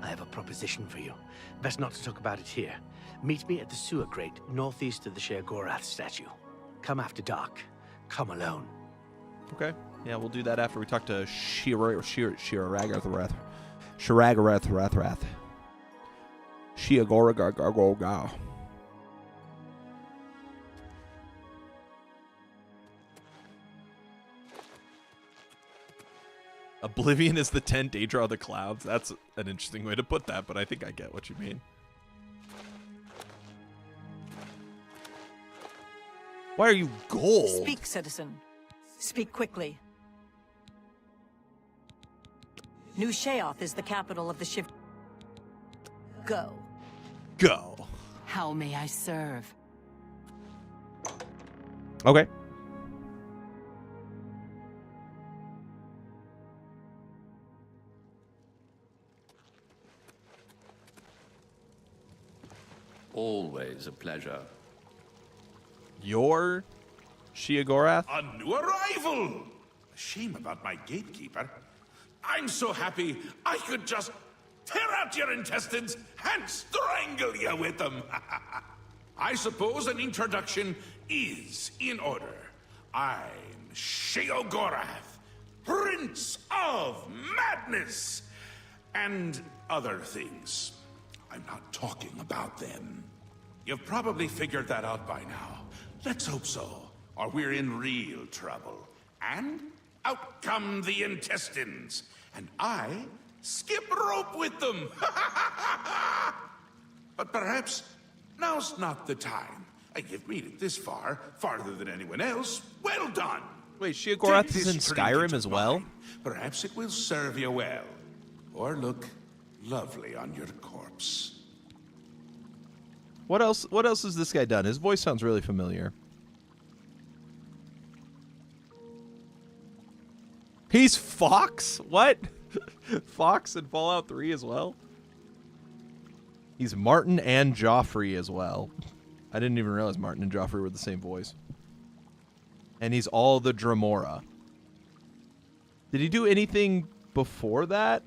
I have a proposition for you. Best not to talk about it here. Meet me at the sewer grate, northeast of the Sheogorath statue. Come after dark. Come alone.
Okay. Yeah, we'll do that after we talk to Sheogorath. Sheogorath. Oblivion is the 10 Daedra of the clouds. That's an interesting way to put that, but I think I get what you mean. Why are you gold?
Speak, citizen. Speak quickly. New Sheoth is the capital of the Shiv... Go.
Go.
How may I serve?
Okay.
Always a pleasure.
You're Sheogorath?
A new arrival! Shame about my gatekeeper. I'm so happy I could just tear out your intestines and strangle you with them. I suppose an introduction is in order. I'm Sheogorath, Prince of Madness, and other things. I'm not talking about them. You've probably figured that out by now. Let's hope so, or we're in real trouble. And out come the intestines, and I skip rope with them. But perhaps now's not the time. You've made it this far, farther than anyone else. Well done.
Wait, Sheogorath is in Skyrim as well?
Perhaps it will serve you well, or look lovely on your corpse.
What else has this guy done? His voice sounds really familiar. He's Fox? What? Fox in Fallout 3 as well? He's Martin and Joffrey as well. I didn't even realize Martin and Joffrey were the same voice. And he's all the Dremora. Did he do anything before that?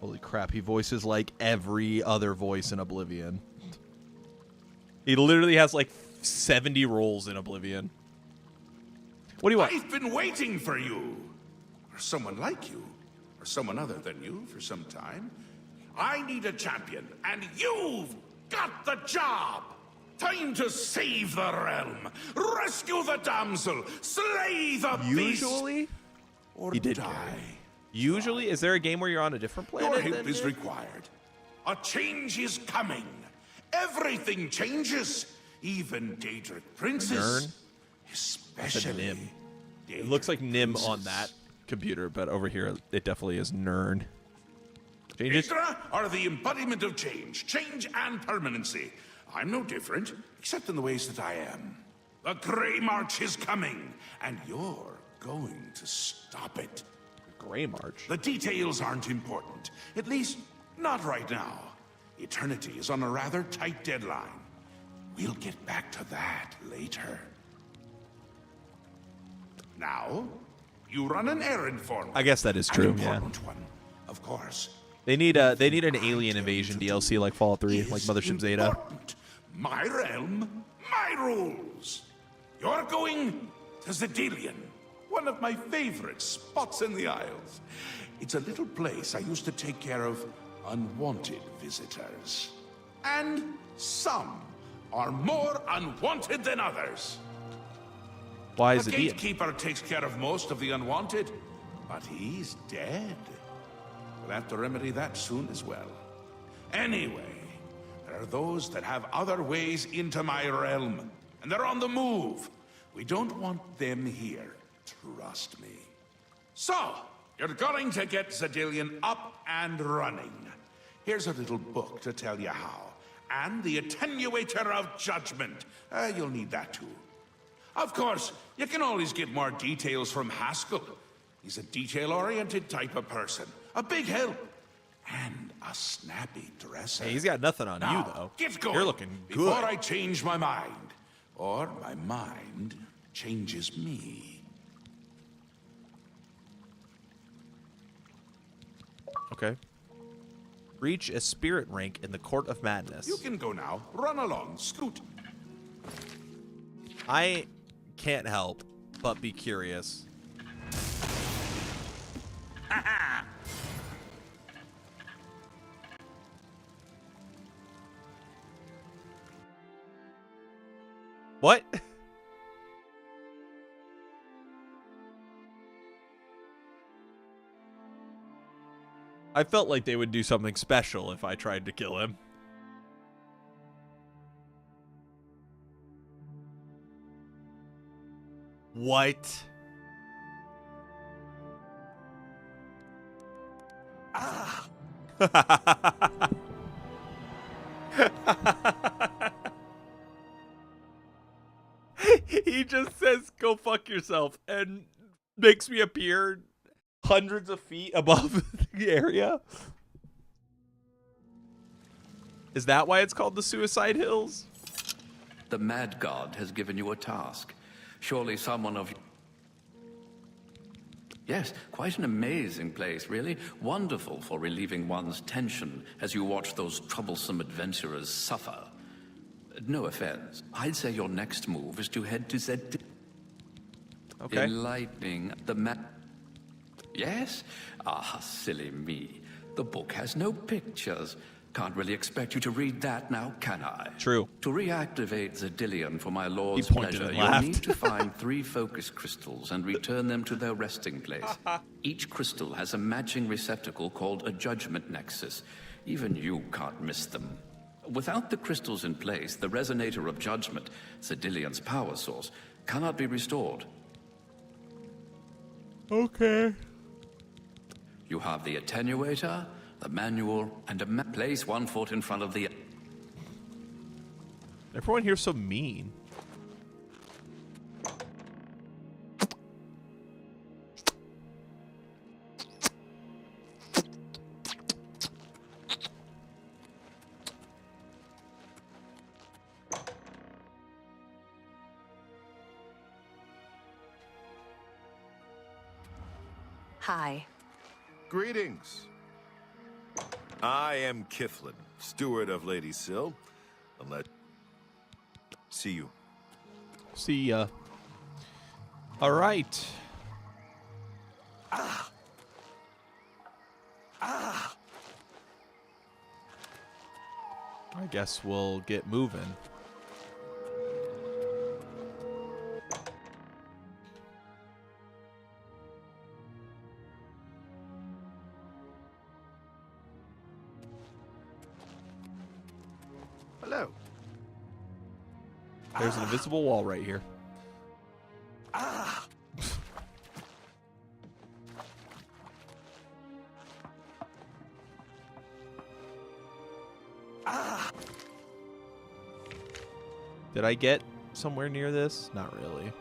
Holy crap, he voices like every other voice in Oblivion. He literally has like 70 roles in Oblivion. What do you want?
I've been waiting for you. Or someone like you. Or someone other than you for some time. I need a champion, and you've got the job! Time to save the realm, rescue the damsel, slay the beast,
Usually?
or
He did
die.
Usually? Is there a game where you're on a different planet?
Your help
than
is
him?
required. A change is coming. Everything changes. Even Daedric princes.
Nern?
Especially
Said Nim. It looks like Nim on that computer, but over here it definitely is Nern. Changes?
Daedra are the embodiment of change and permanency. I'm no different, except in the ways that I am. The Grey March is coming, and you're going to stop it.
Grey March?
The details aren't important. At least, not right now. Eternity is on a rather tight deadline. We'll get back to that later. Now, you run an errand for me.
I guess that is true,
An
yeah.
important one, of course.
They need an alien invasion DLC like Fallout 3, like Mothership Zeta.
Important. My realm, my rules. You're going to Zedilian, one of my favorite spots in the Isles. It's a little place I used to take care of unwanted visitors. And some are more unwanted than others.
Why is
the
it
gatekeeper takes care of most of the unwanted, but he's dead. We'll have to remedy that soon as well. Anyway, there are those that have other ways into my realm, and they're on the move. We don't want them here. Trust me. So, you're going to get Zedilian up and running. Here's a little book to tell you how. And the Attenuator of Judgment. You'll need that too. Of course, you can always get more details from Haskell. He's a detail-oriented type of person. A big help. And a snappy dresser.
Hey, he's got nothing on
Now,
you, though.
Get going.
You're looking good.
Before I change my mind. Or my mind changes me.
Okay. Reach a spirit rank in the Court of Madness.
You can go now. Run along. Scoot.
I can't help but be curious. What? I felt like they would do something special if I tried to kill him. What? He just says, "Go fuck yourself," and makes me appear hundreds of feet above the area. Is that why it's called the Suicide Hills?
The Mad God has given you a task. Surely someone of... Yes, quite an amazing place, really. Wonderful for relieving one's tension as you watch those troublesome adventurers suffer. No offense. I'd say your next move is to head to Zed...
Okay.
Enlightening the Yes? Ah, silly me. The book has no pictures. Can't really expect you to read that now, can I?
True.
To reactivate Zedillion for my lord's
He pointed
pleasure,
and
you'll
laughed.
need to find 3 focus crystals and return them to their resting place. Each crystal has a matching receptacle called a judgment nexus. Even you can't miss them. Without the crystals in place, the resonator of judgment, Zedillion's power source, cannot be restored.
Okay.
You have the attenuator, the manual, and place one foot in front of the...
Everyone here's so mean.
Hi.
Greetings. I am Kiflin, steward of Lady Syl. See you.
See ya. All right. I guess we'll get moving.
Hello.
There's an invisible wall right here. Did I get somewhere near this? Not really.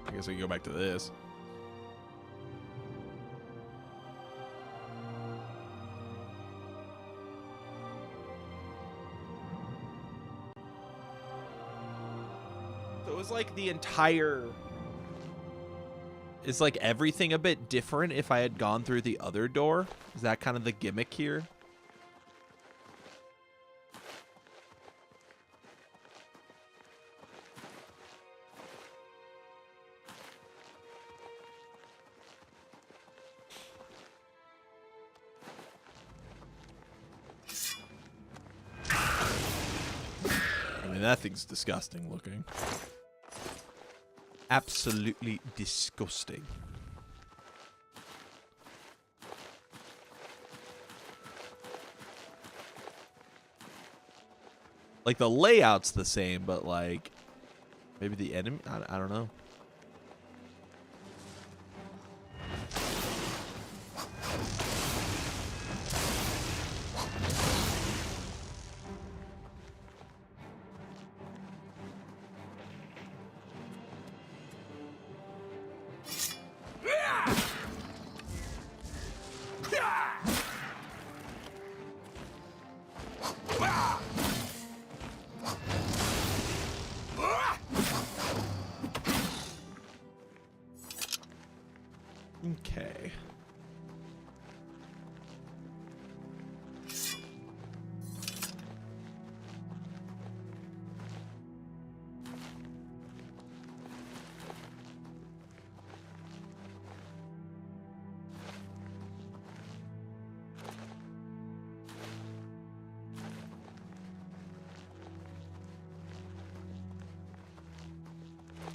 I guess I can go back to this. So it was like the entire... Is like everything a bit different if I had gone through the other door? Is that kind of the gimmick here? I mean, that thing's disgusting looking. Absolutely disgusting. Like, the layout's the same, but, like, maybe the enemy? I don't know. Okay.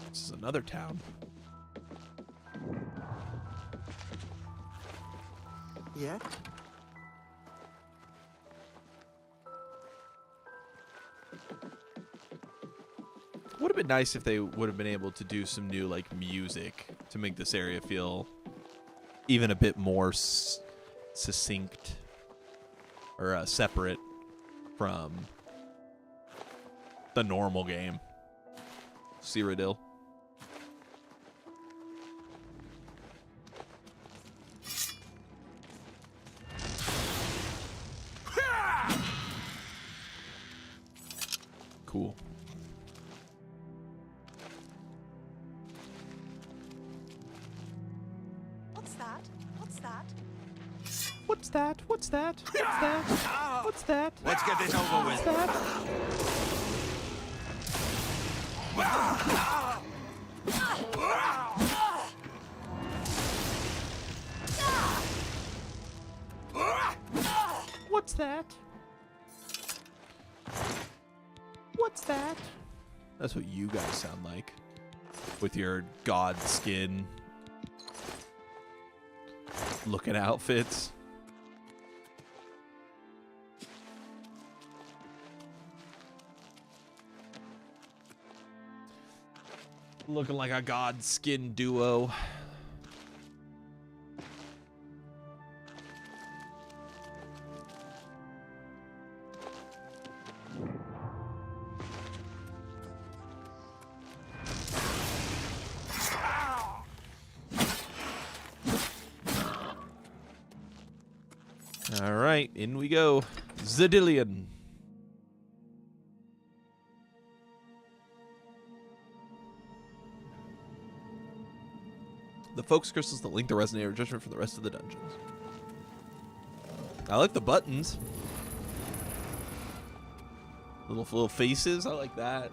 This is another town.
Yeah?
Would have been nice if they would have been able to do some new, like, music to make this area feel even a bit more succinct or separate from the normal game. Cyrodiil. Cool.
What's that? What's that?
What's that? What's that? What's that? What's that?
Let's get this over with.
What's that? What's that? That's what you guys sound like. With your god skin looking outfits. Looking like a god skin duo. All right, in we go. Xedilian. The focus crystals that link the resonator judgment from the rest of the dungeons. I like the buttons. Little faces, I like that.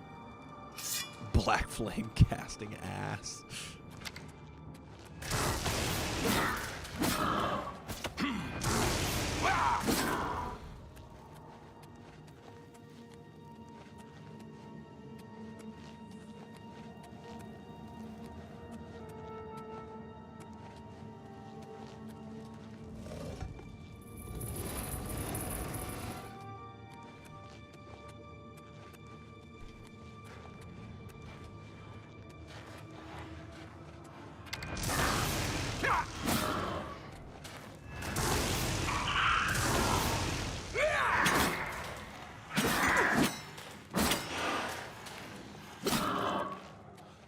Black flame casting ass.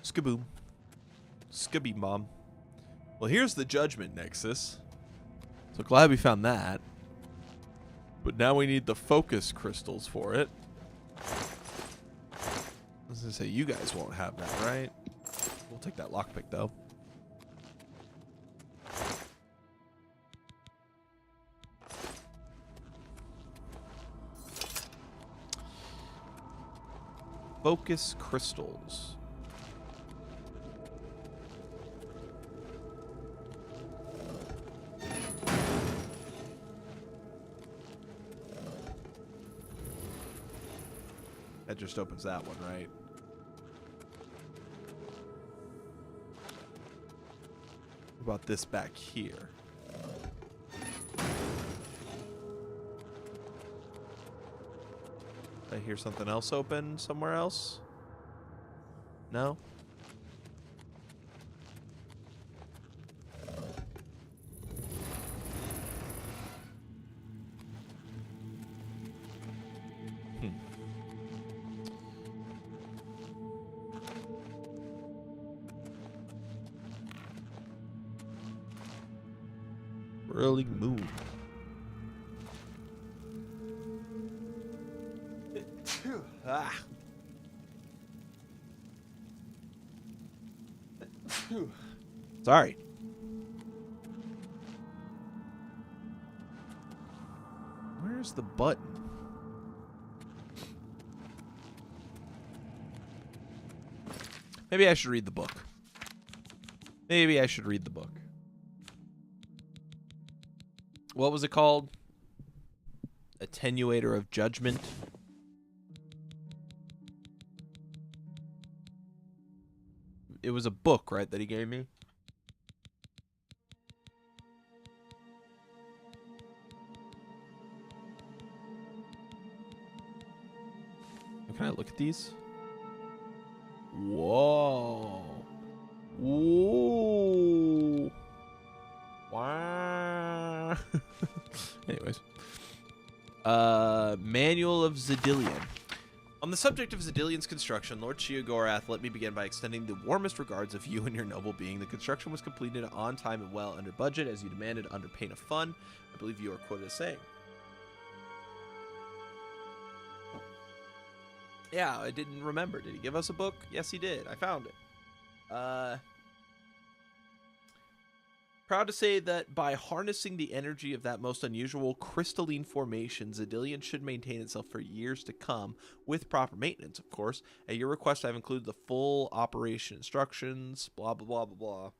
Skaboom. Skabeam bomb. Well, here's the Judgment Nexus. So glad we found that. But now we need the focus crystals for it. I was gonna say, you guys won't have that, right? We'll take that lockpick, though. Focus crystals. That just opens that one, right? What about this back here? I hear something else open somewhere else? No? Early moon. Ah. Sorry. Where's the button? Maybe I should read the book. Maybe I should read the book. What was it called? Attenuator of Judgment. It was a book, right, that he gave me? Can I look at these? Whoa. Whoa. Wow. Anyways. Manual of Xedilian. On the subject of Xedilion's construction, Lord Sheogorath, let me begin by extending the warmest regards of you and your noble being. The construction was completed on time and well under budget, as you demanded under pain of fun. I believe you are quoted as saying. Yeah, I didn't remember. Did he give us a book? Yes, he did. I found it. Proud to say that by harnessing the energy of that most unusual crystalline formation, Xedilion should maintain itself for years to come, with proper maintenance, of course. At your request, I've included the full operation instructions, blah, blah, blah, blah, blah.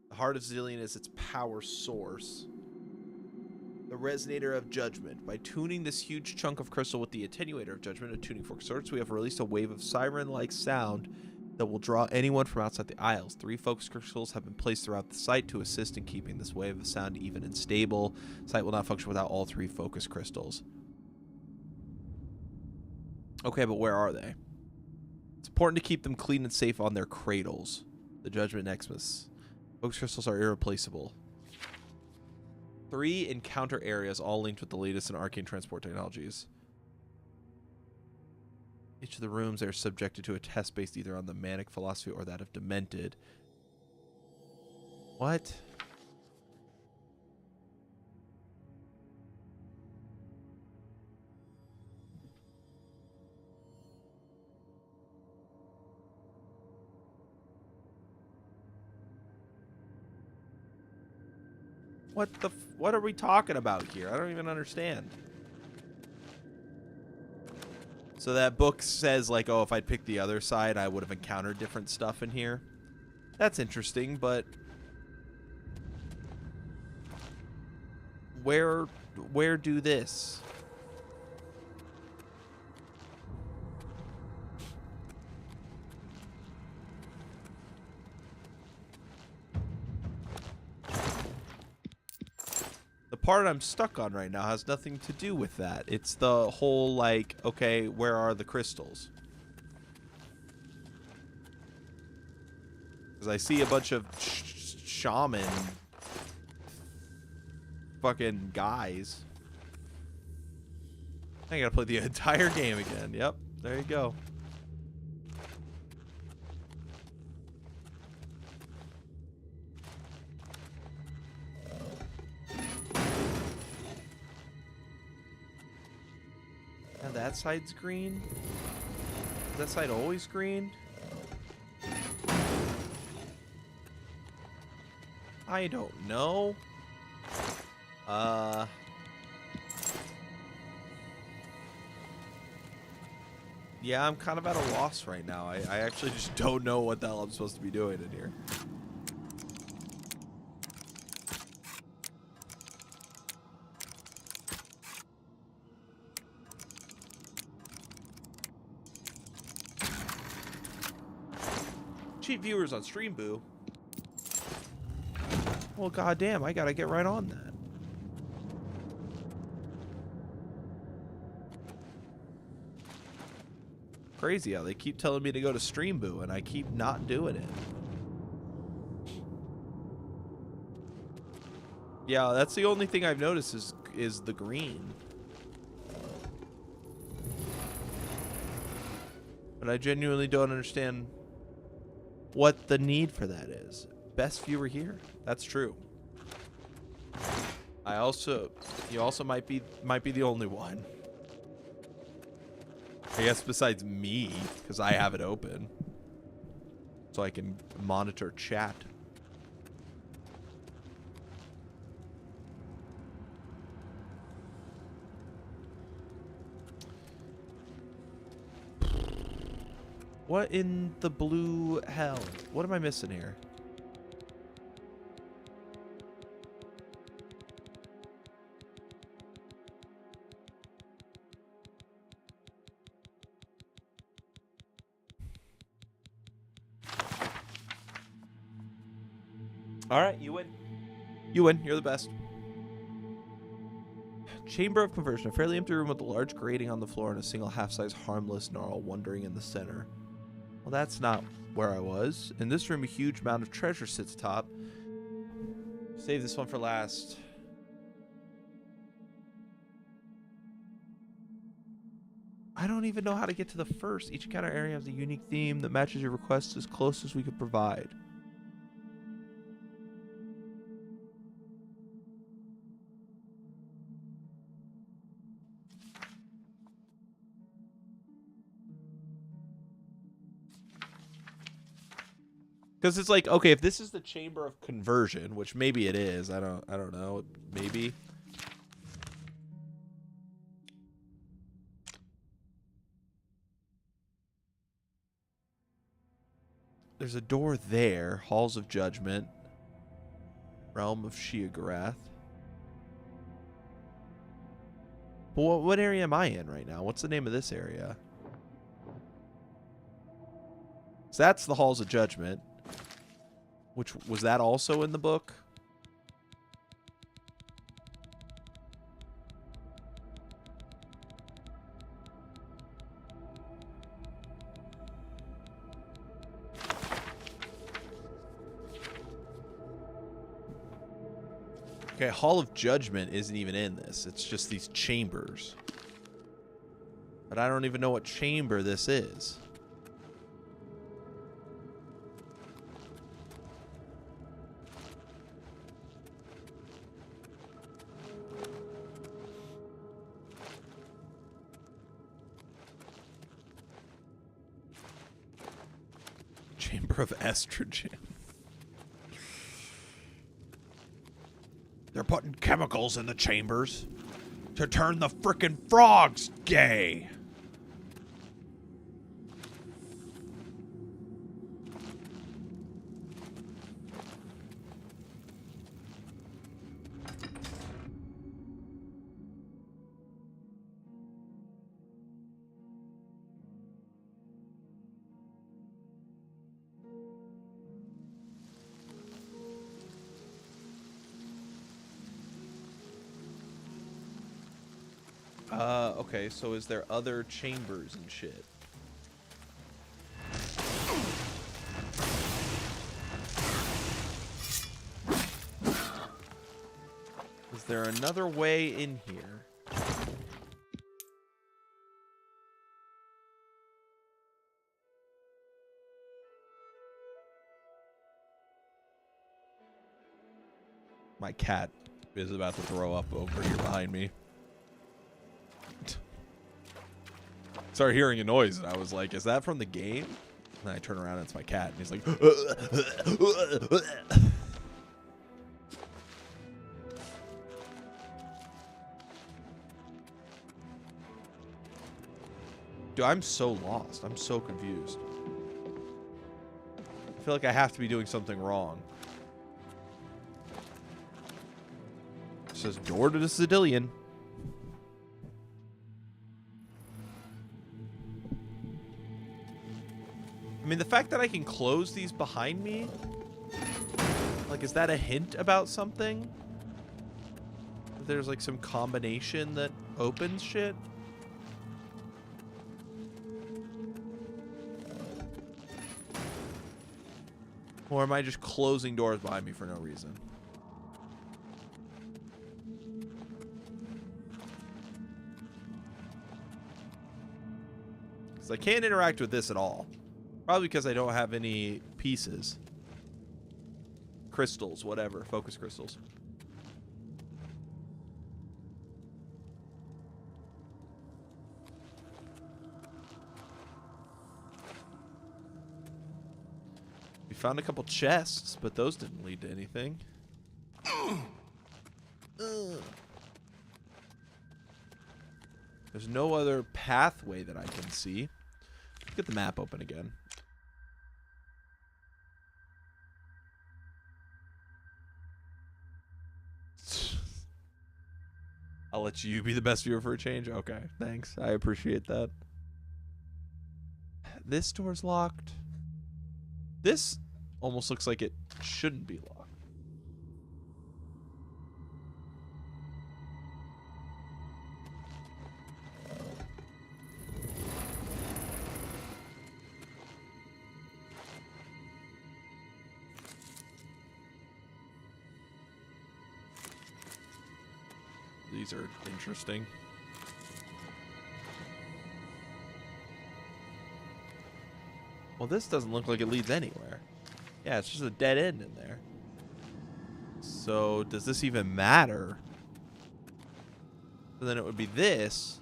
The heart of Xedilion is its power source. The resonator of judgment. By tuning this huge chunk of crystal with the attenuator of judgment, a tuning fork source, we have released a wave of siren-like sound that will draw anyone from outside the Isles. 3 focus crystals have been placed throughout the site to assist in keeping this wave of sound even and stable. The site will not function without all 3 focus crystals. Okay, but where are they? It's important to keep them clean and safe on their cradles. The Judgment Nexus. Focus crystals are irreplaceable. 3 encounter areas, all linked with the latest in arcane transport technologies. Each of the rooms are subjected to a test based either on the manic philosophy or that of Demented. What? What are we talking about here? I don't even understand. So that book says, like, oh, if I'd picked the other side, I would have encountered different stuff in here. That's interesting, but where do this? The part I'm stuck on right now has nothing to do with that. It's the whole, like, okay, where are the crystals? Because I see a bunch of shaman fucking guys. I gotta play the entire game again. Yep, there you go. Now that side's green? Is that side always green? I don't know. Yeah, I'm kind of at a loss right now. I actually just don't know what the hell I'm supposed to be doing in here. Cheap viewers on Streamboo. Well, goddamn, I gotta get right on that. Crazy how they keep telling me to go to Streamboo and I keep not doing it. Yeah, that's the only thing I've noticed is the green. But I genuinely don't understand what the need for that is. Best viewer here. That's true. You also might be the only one. I guess besides me, because I have it open. So I can monitor chat. What in the blue hell? What am I missing here? All right, you win. You win. You're the best. Chamber of Conversion. A fairly empty room with a large grating on the floor and a single half-size harmless gnarl wandering in the center. Well, that's not where I was. In this room, a huge mound of treasure sits atop. Save this one for last. I don't even know how to get to the first. Each encounter area has a unique theme that matches your request as close as we could provide. Because it's like, okay, if this is the Chamber of Conversion, which maybe it is, I don't know, maybe. There's a door there, Halls of Judgment, Realm of Sheogorath. But what area am I in right now? What's the name of this area? So that's the Halls of Judgment. Which, was that also in the book? Okay, Hall of Judgment isn't even in this. It's just these chambers. But I don't even know what chamber this is. Chamber of Estrogen. They're putting chemicals in the chambers to turn the frickin' frogs gay. Okay, so is there other chambers and shit? Is there another way in here? My cat is about to throw up over here behind me. Started hearing a noise and I was like, is that from the game? And then I turn around and it's my cat and he's like dude, I'm so lost. I'm so confused. I feel like I have to be doing something wrong. It says door to the Cedillion. I mean, the fact that I can close these behind me, like, is that a hint about something? There's like some combination that opens shit? Or am I just closing doors behind me for no reason? Because I can't interact with this at all. Probably because I don't have any pieces. Crystals, whatever. Focus crystals. We found a couple chests, but those didn't lead to anything. There's no other pathway that I can see. Let's get the map open again. I'll let you be the best viewer for a change. Okay, thanks. I appreciate that. This door's locked. This almost looks like it shouldn't be locked. These are interesting. Well, this doesn't look like it leads anywhere. Yeah, it's just a dead end in there. So, does this even matter? So then it would be this.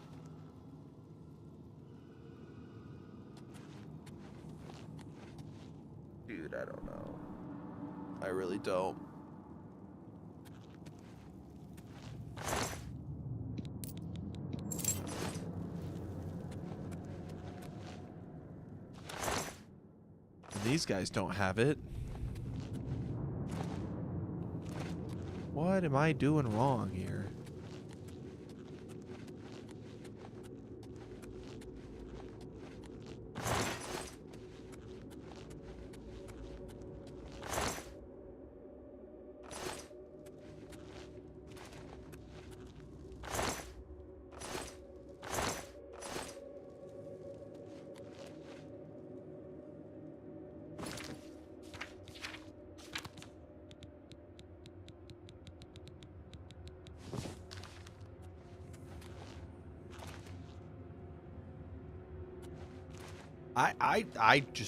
Dude, I don't know. I really don't. These guys don't have it. What am I doing wrong here?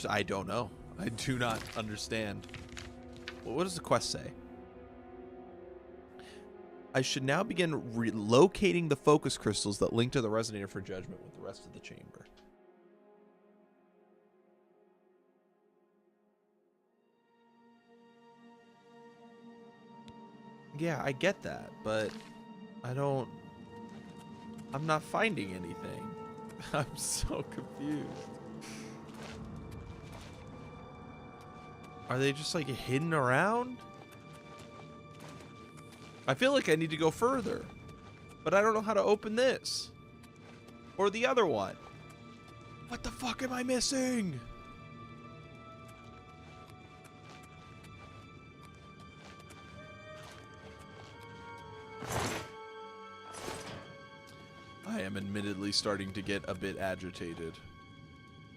I don't know. I do not understand. Well, what does the quest say? I should now begin relocating the focus crystals that link to the resonator for judgment with the rest of the chamber. Yeah, I get that, but I'm not finding anything. I'm so confused. Are they just like hidden around? I feel like I need to go further, but I don't know how to open this or the other one. What the fuck am I missing? I am admittedly starting to get a bit agitated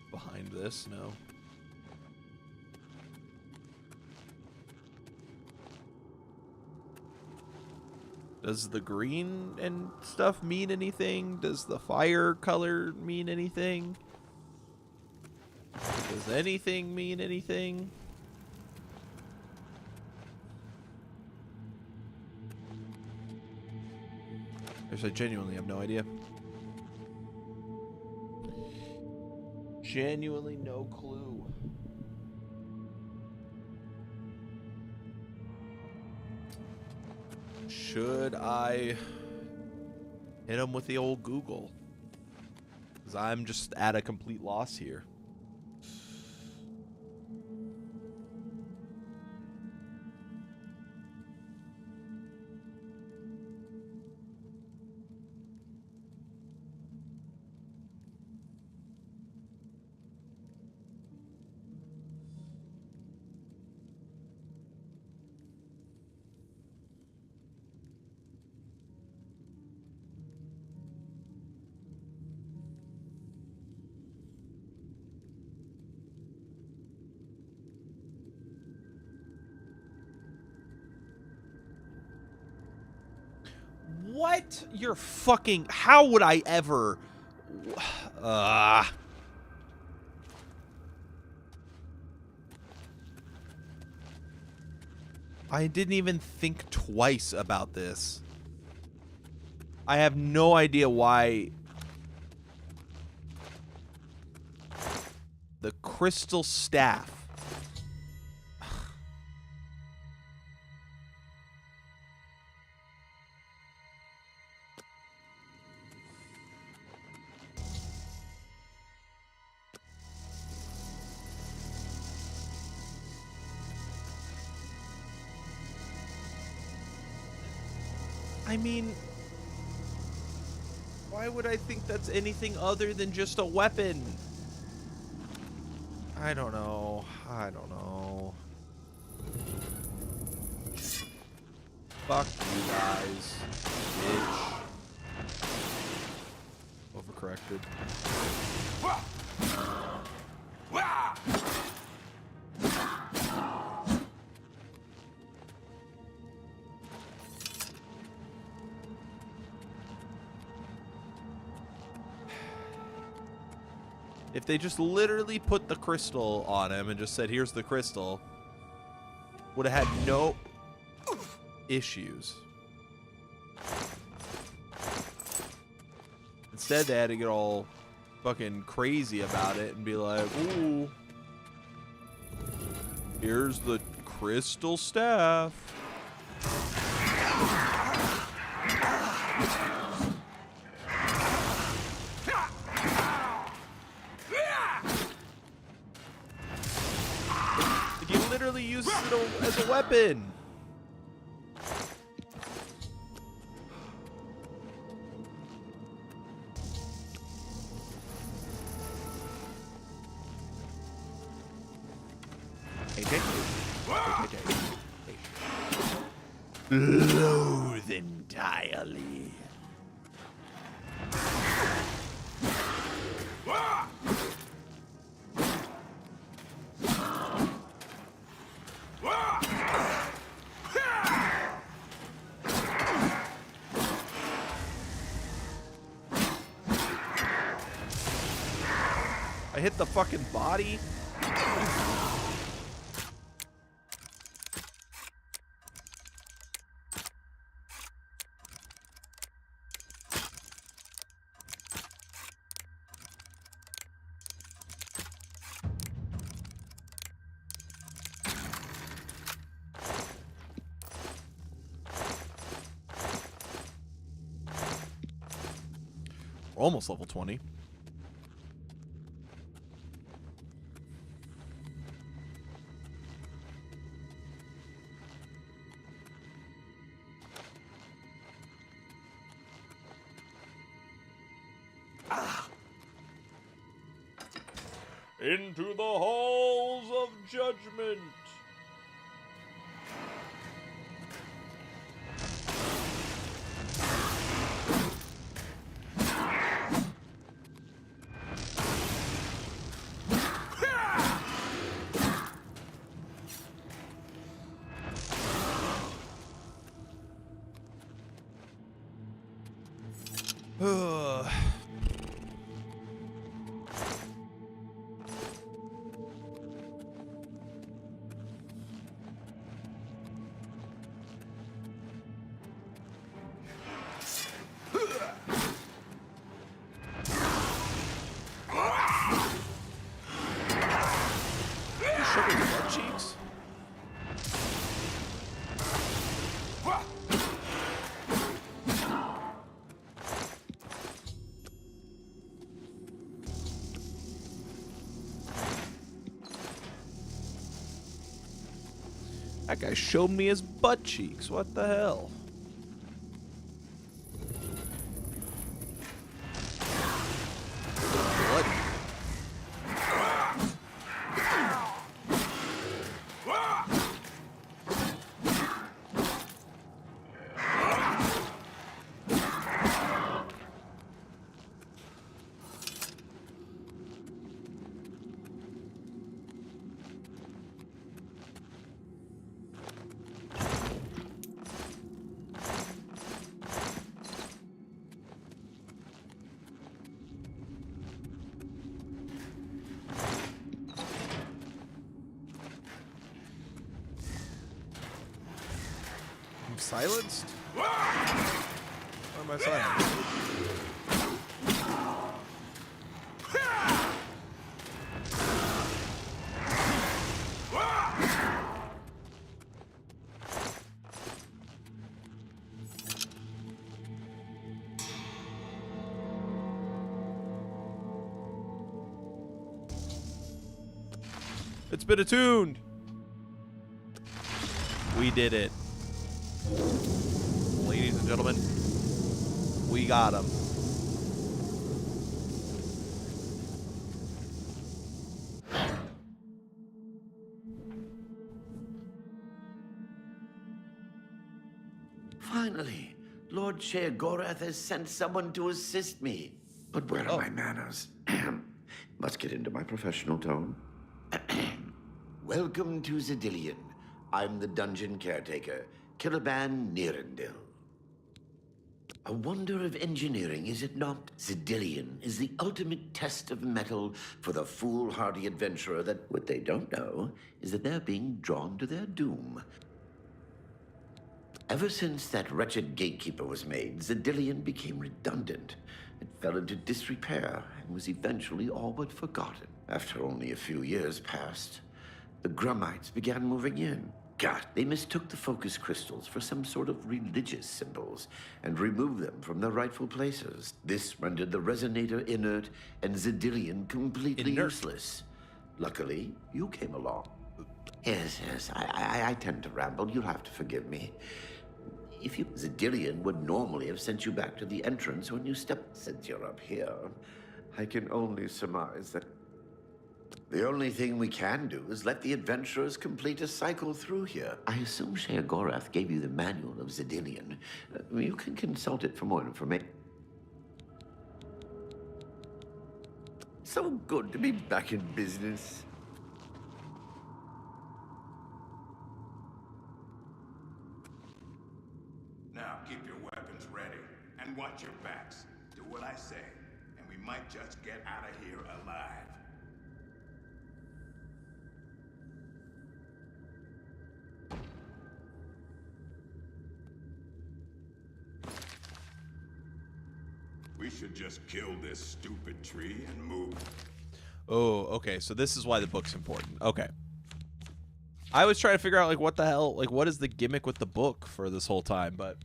behind this. No. Does the green and stuff mean anything? Does the fire color mean anything? Does anything mean anything? I genuinely have no idea. Genuinely no clue. Should I hit him with the old Google? Because I'm just at a complete loss here. What? You're fucking... How would I ever... I didn't even think twice about this. I have no idea why... The crystal staff. I mean, why would I think that's anything other than just a weapon? I don't know. I don't know. Fuck you guys, bitch. Overcorrected. If they just literally put the crystal on him and just said, here's the crystal, would have had no issues. Instead, they had to get all fucking crazy about it and be like, ooh, here's the crystal staff. He literally uses it as a weapon. Loathe entirely. I hit the fucking body. We're almost level 20. Into the halls of judgment. Cheeks. That guy showed me his butt cheeks. What the hell? What? Silenced? Why am I silenced? It's been attuned. We did it. Ladies and gentlemen, we got him.
Finally, Lord Sheogorath has sent someone to assist me. But where are my manners? Must get into my professional tone. Welcome to Xedilian. I'm the dungeon caretaker, Killaban Nirendil. A wonder of engineering, is it not? Xedilian is the ultimate test of metal for the foolhardy adventurer that what they don't know is that they're being drawn to their doom. Ever since that wretched gatekeeper was made, Xedilian became redundant. It fell into disrepair and was eventually all but forgotten. After only a few years passed, the Grummites began moving in. God, they mistook the focus crystals for some sort of religious symbols and removed them from their rightful places. This rendered the resonator inert and Xedilian completely useless. Luckily, you came along. Yes, I tend to ramble. You'll have to forgive me. If you... Xedilian would normally have sent you back to the entrance when you stepped. Since you're up here, I can only surmise that the only thing we can do is let the adventurers complete a cycle through here. I assume Sheogorath gave you the manual of Xedilian. You can consult it for more information. So good to be back in business.
Now keep your weapons ready and watch your backs. Do what I say, and we might just get out of here alive. We should just kill this stupid tree and move.
Oh, okay. So this is why the book's important. Okay. I was trying to figure out, like, what the hell, like, what is the gimmick with the book for this whole time, but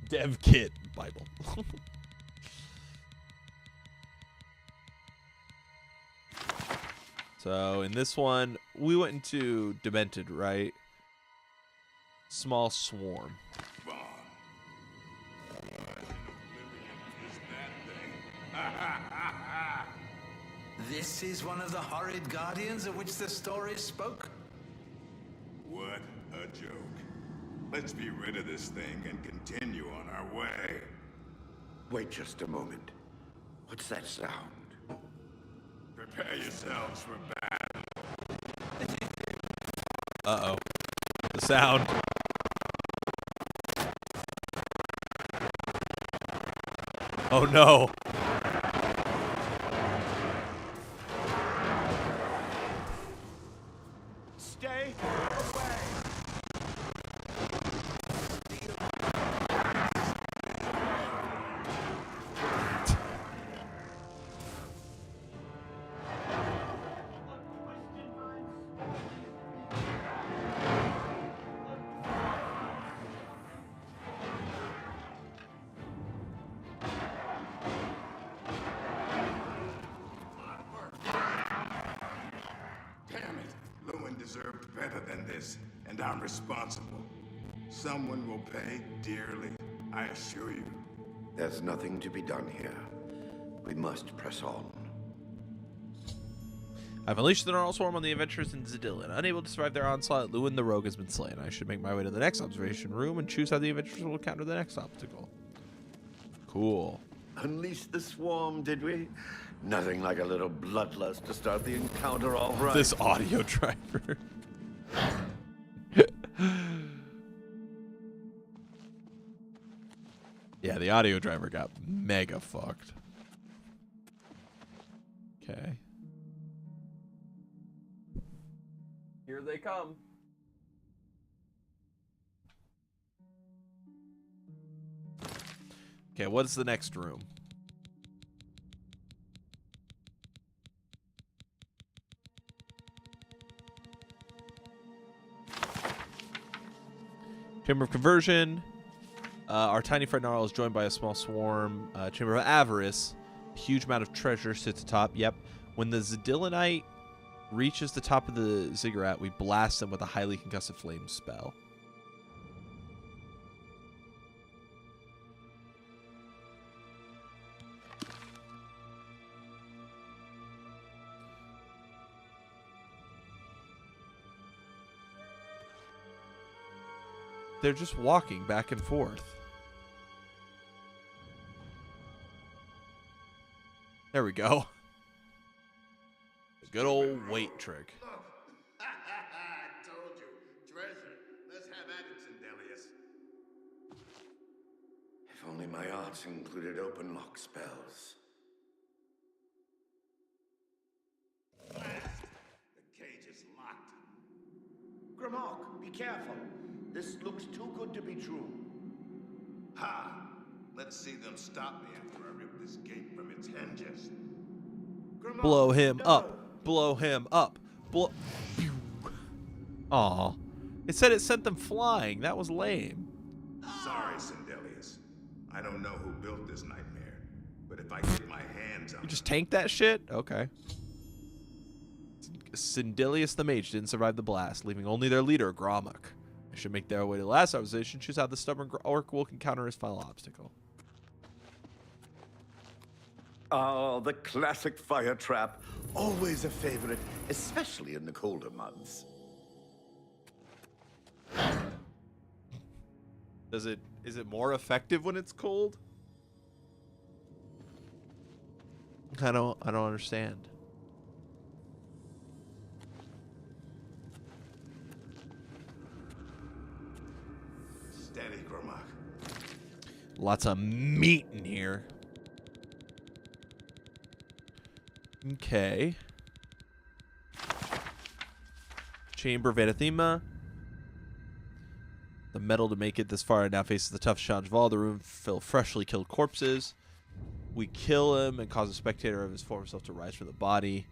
Dev Kit Bible. So in this one, we went into Demented, right? Small Swarm.
This is one of the horrid guardians of which the story spoke?
What a joke. Let's be rid of this thing and continue on our way.
Wait just a moment. What's that sound?
Prepare yourselves for battle.
Uh-oh. The sound. Oh no.
Stay away.
Deserved better than this, and I'm responsible. Someone will pay dearly, I assure you.
There's nothing to be done here. We must press on.
I've unleashed the Gnarl Swarm on the adventurers in Xedilian. Unable to survive their onslaught, Lewin the Rogue has been slain. I should make my way to the next observation room and choose how the adventurers will counter the next obstacle. Cool.
Unleashed the swarm, did we? Nothing like a little bloodlust to start the encounter, all right.
This audio driver. Yeah, the audio driver got mega fucked. Okay. Here they come. Okay, what's the next room? Chamber of Conversion. Our tiny friend Gnarl is joined by a small swarm. Chamber of Avarice. A huge amount of treasure sits atop. Yep. When the Xedilanite reaches the top of the ziggurat, we blast them with a highly concussive flame spell. They're just walking back and forth. There we go. Good old weight trick.
I told you. Treasure. Let's have at it, Sindelius.
If only my arts included open lock spells.
The cage is locked.
Grimok, be careful. This looks too good to be true.
Ha! Let's see them stop me after I rip this gate from its hinges.
Grimok,
Blow him
no.
up. Blow him up. Blow. Aw. It said it sent them flying. That was lame.
Sorry, Sindelius. I don't know who built this nightmare, but if I get my hands on
You just tanked that shit? Okay. Sindelius the mage didn't survive the blast, leaving only their leader, Gromuk. They should make their way to the last civilization, choose how the stubborn orc will encounter his final obstacle.
Oh, the classic fire trap. Always a favorite, especially in the colder months.
Is it more effective when it's cold? I don't understand.
Steady, Grimok.
Lots of meat in here. Okay. Chamber of Anathema. The metal to make it this far now faces the tough challenge of all. The room full of freshly killed corpses. We kill him and cause a spectator of his former self to rise from the body.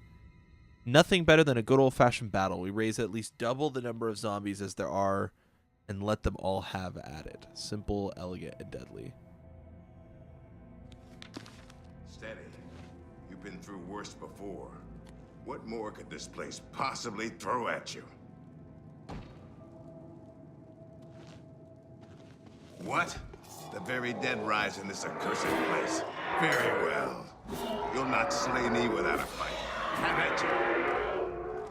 Nothing better than a good old-fashioned battle. We raise at least double the number of zombies as there are and let them all have at it. Simple, elegant, and deadly.
Steady. You've been through worse before. What more could this place possibly throw at you? What? The very dead rise in this accursed place. Very well. You'll not slay me without a fight. Have at you.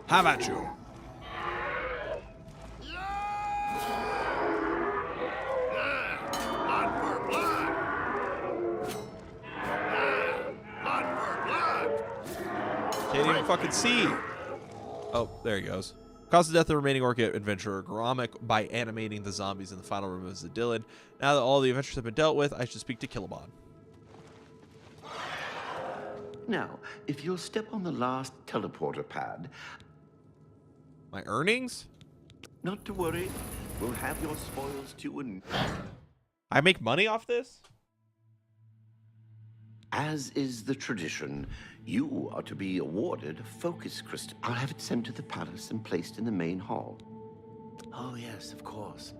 Have at you.
Blood for blood. Blood for blood.
Can't even fucking see. Oh, there he goes. Cause the death of the remaining orc adventurer Gromuk by animating the zombies in the final room of Zadillan. Now that all the adventures have been dealt with, I should speak to Killaban.
Now, if you'll step on the last teleporter pad...
My earnings?
Not to worry. We'll have your spoils too and...
I make money off this?
As is the tradition, you are to be awarded a focus crystal. I'll have it sent to the palace and placed in the main hall.
Oh, yes, of course.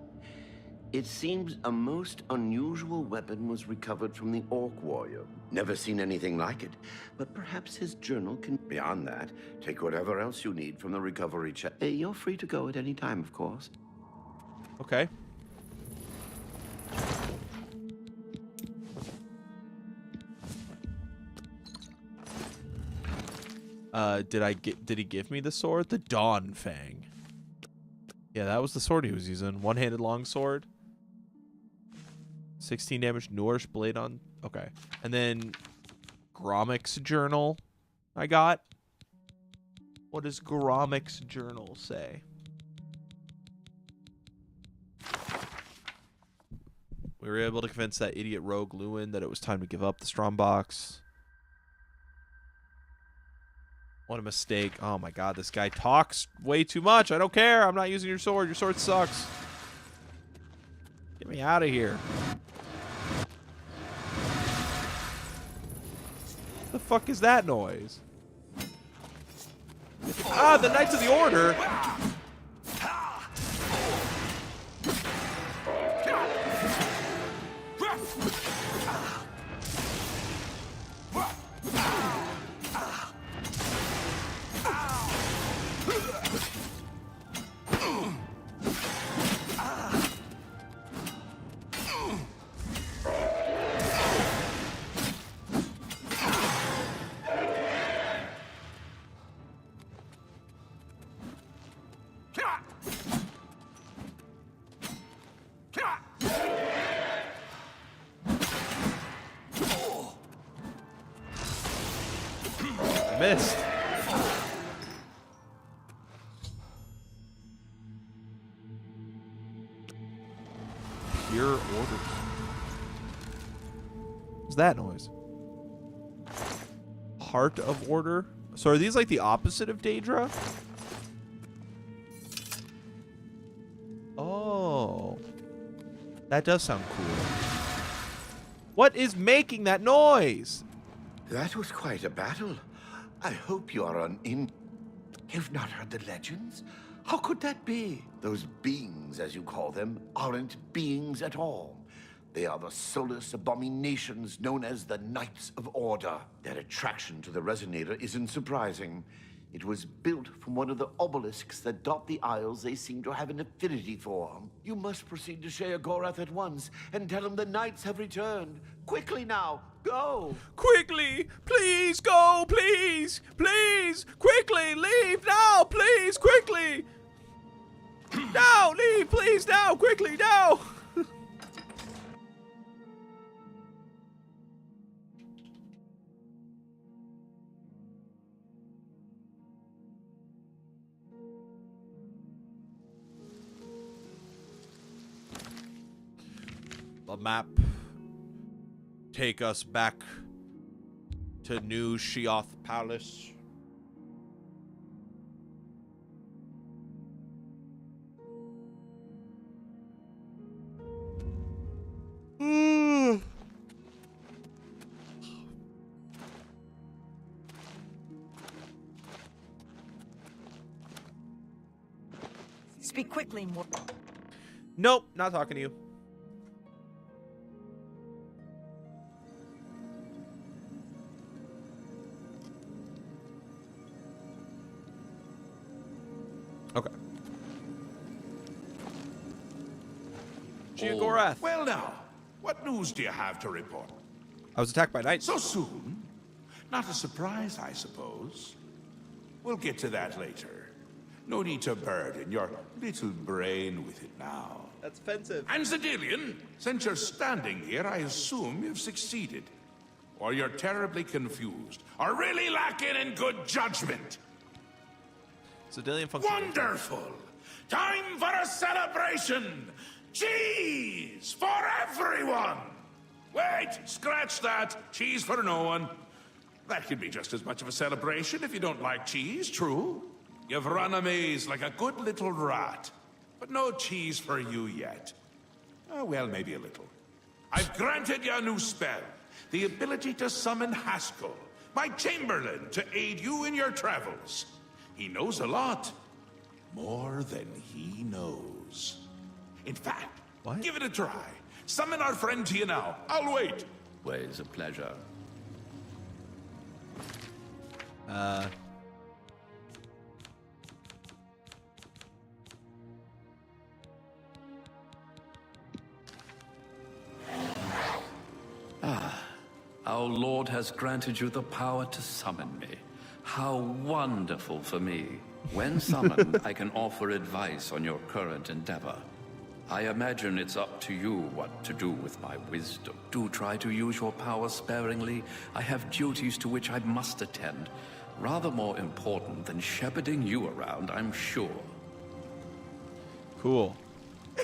It seems a most unusual weapon was recovered from the orc warrior. Never seen anything like it, but perhaps his journal can... Beyond that, take whatever else you need from the recovery chest. You're free to go at any time, of course.
Okay. Did he give me the sword? The Dawn Fang. Yeah, that was the sword he was using. One-handed longsword. 16 damage, Nourish blade on. Okay. And then Gromuk's journal I got. What does Gromuk's journal say? We were able to convince that idiot rogue Lewin that it was time to give up the Strombox. What a mistake. Oh my god, this guy talks way too much. I don't care. I'm not using your sword. Your sword sucks. Get me out of here. What the fuck is that noise? Ah, the Knights of the Order. Missed. Pure orders. What's that noise? Heart of Order. So are these like the opposite of Daedra? Oh. That does sound cool. What is making that noise?
That was quite a battle. I hope you are You've not heard the legends? How could that be? Those beings, as you call them, aren't beings at all. They are the soulless abominations known as the Knights of Order. Their attraction to the Resonator isn't surprising. It was built from one of the obelisks that dot the isles they seem to have an affinity for. You must proceed to Sheogorath at once and tell him the Knights have returned. Quickly now, go!
Quickly! Please go! Please! Please! Quickly! Leave now! Please! Quickly! Now! Leave! Please! Now! Quickly! Now! The map take us back to New Sheoth Palace.
Speak quickly, more.
Nope, not talking to you. Okay. Sheogorath.
Well now, what news do you have to report?
I was attacked by knights.
So soon? Not a surprise, I suppose. We'll get to that later. No need to burden your little brain with it now.
That's offensive.
And Xedilian, since you're standing here, I assume you've succeeded. Or you're terribly confused, or really lacking in good judgment.
Xedilian functions.
Wonderful! Time for a celebration! Cheese for everyone! Wait, scratch that. Cheese for no one. That could be just as much of a celebration if you don't like cheese, true? You've run a maze like a good little rat. But no cheese for you yet. Oh, well, maybe a little. I've granted you a new spell. The ability to summon Haskell, my Chamberlain, to aid you in your travels. He knows a lot. More than he knows. In fact, give it a try. Summon our friend to you now. I'll wait.
Always a pleasure. Our Lord has granted you the power to summon me. How wonderful for me. When summoned, I can offer advice on your current endeavor. I imagine it's up to you what to do with my wisdom. Do try to use your power sparingly. I have duties to which I must attend. Rather more important than shepherding you around, I'm sure.
Cool.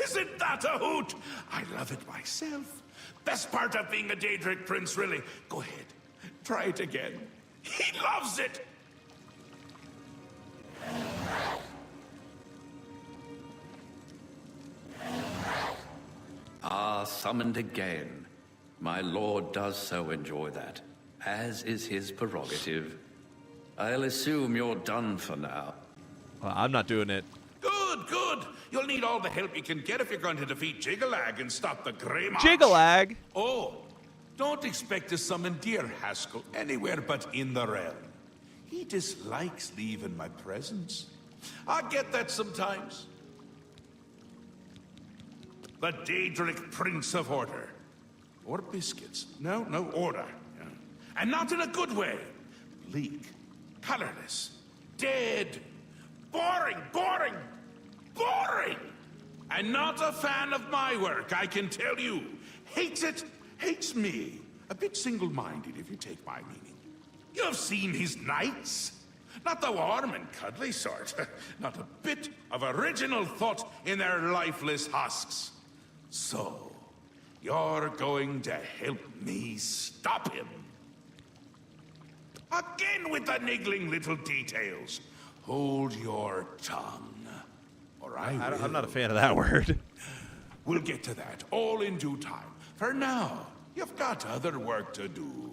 Isn't that a hoot? I love it myself. Best part of being a Daedric prince, really. Go ahead. Try it again. He loves it!
Ah, summoned again. My lord does so enjoy that, as is his prerogative. I'll assume you're done for now.
Well, I'm not doing it.
Good, good. You'll need all the help you can get if you're going to defeat Jiggalag and stop the Grey March.
Jiggalag?
Oh, don't expect to summon dear Haskell anywhere but in the realm. He dislikes leaving my presence. I get that sometimes. The Daedric Prince of Order. Or biscuits. No, order. Yeah. And not in a good way. Bleak. Colorless. Dead. Boring. And not a fan of my work, I can tell you. Hates it, hates me. A bit single-minded, if you take my meaning. You've seen his knights. Not the warm and cuddly sort. Not a bit of original thought in their lifeless husks. So, You're going to help me stop him. Again with the niggling little details. Hold your tongue, or
I'm not a fan of that word.
We'll get to that all in due time. For now, you've got other work to do.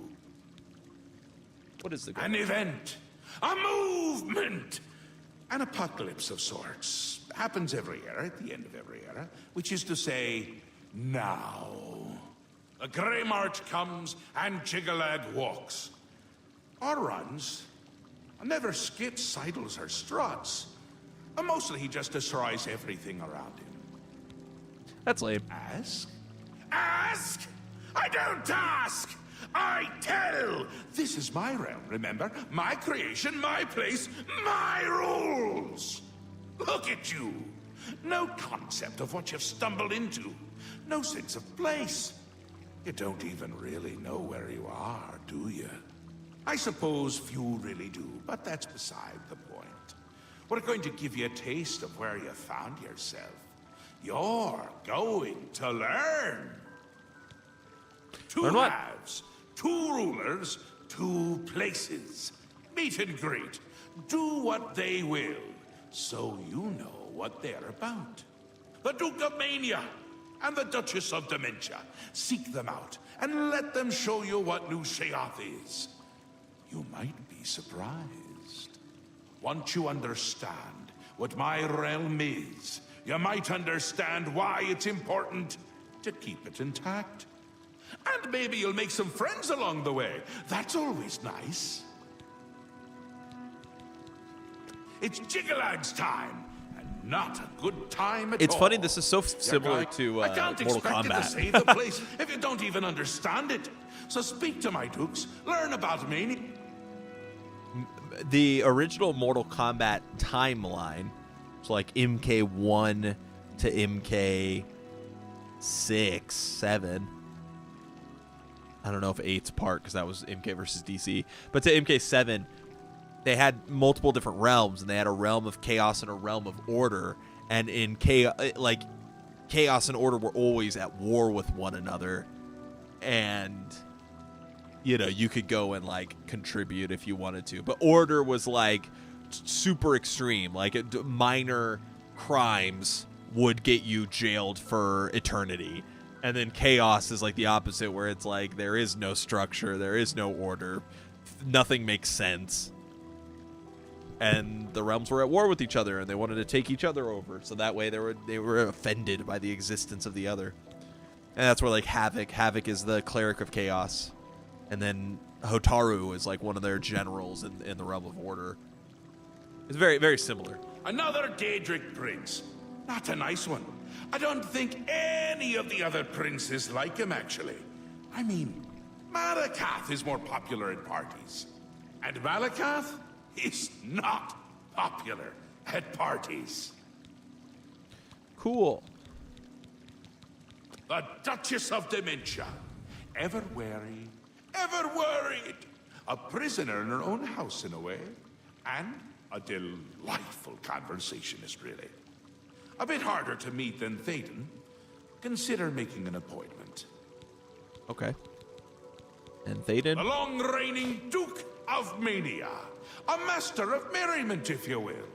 What is the goal?
An event, a movement, an apocalypse of sorts. Happens every era, at the end of every era, which is to say, now. The Grey March comes and Jiggalag walks. Or runs. Never skips, sidles, or struts. And mostly he just destroys everything around him.
That's lame.
Ask? Ask? I don't ask! I tell! This is my realm, remember? My creation, my place, my rules! Look at you! No concept of what you've stumbled into. No sense of place. You don't even really know where you are, do you? I suppose few really do, but that's beside the point. We're going to give you a taste of where you found yourself. You're going to learn. Two halves, two rulers, two places. Meet and greet. Do what they will, so you know what they're about. The Duke of Mania and the Duchess of Dementia. Seek them out and let them show you what New Sheoth is. You might be surprised. Once you understand what my realm is, you might understand why it's important to keep it intact. And maybe you'll make some friends along the way. That's always nice. It's Jiggalag's time, and not a good time at all.
It's funny, this is so similar to
I can't
Mortal
expect you to
Kombat.
save the place if you don't even understand it. So speak to my dukes, learn about me.
The original Mortal Kombat timeline, so like MK1 to MK6, 7. I don't know if 8's part because that was MK versus DC. But to MK7, they had multiple different realms, and they had a realm of chaos and a realm of order. And in chaos and order were always at war with one another. And you know, you could go and like contribute if you wanted to, but order was like super extreme. Like minor crimes would get you jailed for eternity, and then chaos is like the opposite, where it's like there is no structure, there is no order, nothing makes sense, and the realms were at war with each other, and they wanted to take each other over, so that way they were offended by the existence of the other. And that's where like Havoc is the cleric of chaos. And then Hotaru is like one of their generals in the realm of order. It's very, very similar.
Another Daedric prince. Not a nice one. I don't think any of the other princes like him, actually. I mean, Malakath is more popular at parties. And Malakath is not popular at parties.
Cool.
The Duchess of Dementia. Ever wary, ever worried. A prisoner in her own house, in a way. And a delightful conversationist, really. A bit harder to meet than Théoden. Consider making an appointment.
Okay. And Théoden?
The long-reigning Duke of Mania. A master of merriment, if you will.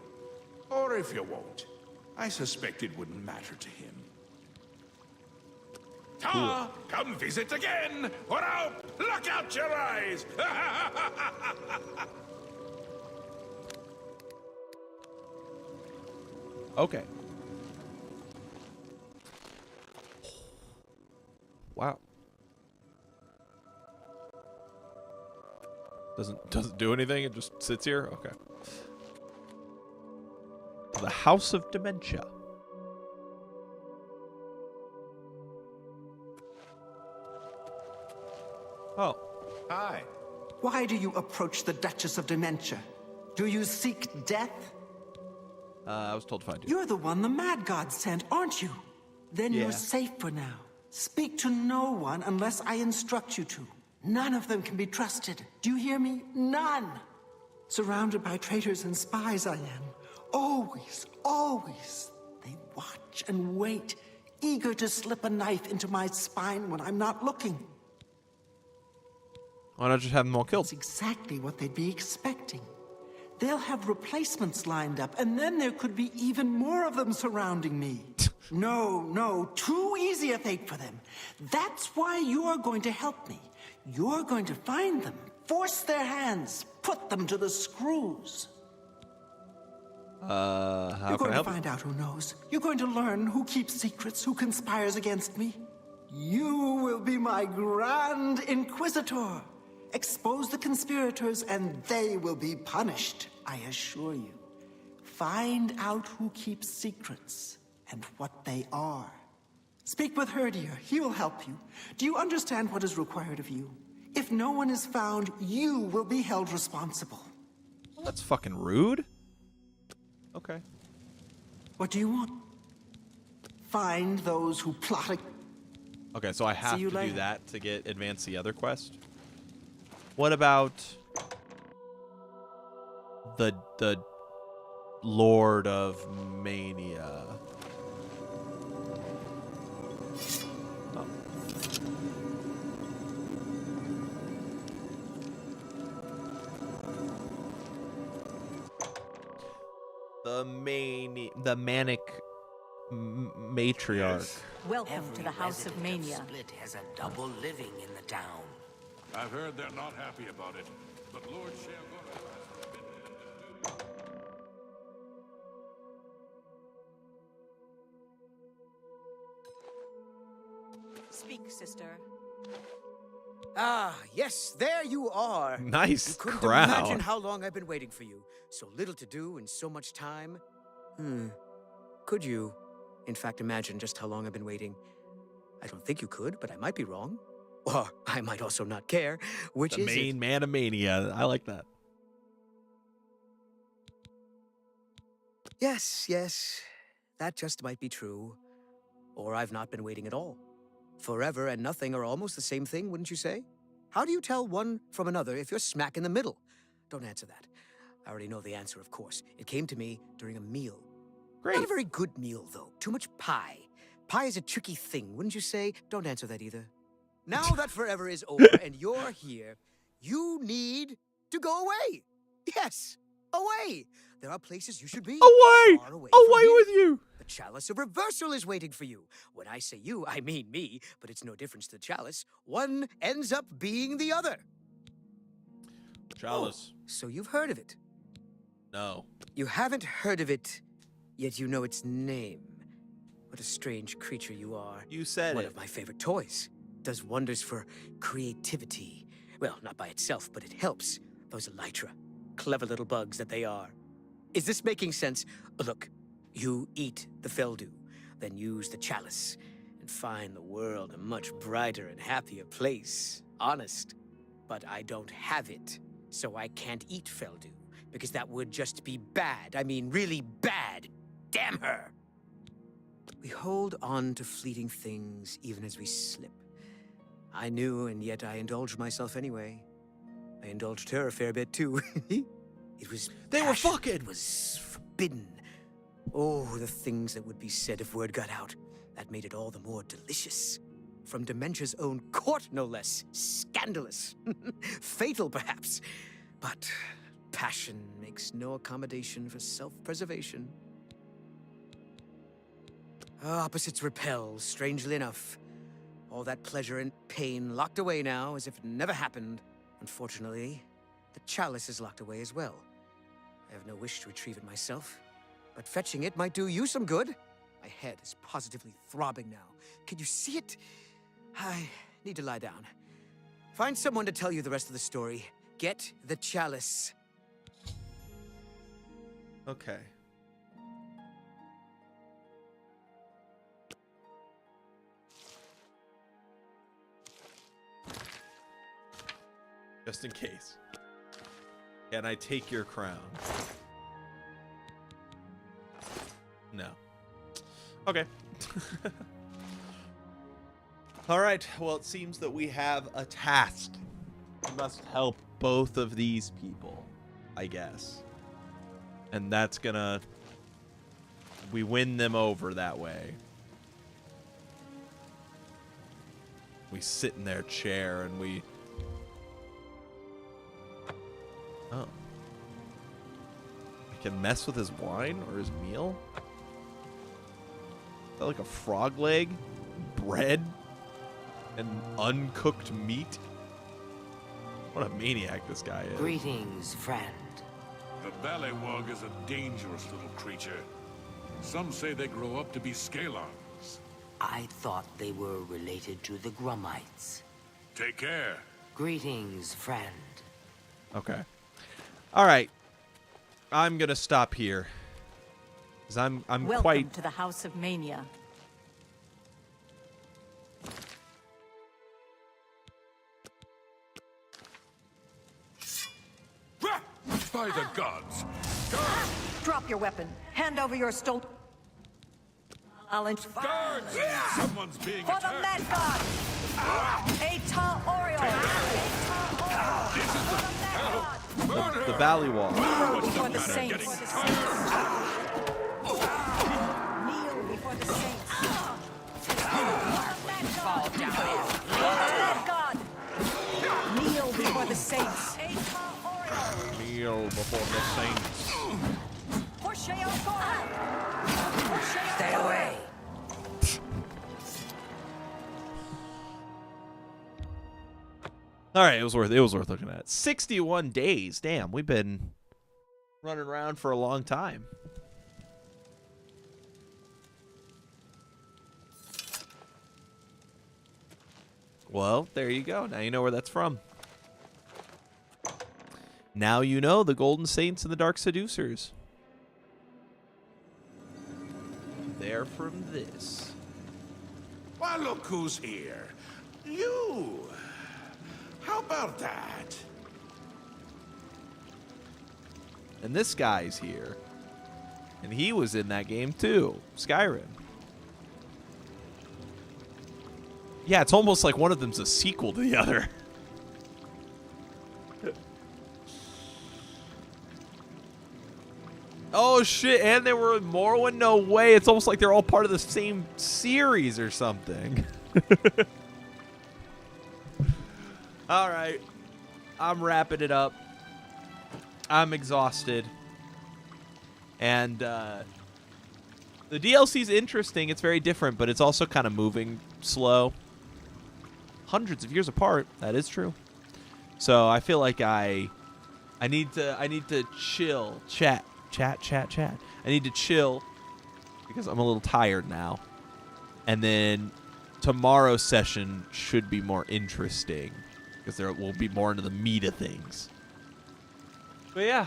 Or if you won't. I suspect it wouldn't matter to him. Ta! Come visit again! Or I'll pluck out your eyes!
Okay. Wow. Doesn't do anything, it just sits here? Okay. The House of Dementia. Oh.
Hi.
Why do you approach the Duchess of Dementia? Do you seek death?
I was told to find you.
You're the one the Mad God sent, aren't you? Then
Yeah.
you're safe for now. Speak to no one unless I instruct you to. None of them can be trusted. Do you hear me? None! Surrounded by traitors and spies I am. Always, always. They watch and wait, eager to slip a knife into my spine when I'm not looking.
Why not just have them all killed?
That's exactly what they'd be expecting. They'll have replacements lined up, and then there could be even more of them surrounding me. No, too easy a fate for them. That's why you're going to help me. You're going to find them, force their hands, put them to the screws.
How
You're
can
going
I
to
help?
find out who knows. You're going to learn who keeps secrets, who conspires against me. You will be my Grand Inquisitor. Expose the conspirators, and they will be punished, I assure you. Find out who keeps secrets and what they are. Speak with Herdier. He will help you. Do you understand what is required of you? If no one is found, you will be held responsible.
Well, that's fucking rude. Okay.
What do you want? Find those who plot.
Okay, so I have
you
to do
later.
that to get advance the other quest. What about the Lord of Mania? Oh. The manic matriarch.
Welcome to the House of Mania.
Split has a double living in the town.
I've heard they're not happy about it, but Lord Sheogorath has forbidden them to
Speak, sister.
Ah, yes, there you are.
Nice
You couldn't
crowd.
imagine how long I've been waiting for you. So little to do and so much time. Could you, in fact, imagine just how long I've been waiting? I don't think you could, but I might be wrong. Or I might also not care. Which
The
is
main man of Mania. I like that.
Yes, that just might be true. Or I've not been waiting at all. Forever and nothing are almost the same thing, wouldn't you say? How do you tell one from another if you're smack in the middle? Don't answer that. I already know the answer, of course. It came to me during a meal.
Great.
Not a very good meal, though. Too much pie. Pie is a tricky thing, wouldn't you say? Don't answer that either. Now that forever is over and you're here, you need to go away. Yes, away. There are places you should be.
Away!
Far away
Away
from here.
with you!
The chalice of reversal is waiting for you. When I say you, I mean me, but it's no difference to the chalice. One ends up being the other.
Chalice.
So you've heard of it.
No.
You haven't heard of it, yet you know its name. What a strange creature you are.
You said
One
it.
of my favorite toys. Does wonders for creativity. Well, not by itself, but it helps. Those elytra. Clever little bugs that they are. Is this making sense? Look, you eat the Feldu, then use the chalice, and find the world a much brighter and happier place. Honest. But I don't have it, so I can't eat Feldu, because that would just be bad. I mean, really bad. Damn her! We hold on to fleeting things even as we slip. I knew, and yet I indulged myself anyway. I indulged her a fair bit, too. It was
They were
passion.
fucking.
It was forbidden. Oh, the things that would be said if word got out. That made it all the more delicious. From Dementia's own court, no less. Scandalous. Fatal, perhaps. But passion makes no accommodation for self-preservation. Opposites repel, strangely enough. All that pleasure and pain locked away now as if it never happened. Unfortunately, the chalice is locked away as well. I have no wish to retrieve it myself, but fetching it might do you some good. My head is positively throbbing now. Can you see it? I need to lie down. Find someone to tell you the rest of the story. Get the chalice.
Okay. Just in case. Can I take your crown? No. Okay. All right. Well, it seems that we have a task. We must help both of these people, I guess. And that's gonna... We win them over that way. We sit in their chair and we... Oh. I can mess with his wine or his meal? Is that like a frog leg? Bread? And uncooked meat? What a maniac this guy is.
Greetings, friend.
The Ballywog is a dangerous little creature. Some say they grow up to be Scalons.
I thought they were related to the Grummites.
Take care.
Greetings, friend.
Okay. All right. I'm going to stop here. Because I'm
Welcome
quite...
to the House of Mania.
By the gods!
Drop your weapon. Hand over your stolen...
Guards! Someone's being
For the
attacked!
Med God! Eta Oriole!
The Ballywog.
Kneel before the saints. Kneel before the saints.
Fall down.
Med God! Kneel before the saints.
Kneel before the saints.
Stay away.
All right, it was worth looking at. 61 days. Damn, we've been running around for a long time. Well, there you go. Now you know where that's from. Now you know the Golden Saints and the Dark Seducers. They're from this.
Why, look who's here. You. How about that?
And this guy's here. And he was in that game too. Skyrim. Yeah, it's almost like one of them's a sequel to the other. Oh shit, and there were Morrowind? No way. It's almost like they're all part of the same series or something. Alright. I'm wrapping it up. I'm exhausted. And the DLC's interesting. It's very different, but it's also kind of moving slow. Hundreds of years apart. That is true. So I feel like I need to chill. Chat. I need to chill because I'm a little tired now. And then tomorrow's session should be more interesting because there will be more into the meat of things. But yeah.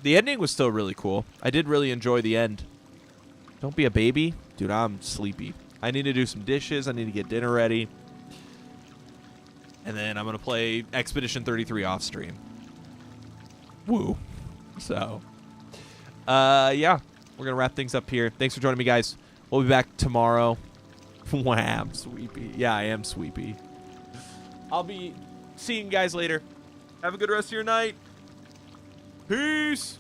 The ending was still really cool. I did really enjoy the end. Don't be a baby. Dude, I'm sleepy. I need to do some dishes. I need to get dinner ready. And then I'm going to play Expedition 33 off stream. Woo. So, yeah, we're going to wrap things up here. Thanks for joining me, guys. We'll be back tomorrow. Wham, sweepy. Yeah, I am sweepy. I'll be seeing you guys later. Have a good rest of your night. Peace.